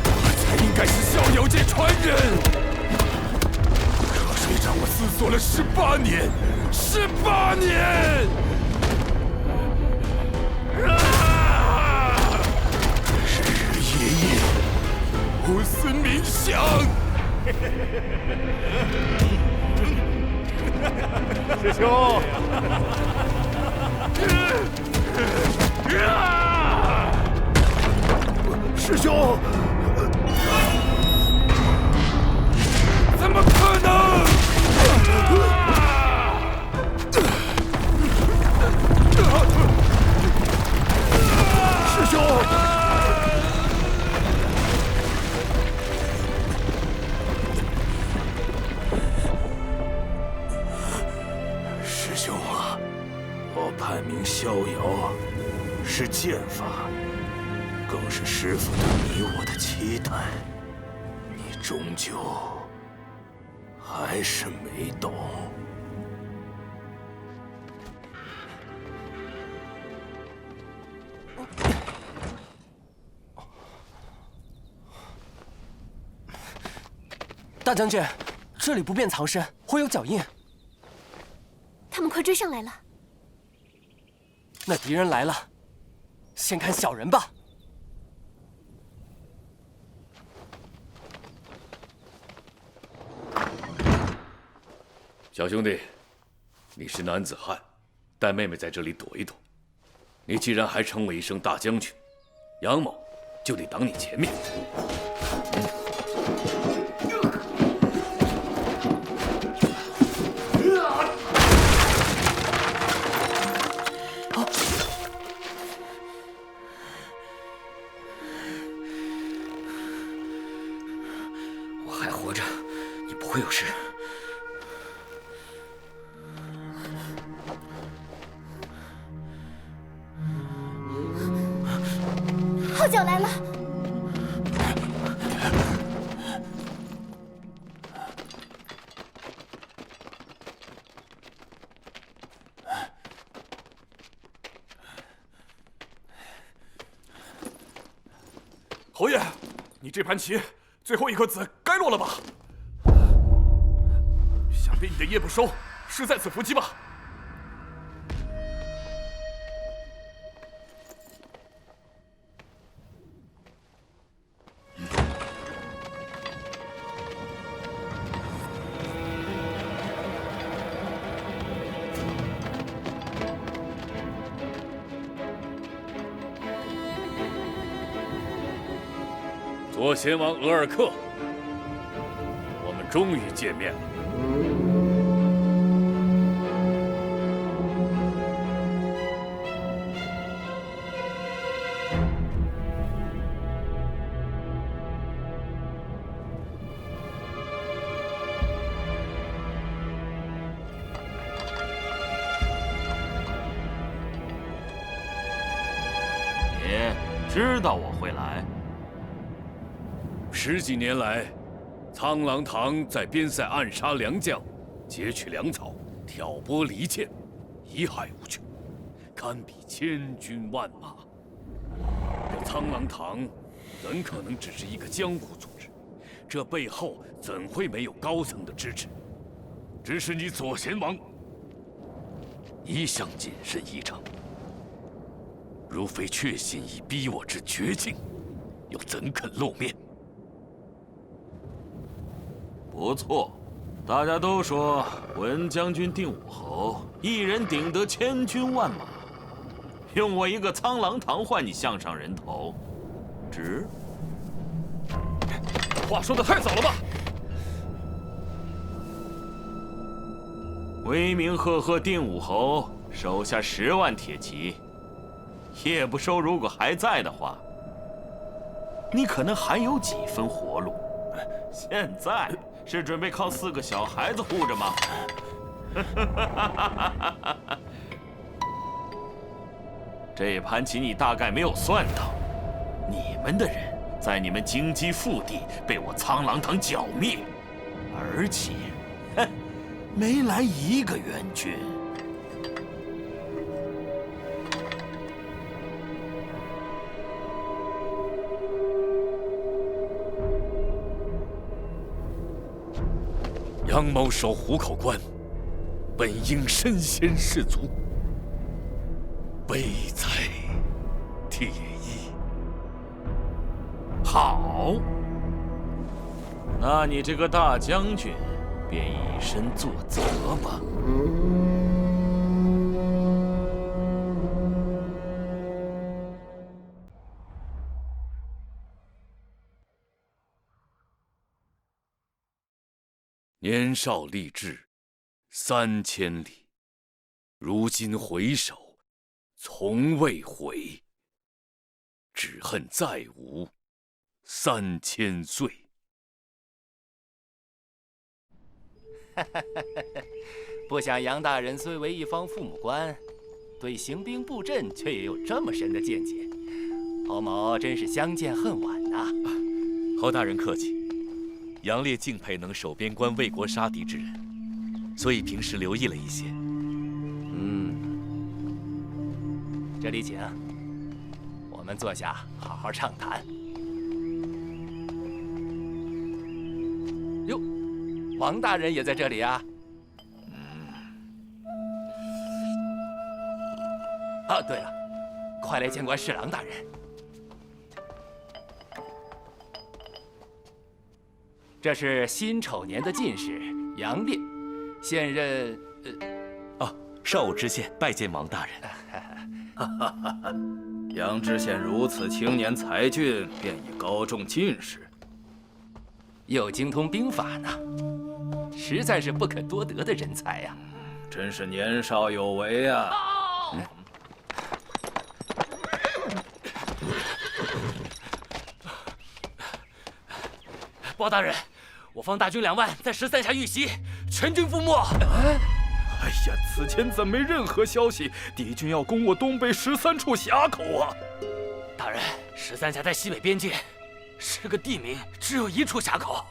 我才应该是逍遥界传人。若水掌我思索了18年，18年！日日夜夜，无私冥想。师兄。师兄，怎么可能？师兄，师兄啊，我判明逍遥是剑法。更是师父对你我的期待，你终究还是没懂。大将军，这里不便藏身，会有脚印。他们快追上来了。那敌人来了，先看小人吧。小兄弟，你是男子汉，带妹妹在这里躲一躲。你既然还称我一声大将军，杨某就得挡你前面。我还活着，你不会有事。号角来了！侯爷，你这盘棋最后一颗子该落了吧？想必你的夜不收是在此伏击吧？左贤王额尔克，我们终于见面了。你知道我会来？10几年来，苍狼堂在边塞暗杀良将，劫取粮草，挑拨离间，贻害无穷，堪比千军万马。这苍狼堂怎可能只是一个江湖组织？这背后怎会没有高层的支持？只是你左贤王一向谨慎异常，如非确信已逼我至绝境，又怎肯露面？不错，大家都说文将军定武侯一人顶得千军万马，用我一个苍狼堂换你项上人头，值？话说得太早了吧？威名赫赫定武侯手下10万铁骑，夜不收如果还在的话，你可能还有几分活路。现在是准备靠4个小孩子护着吗？这盘棋你大概没有算到，你们的人在你们荆棘腹地被我苍狼堂剿灭，而且，没来一个援军。杨某守虎口关，本应身先士卒，悲哉铁衣。好，那你这个大将军便以身作则吧。年少立志3000里，如今回首，从未悔。只恨再无3000岁。不想杨大人虽为一方父母官，对行兵布阵却也有这么深的见解。侯某真是相见恨晚呐。侯大人客气。杨烈敬佩能守边关、为国杀敌之人，所以平时留意了一些。这里请，我们坐下好好畅谈。哟，王大人也在这里啊？啊，对了，快来见过侍郎大人。这是辛丑年的进士杨烈，现任少武知县拜见王大人。杨知县如此青年才俊，便已高中进士，又精通兵法呢，实在是不可多得的人才呀！真是年少有为啊！包大人，我方大军2万在13峡遇袭，全军覆没。哎呀，此前怎没任何消息？敌军要攻我东北13处峡口啊！大人，13峡在西北边界，是个地名，只有1处峡口。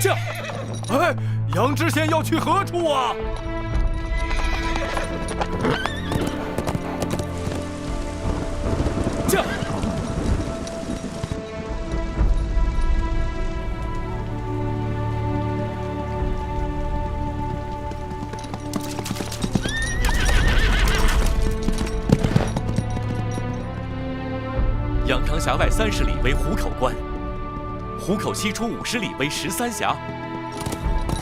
驾！哎，杨知县要去何处啊？驾！仰长峡外30里为湖口关，湖口西出50里为13峡。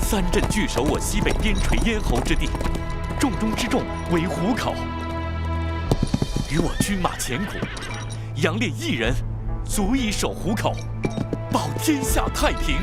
3镇据守我西北边陲咽喉之地，重中之重为湖口。与我军马前苦，杨烈一人足以守湖口，保天下太平。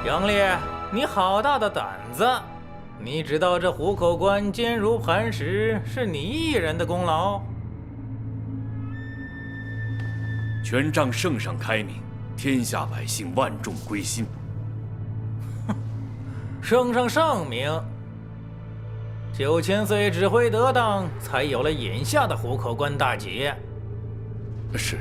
杨烈，你好大的胆子！你知道这湖口关坚如磐石是你一人的功劳？权杖圣上开明，天下百姓万众归心。圣上圣明，9000岁指挥得当，才有了眼下的湖口关大捷。是。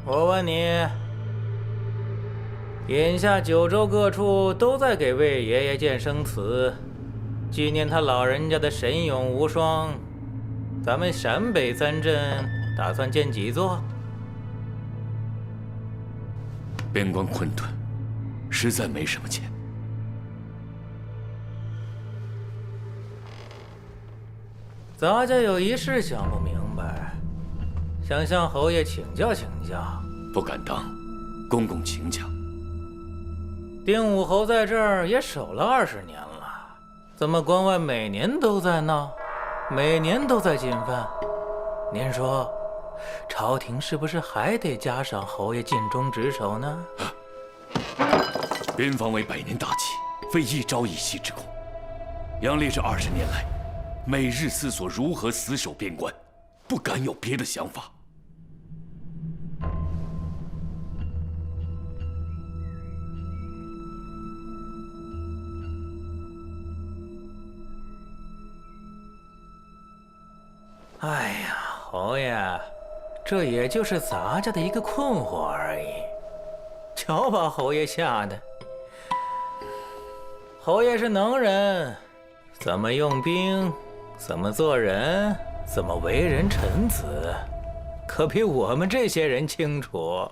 我问你，眼下9州各处都在给魏爷爷建生祠，纪念他老人家的神勇无双。咱们陕北3镇打算建几座？边关困顿，实在没什么钱。咱家有一事想不明白，想向侯爷请教请教。不敢当，公公请讲。丁武侯在这儿也守了20年了，怎么关外每年都在闹，每年都在进犯？您说，朝廷是不是还得加赏侯爷尽忠职守呢？边防为100年大计，非一朝一夕之功。杨烈这20年来，每日思索如何死守边关，不敢有别的想法。哎呀，侯爷，这也就是咱家的一个困惑而已，瞧把侯爷吓的。侯爷是能人，怎么用兵，怎么做人，怎么为人臣子，可比我们这些人清楚。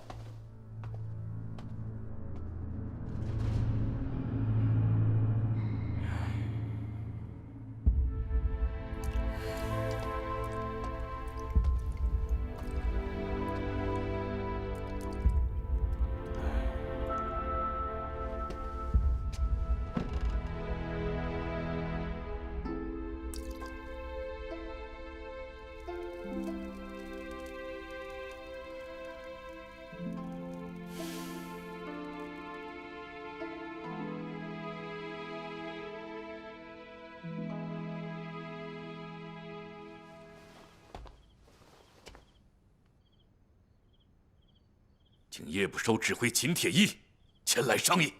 请叶不收指挥秦铁衣前来商议。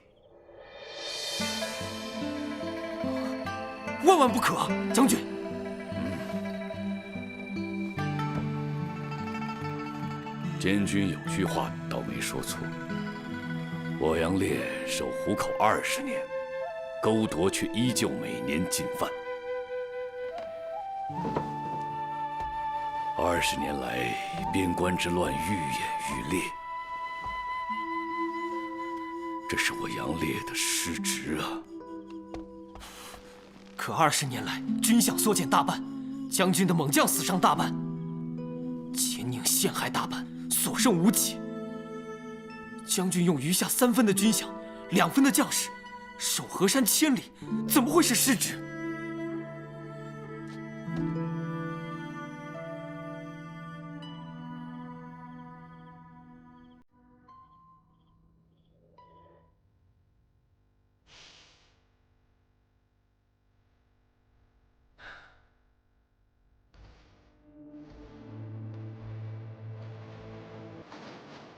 万万不可，将军！监军有句话倒没说错，我杨烈守虎口20年，勾夺却依旧每年进犯。20年来，边关之乱愈演愈烈。这是我杨烈的失职啊！可20年来，军饷缩减大半，将军的猛将死伤大半，奸佞陷害大半，所剩无几。将军用余下3分的军饷，2分的将士，守河山千里，怎么会是失职？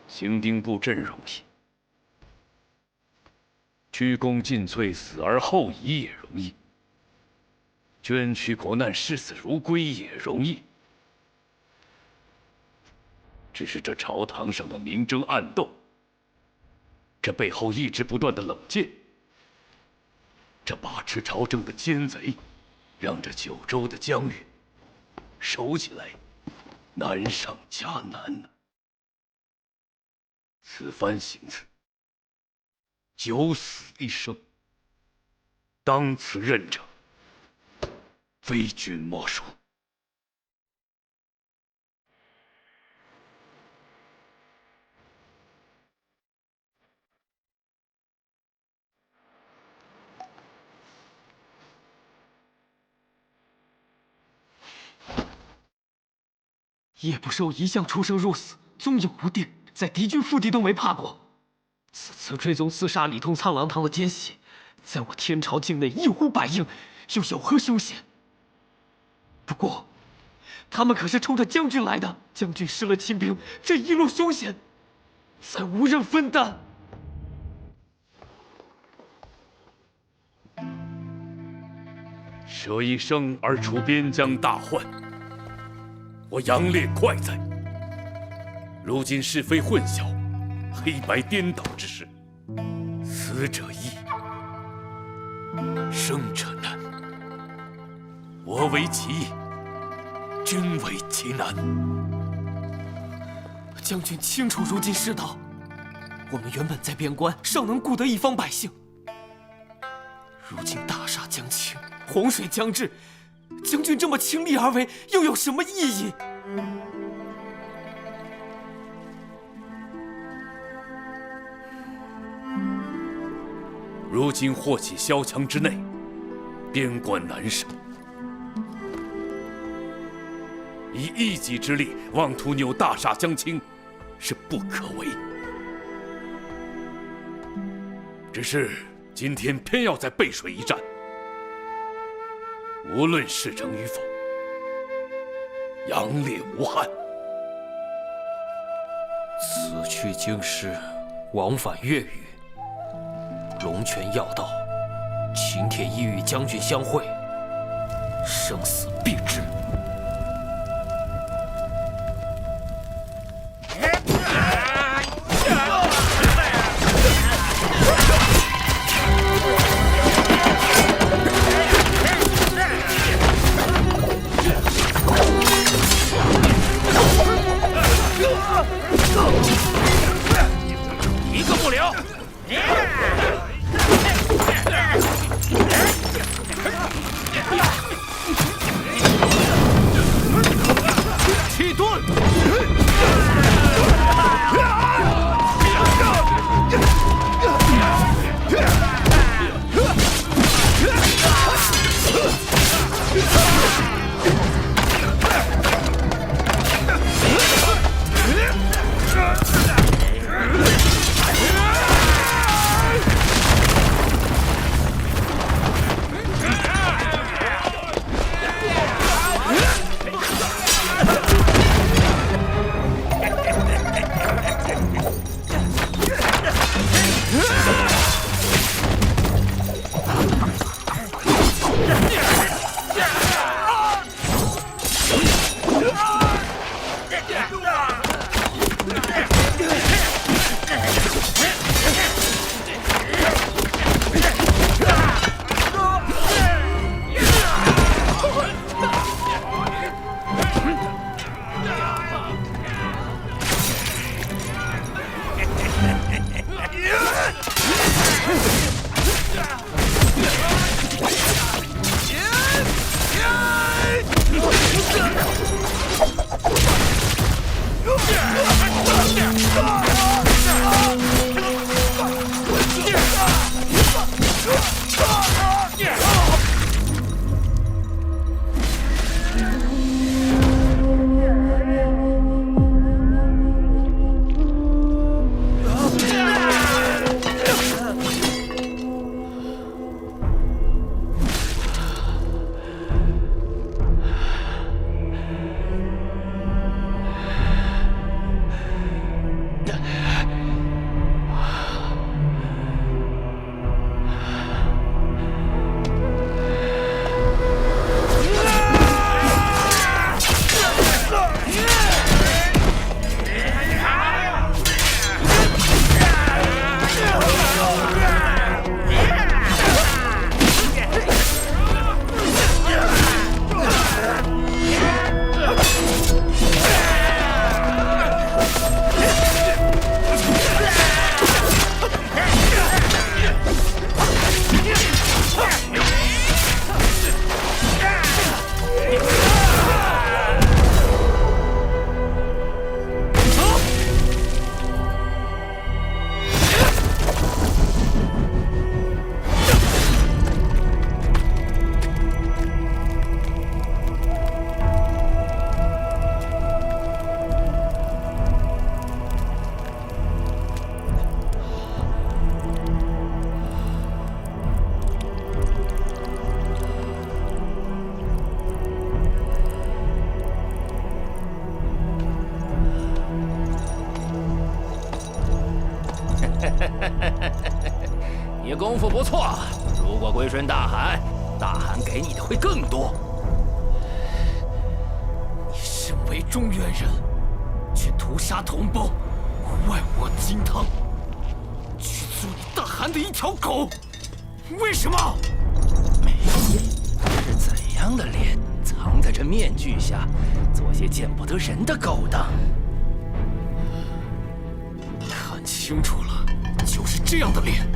行兵布阵容易，鞠躬尽瘁，死而后已也容易；捐躯国难，视死如归也容易。只是这朝堂上的明争暗斗，这背后一直不断的冷箭，这把持朝政的奸贼，让这九州的疆域守起来难上加难呢。此番行刺，九死一生，当此任者，非君莫属。叶不收一向出生入死，踪影无定，在敌军腹地都没怕过。此次追踪厮杀李通苍狼堂的奸细，在我天朝境内一呼百应，又有何凶险？不过，他们可是冲着将军来的，将军失了亲兵，这一路凶险，再无人分担。舍一生而除边疆大患，我杨烈快哉！如今是非混淆，黑白颠倒之事，死者易，生者难。我为其易，君为其难。将军清楚如今世道，我们原本在边关尚能顾得一方百姓，如今大厦将倾，洪水将至，将军这么倾力而为，又有什么意义？如今祸起萧墙之内，边关难守，以一己之力妄图扭大厦将倾，是不可为。只是今天偏要在背水一战，无论事成与否，杨烈无憾。此去京师，往返粤语，龙泉要道，秦铁衣与将军相会，生死必至。你功夫不错，如果归顺大汗，大汗给你的会更多。你身为中原人，却屠杀同胞，坏我金汤，去做你大汗的一条狗，为什么？是怎样的脸藏在这面具下，做些见不得人的勾当？看清楚了，就是这样的脸。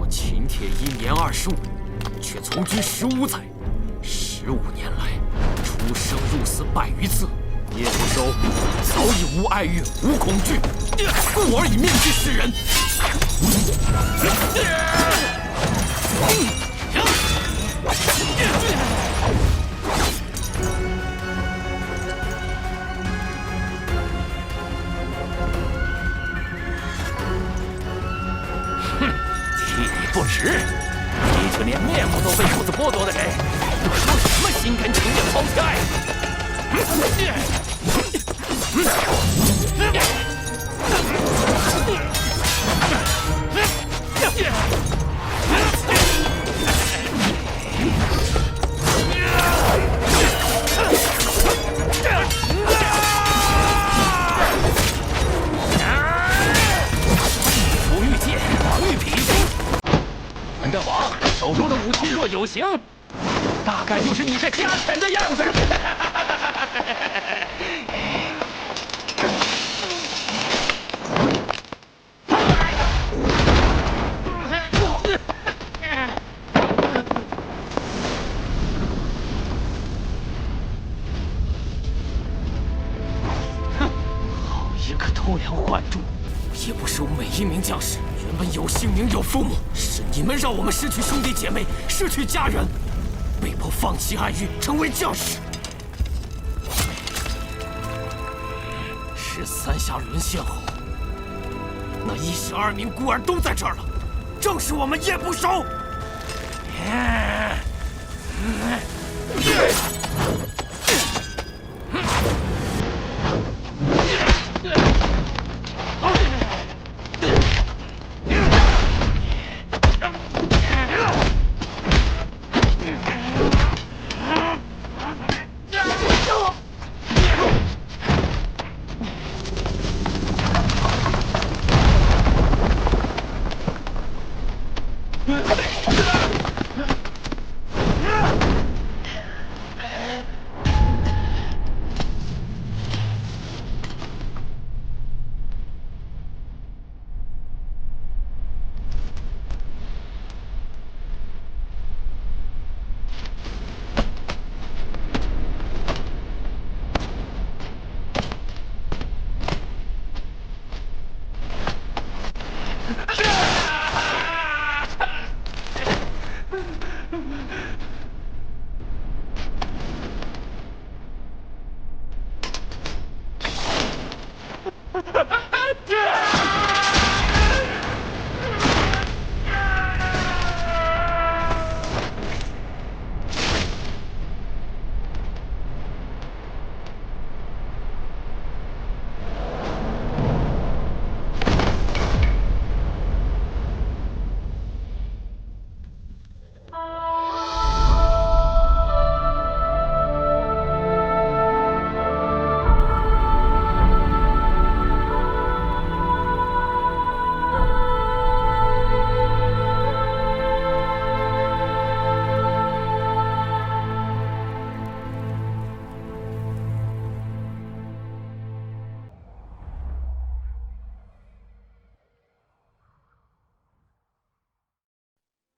我秦铁1年25，却从军15载，15年来出生入死100余次，叶不收早已无爱欲，无恐惧，故而以面具示人。哼，气力不直，你就连面目都被主子剥夺的人，又说什么心甘情愿抛弃爱？不遇剑，王玉匹。我们的王手中的武器若有形，大概就是你这家犬的样子。好一个偷梁换柱！叶不收每一名将士原本有姓名有父母，是你们让我们失去兄弟姐妹，失去家人，被迫放弃爱欲，成为将士。13下沦陷后，那12名孤儿都在这儿了，正是我们叶不收。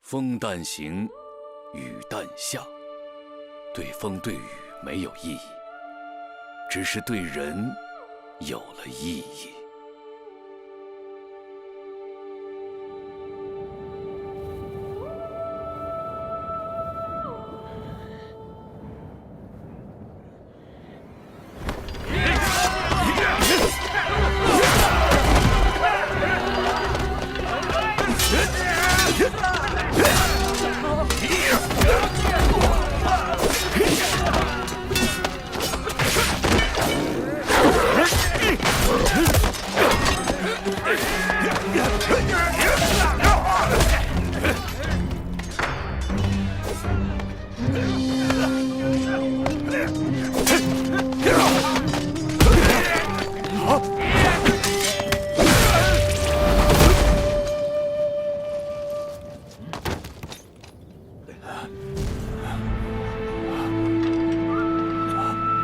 风旦行，雨旦下，对风对雨没有意义，只是对人有了意义。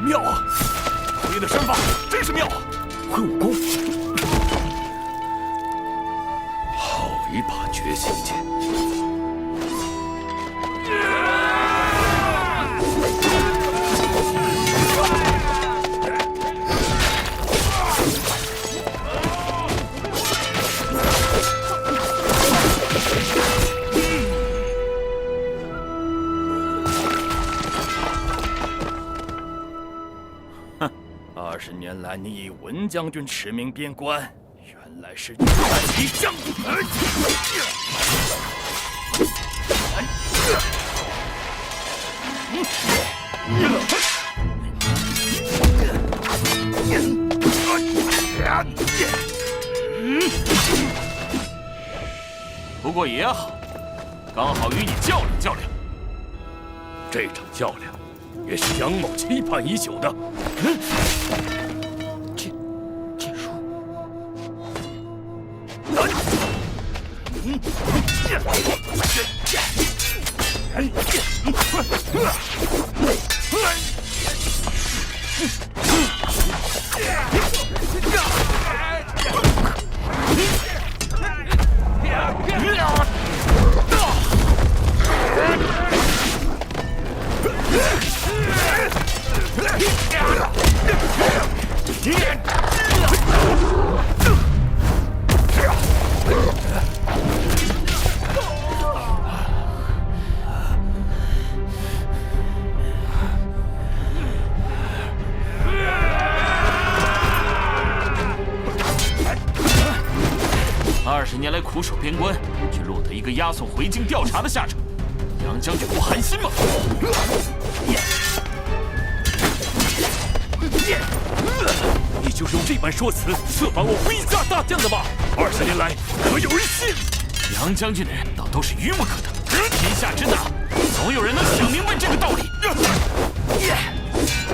妙啊！侯爷的身法真是妙啊！会武功，好一把绝情剑！ 20年来，你以文将军驰名边关，原来是战敌将军。不过也好，刚好与你较量较量。这场较量，也是杨某期盼已久的。剑术。20年来苦守边关，却落得一个押送回京调查的下场，杨将军不寒心吗？你就是用这般说辞策反我麾下大将的吗？20年来可有人信？杨将军的人倒都是愚不可得，天下之大，总有人能想明白这个道理。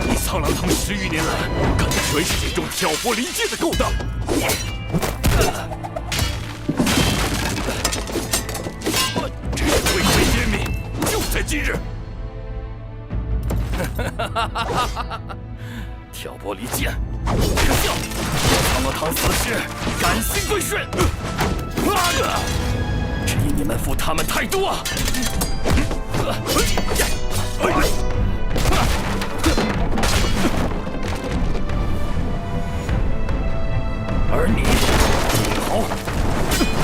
你苍狼堂10余年来，干的全是这种挑拨离间的勾当。这是灰飞烟灭，就在今日。挑拨离间，可笑！苍狼堂死时，甘心归顺。只因你们负他们太多。而你，李豪，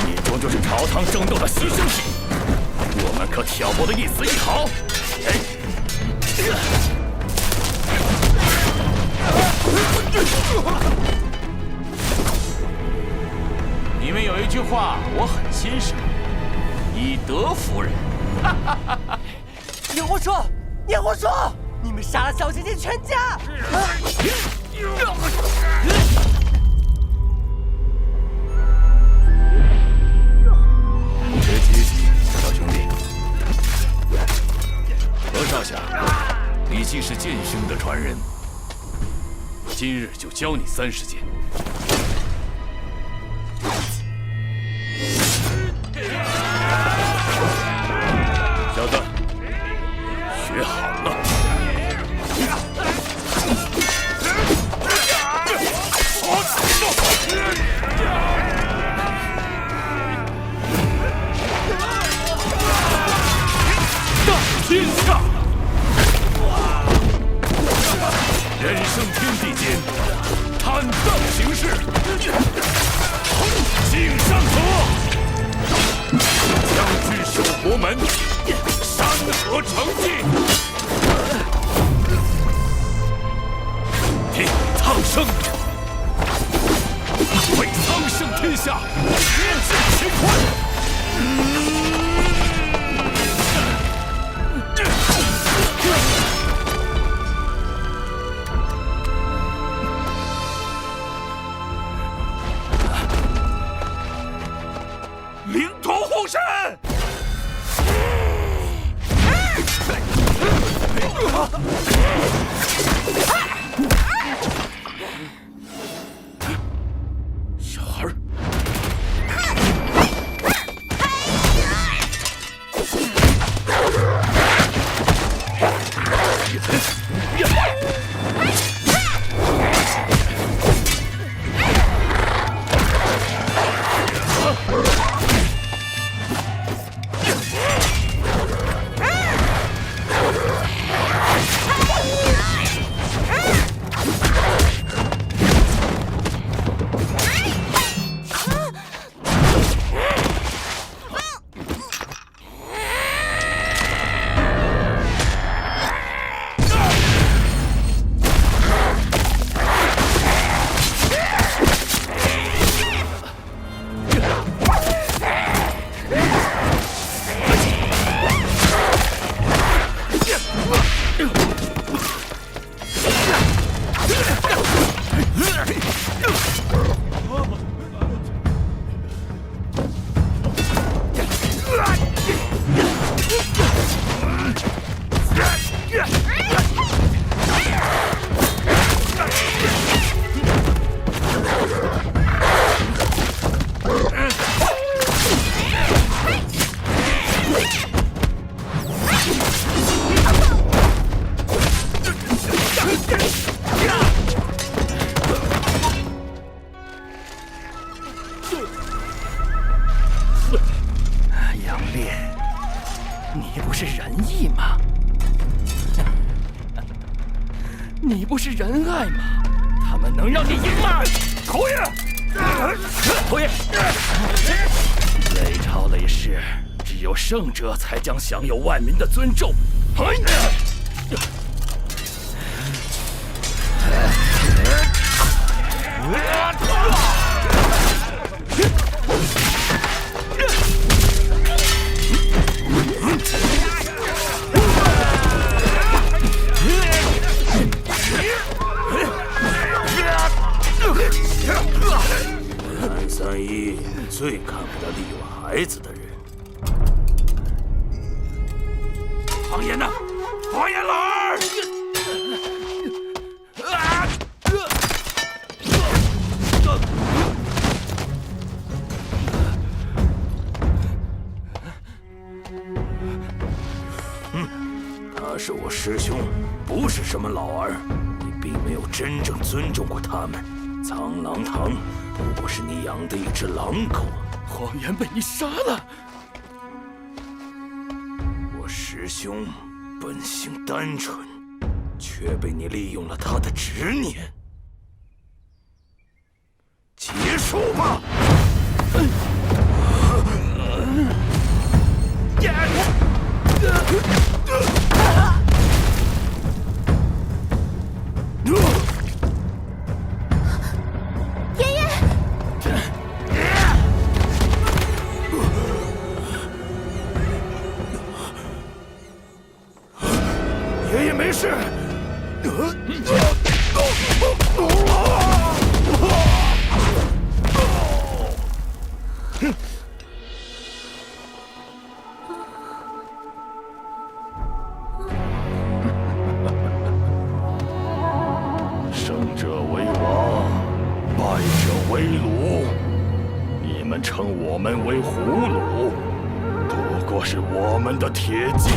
你终究是朝堂争斗的牺牲品，我们可挑拨得一丝一毫。你们有一句话我很欣赏，以德服人。你胡说！你胡说！你们杀了小姐姐全家！别急，小兄弟。何少侠，你既是剑兄的传人，今日就教你30剑。小子，学好了。大天下，人生天地间，坦荡行事，敬山河。将军守国门，山河成绩。替苍生，为苍生天下绝尽乾坤。领土护身。你不是仁爱吗？他们能让你赢吗？侯爷，侯爷，累朝累世，只有圣者才将享有万民的尊重。韩三一最看不得利用孩子的人。黄岩呢？黄岩老二！他是我师兄，不是什么老二。你并没有真正尊重过他们。苍狼堂不过是你养的一只狼狗。黄岩被你杀了。我师兄本性单纯，却被你利用了他的执念。结束吧！爷爷，爷爷没事。胜者为王，败者为虏。你们称我们为俘虏，不过是我们的铁骑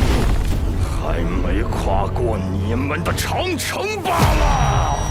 还没跨过你们的长城罢了。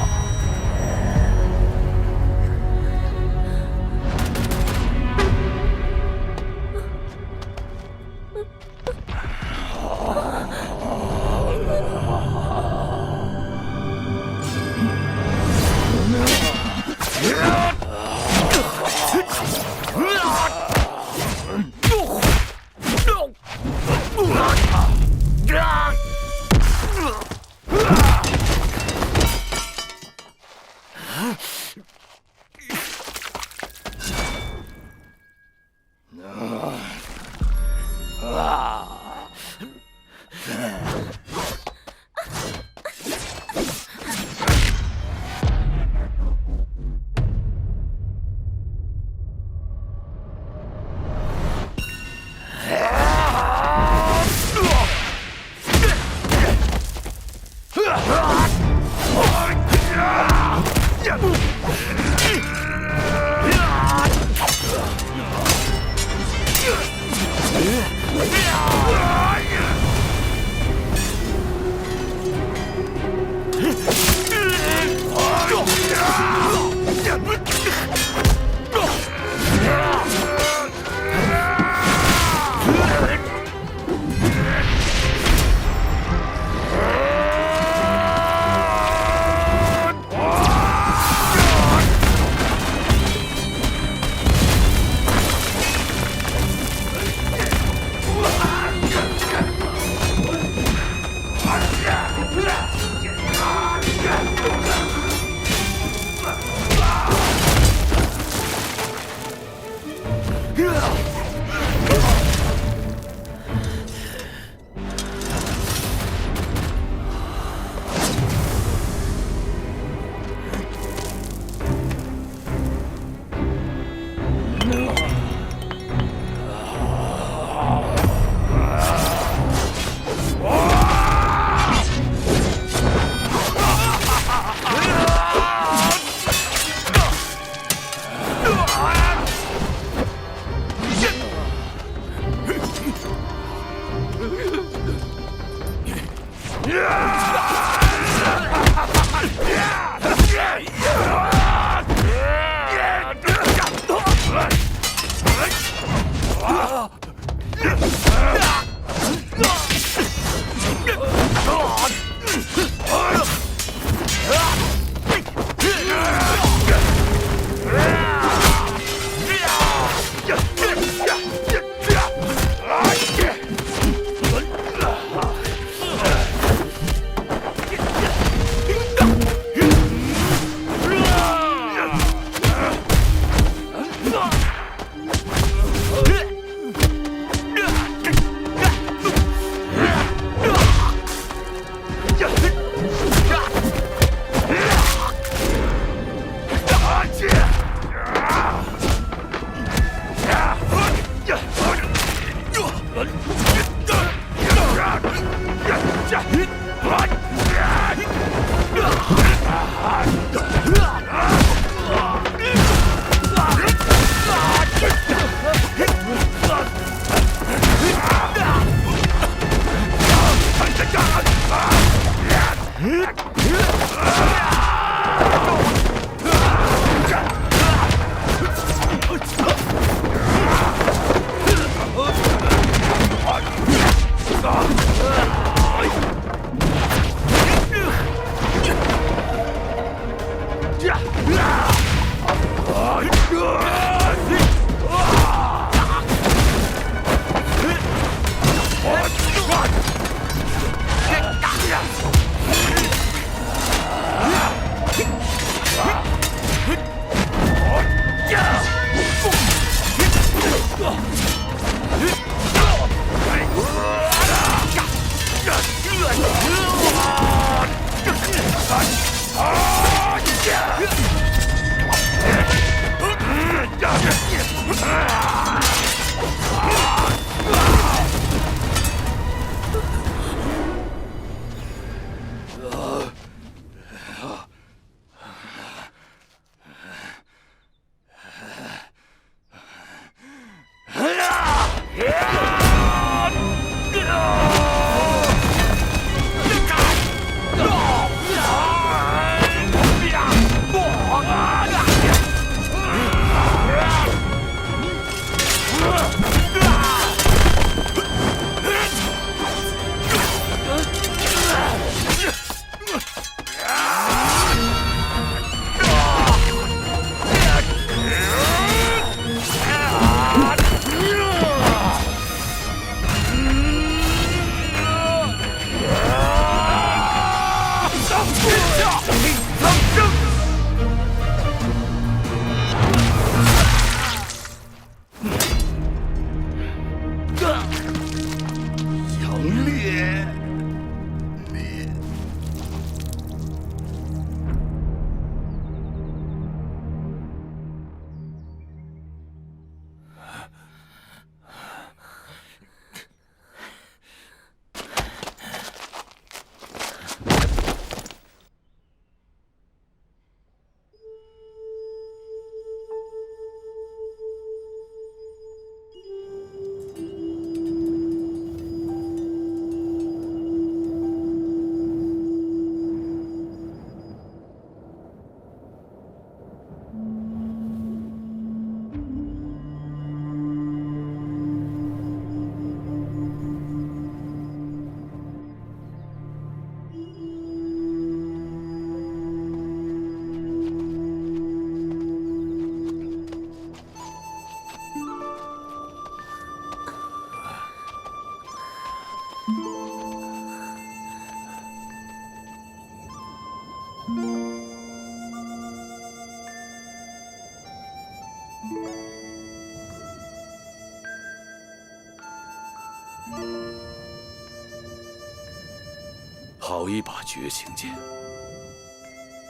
好一把绝情剑！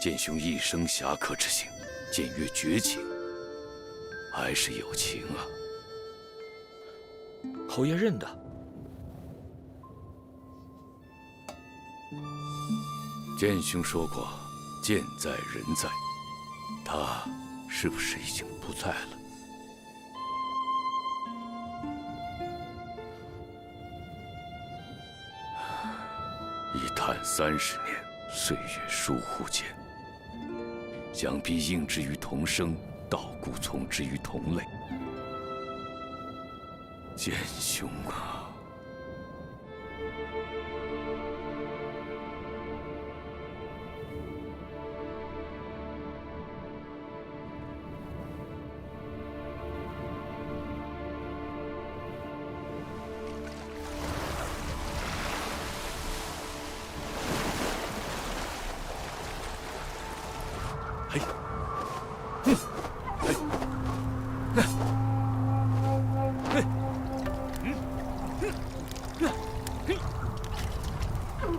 剑兄一生侠客之行，剑曰绝情，还是有情啊！侯爷认得。剑兄说过，剑在人在，他是不是已经不在了？一叹30年，岁月疏忽间，想必应之于同生，道故从之于同类。剑兄啊！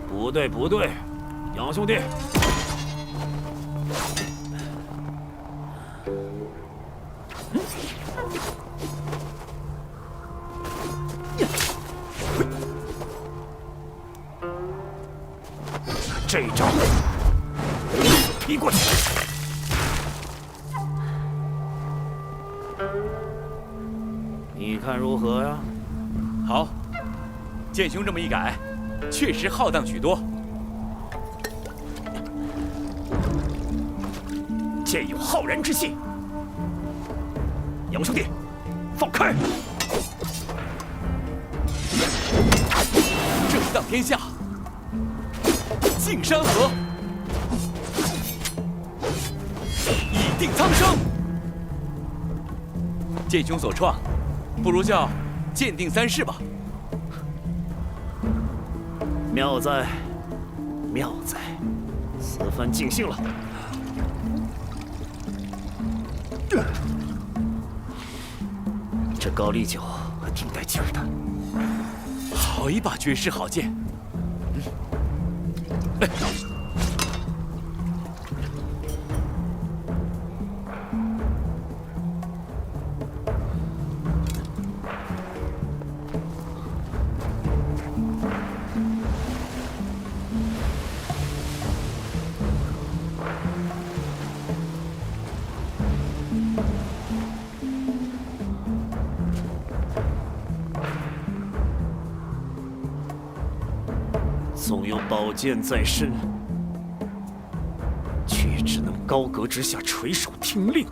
不对，不对，杨兄弟，这一招劈过去。你看如何呀？好，剑兄这么一改，确实浩荡许多。现有浩然之气。杨兄弟，放开！正当天下，敬山河，以定苍生。剑兄所创，不如叫鉴定三世吧。妙哉，妙哉，此番尽兴了。这高丽酒还挺带劲儿的。好一把绝世好剑！纵有宝剑在身，却只能高阁之下垂手听令。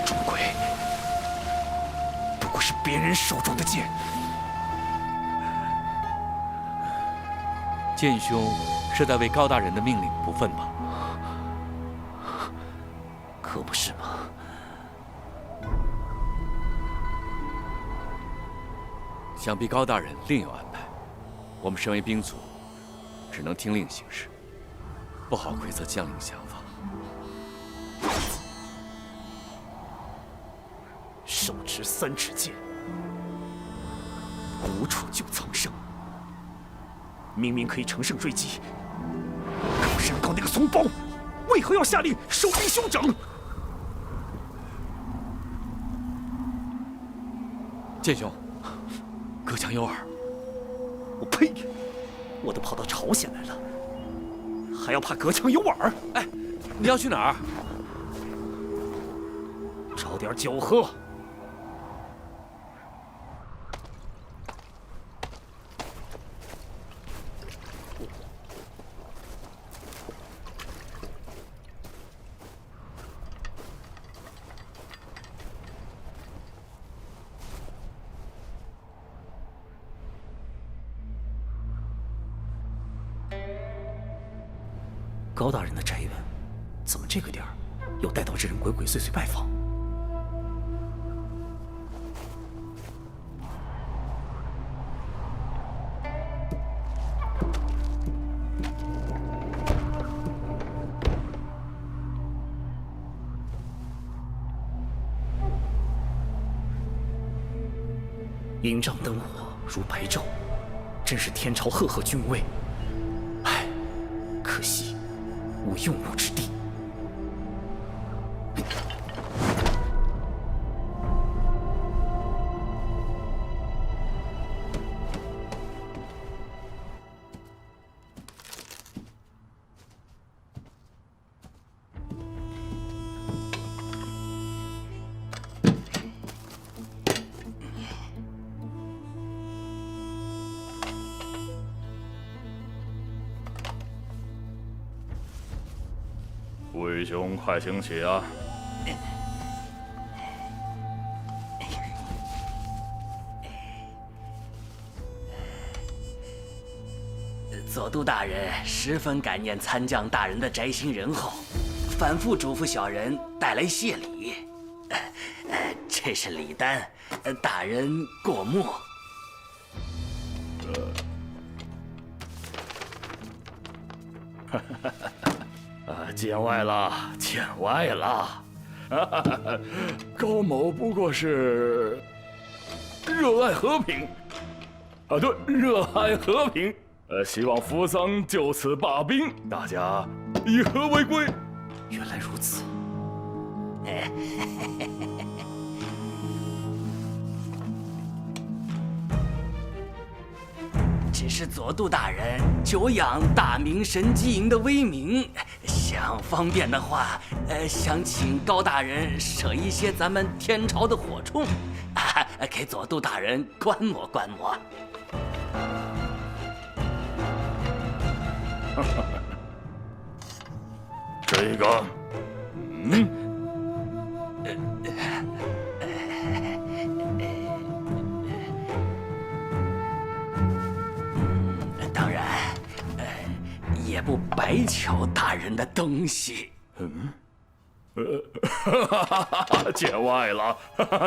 钟馗，不过是别人手中的剑。剑兄是在为高大人的命令不忿吧？可不是吗？想必高大人另有安排。我们身为兵卒，只能听令行事，不好窥测将领想法。手持3尺剑，无处救苍生。明明可以乘胜追击，靠山靠那个怂包，为何要下令收兵休整？剑兄，隔墙有耳。我呸！我都跑到朝鲜来了，还要怕隔墙有耳？哎，你要去哪儿？找点酒喝。高大人的宅院，怎么这个点儿又带到这人鬼鬼祟祟拜访？营帐灯火如白昼，真是天朝赫赫君威。唉，可惜无用武之地。魏兄，快请起啊！左都大人十分感念参将大人的宅心仁厚，反复嘱咐小人带来谢礼。这是礼单，大人过目。见外了，见外了。高某不过是热爱和平，啊，对，热爱和平。希望扶桑就此罢兵，大家以和为贵。原来如此。只是佐渡大人久仰大明神机营的威名，想方便的话，想请高大人舍一些咱们天朝的火铳，给佐渡大人观摩观摩。这个，当然，也不白瞧大人的东西。见外了，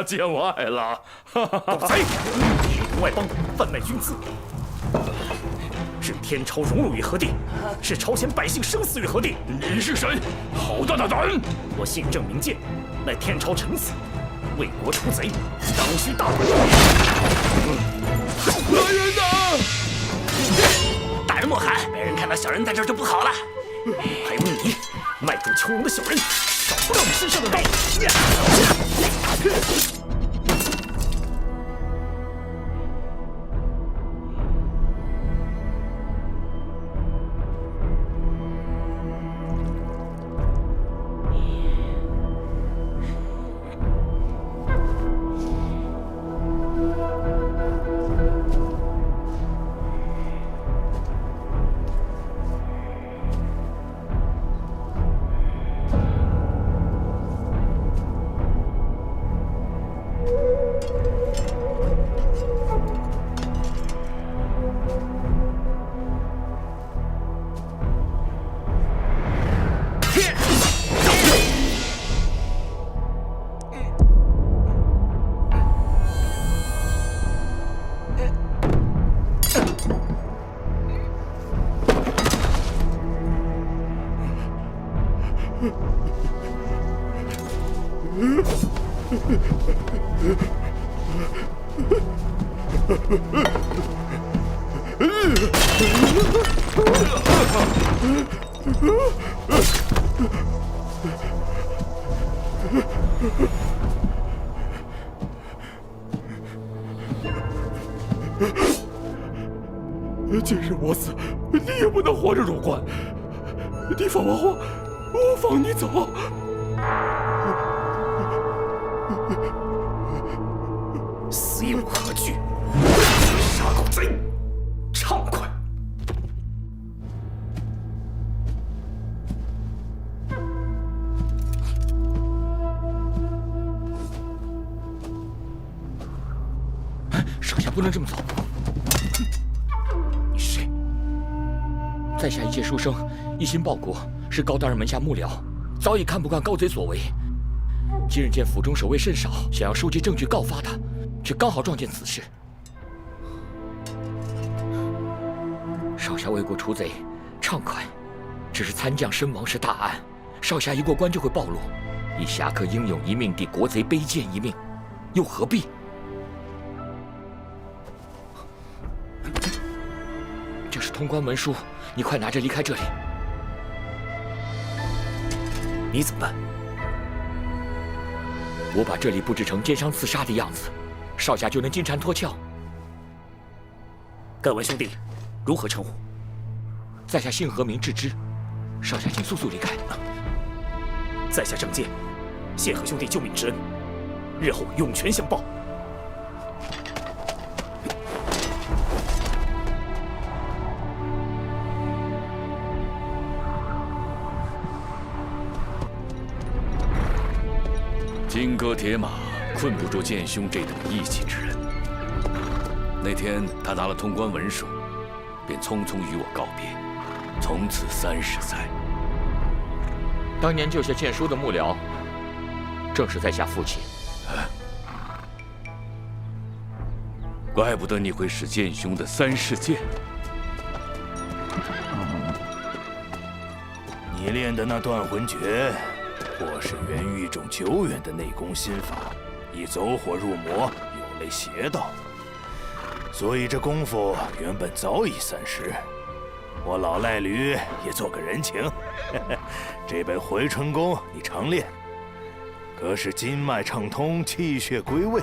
见外了！狗贼，欺徒外邦，贩卖军资，置天朝荣辱于何地？置朝鲜百姓生死于何地？你是谁？好大的胆！我姓郑名建，乃天朝臣子，为国出贼，当须大管。来人呐！大人莫喊，被人看到小人在这儿就不好了。还有你，卖主求荣的小人，少不了你身上的刀！即使我死，你也不能活着入关。你放我活，我放你走。死也无可惧，杀狗贼，畅快！上下不能这么走。你是谁？在下一介书生，一心报国，是高大人门下幕僚，早已看不惯高贼所为。今日见府中守卫甚少，想要收集证据告发他，却刚好撞见此事。少侠为国除贼，畅快。只是参将身亡是大案，少侠一过关就会暴露。以侠客英勇一命抵国贼卑贱一命，又何必？这是通关文书，你快拿着离开这里。你怎么办？我把这里布置成奸商刺杀的样子，少侠就能金蝉脱壳。敢问兄弟，如何称呼？在下姓何名智之，少侠请速速离开。在下郑健，谢何兄弟救命之恩，日后涌泉相报。金戈铁马，困不住剑兄这等义气之人。那天他拿了通关文书，便匆匆与我告别，从此30载。当年救下剑叔的幕僚，正是在下父亲。怪不得你会使剑兄的3世剑。你练的那断魂诀，或是源于一种久远的内功心法，以走火入魔，有类邪道。所以这功夫原本早已散失。我老赖驴也做个人情，这本回春功你常练，可是筋脉畅通，气血归位。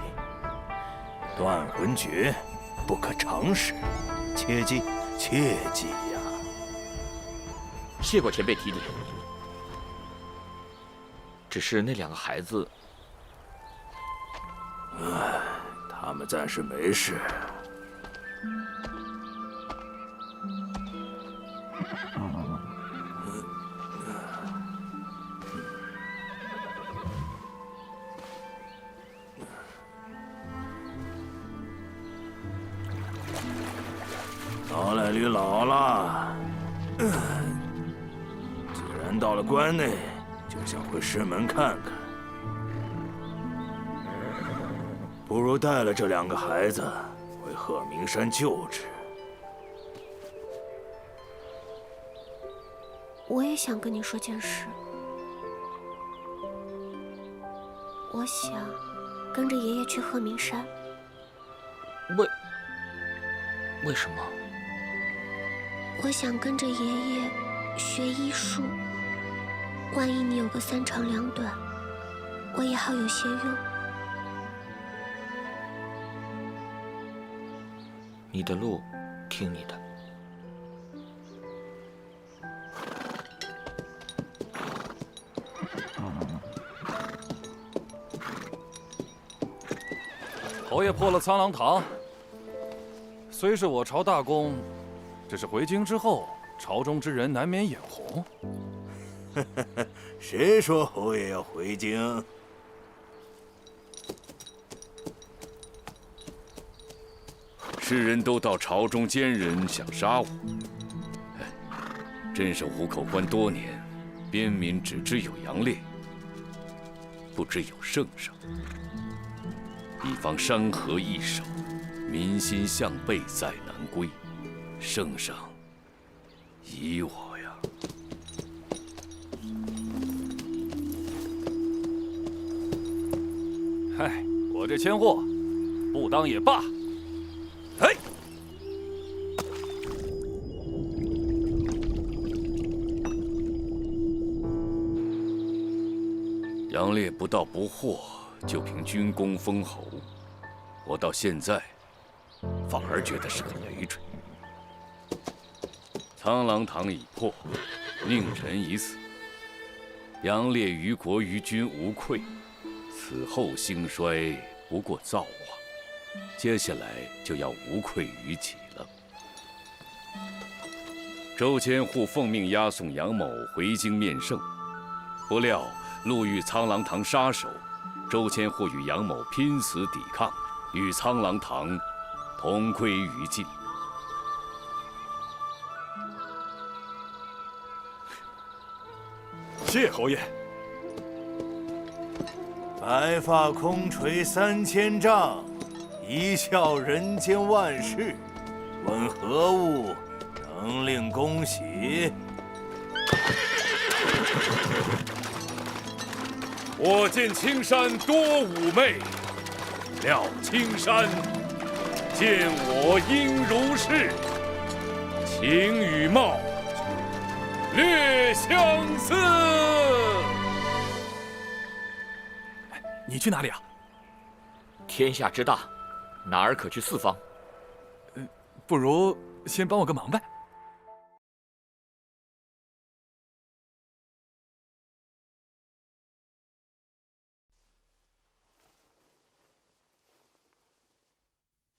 断魂诀不可常使，切记，切记呀！谢过前辈提点。只是那2个孩子，他们暂时没事。老赖驴老了，既然到了关内，就想回师门看看。不如带了这2个孩子回鹤鸣山救治。我也想跟你说件事，我想跟着爷爷去鹤鸣山。为什么？我想跟着爷爷学医术，万一你有个3长2短，我也好有些用。你的路，听你的。侯爷破了苍狼堂，虽是我朝大功，只是回京之后，朝中之人难免眼红。谁说侯爷要回京？世人都道朝中奸人想杀我，镇守虎口关多年，边民只知有杨烈，不知有圣上。一方山河易手，民心向背再难归。圣上依我呀！嗨，我这千货，不当也罢。嘿，杨烈不道不惑，就凭军功封侯，我到现在反而觉得是个累赘。苍狼堂已破，宁臣已死，杨烈于国于君无愧，此后兴衰不过造化，接下来就要无愧于己了。周千户奉命押送杨某回京面圣，不料路遇苍狼堂杀手，周千户与杨某拼死抵抗，与苍狼堂同归于尽。谢侯爷。白发空垂3000丈，一笑人间万事。问何物能令公喜？我见青山多妩媚，料青山见我应如是，情与貌略相似。你去哪里啊？天下之大，哪儿可去四方？不如先帮我个忙呗。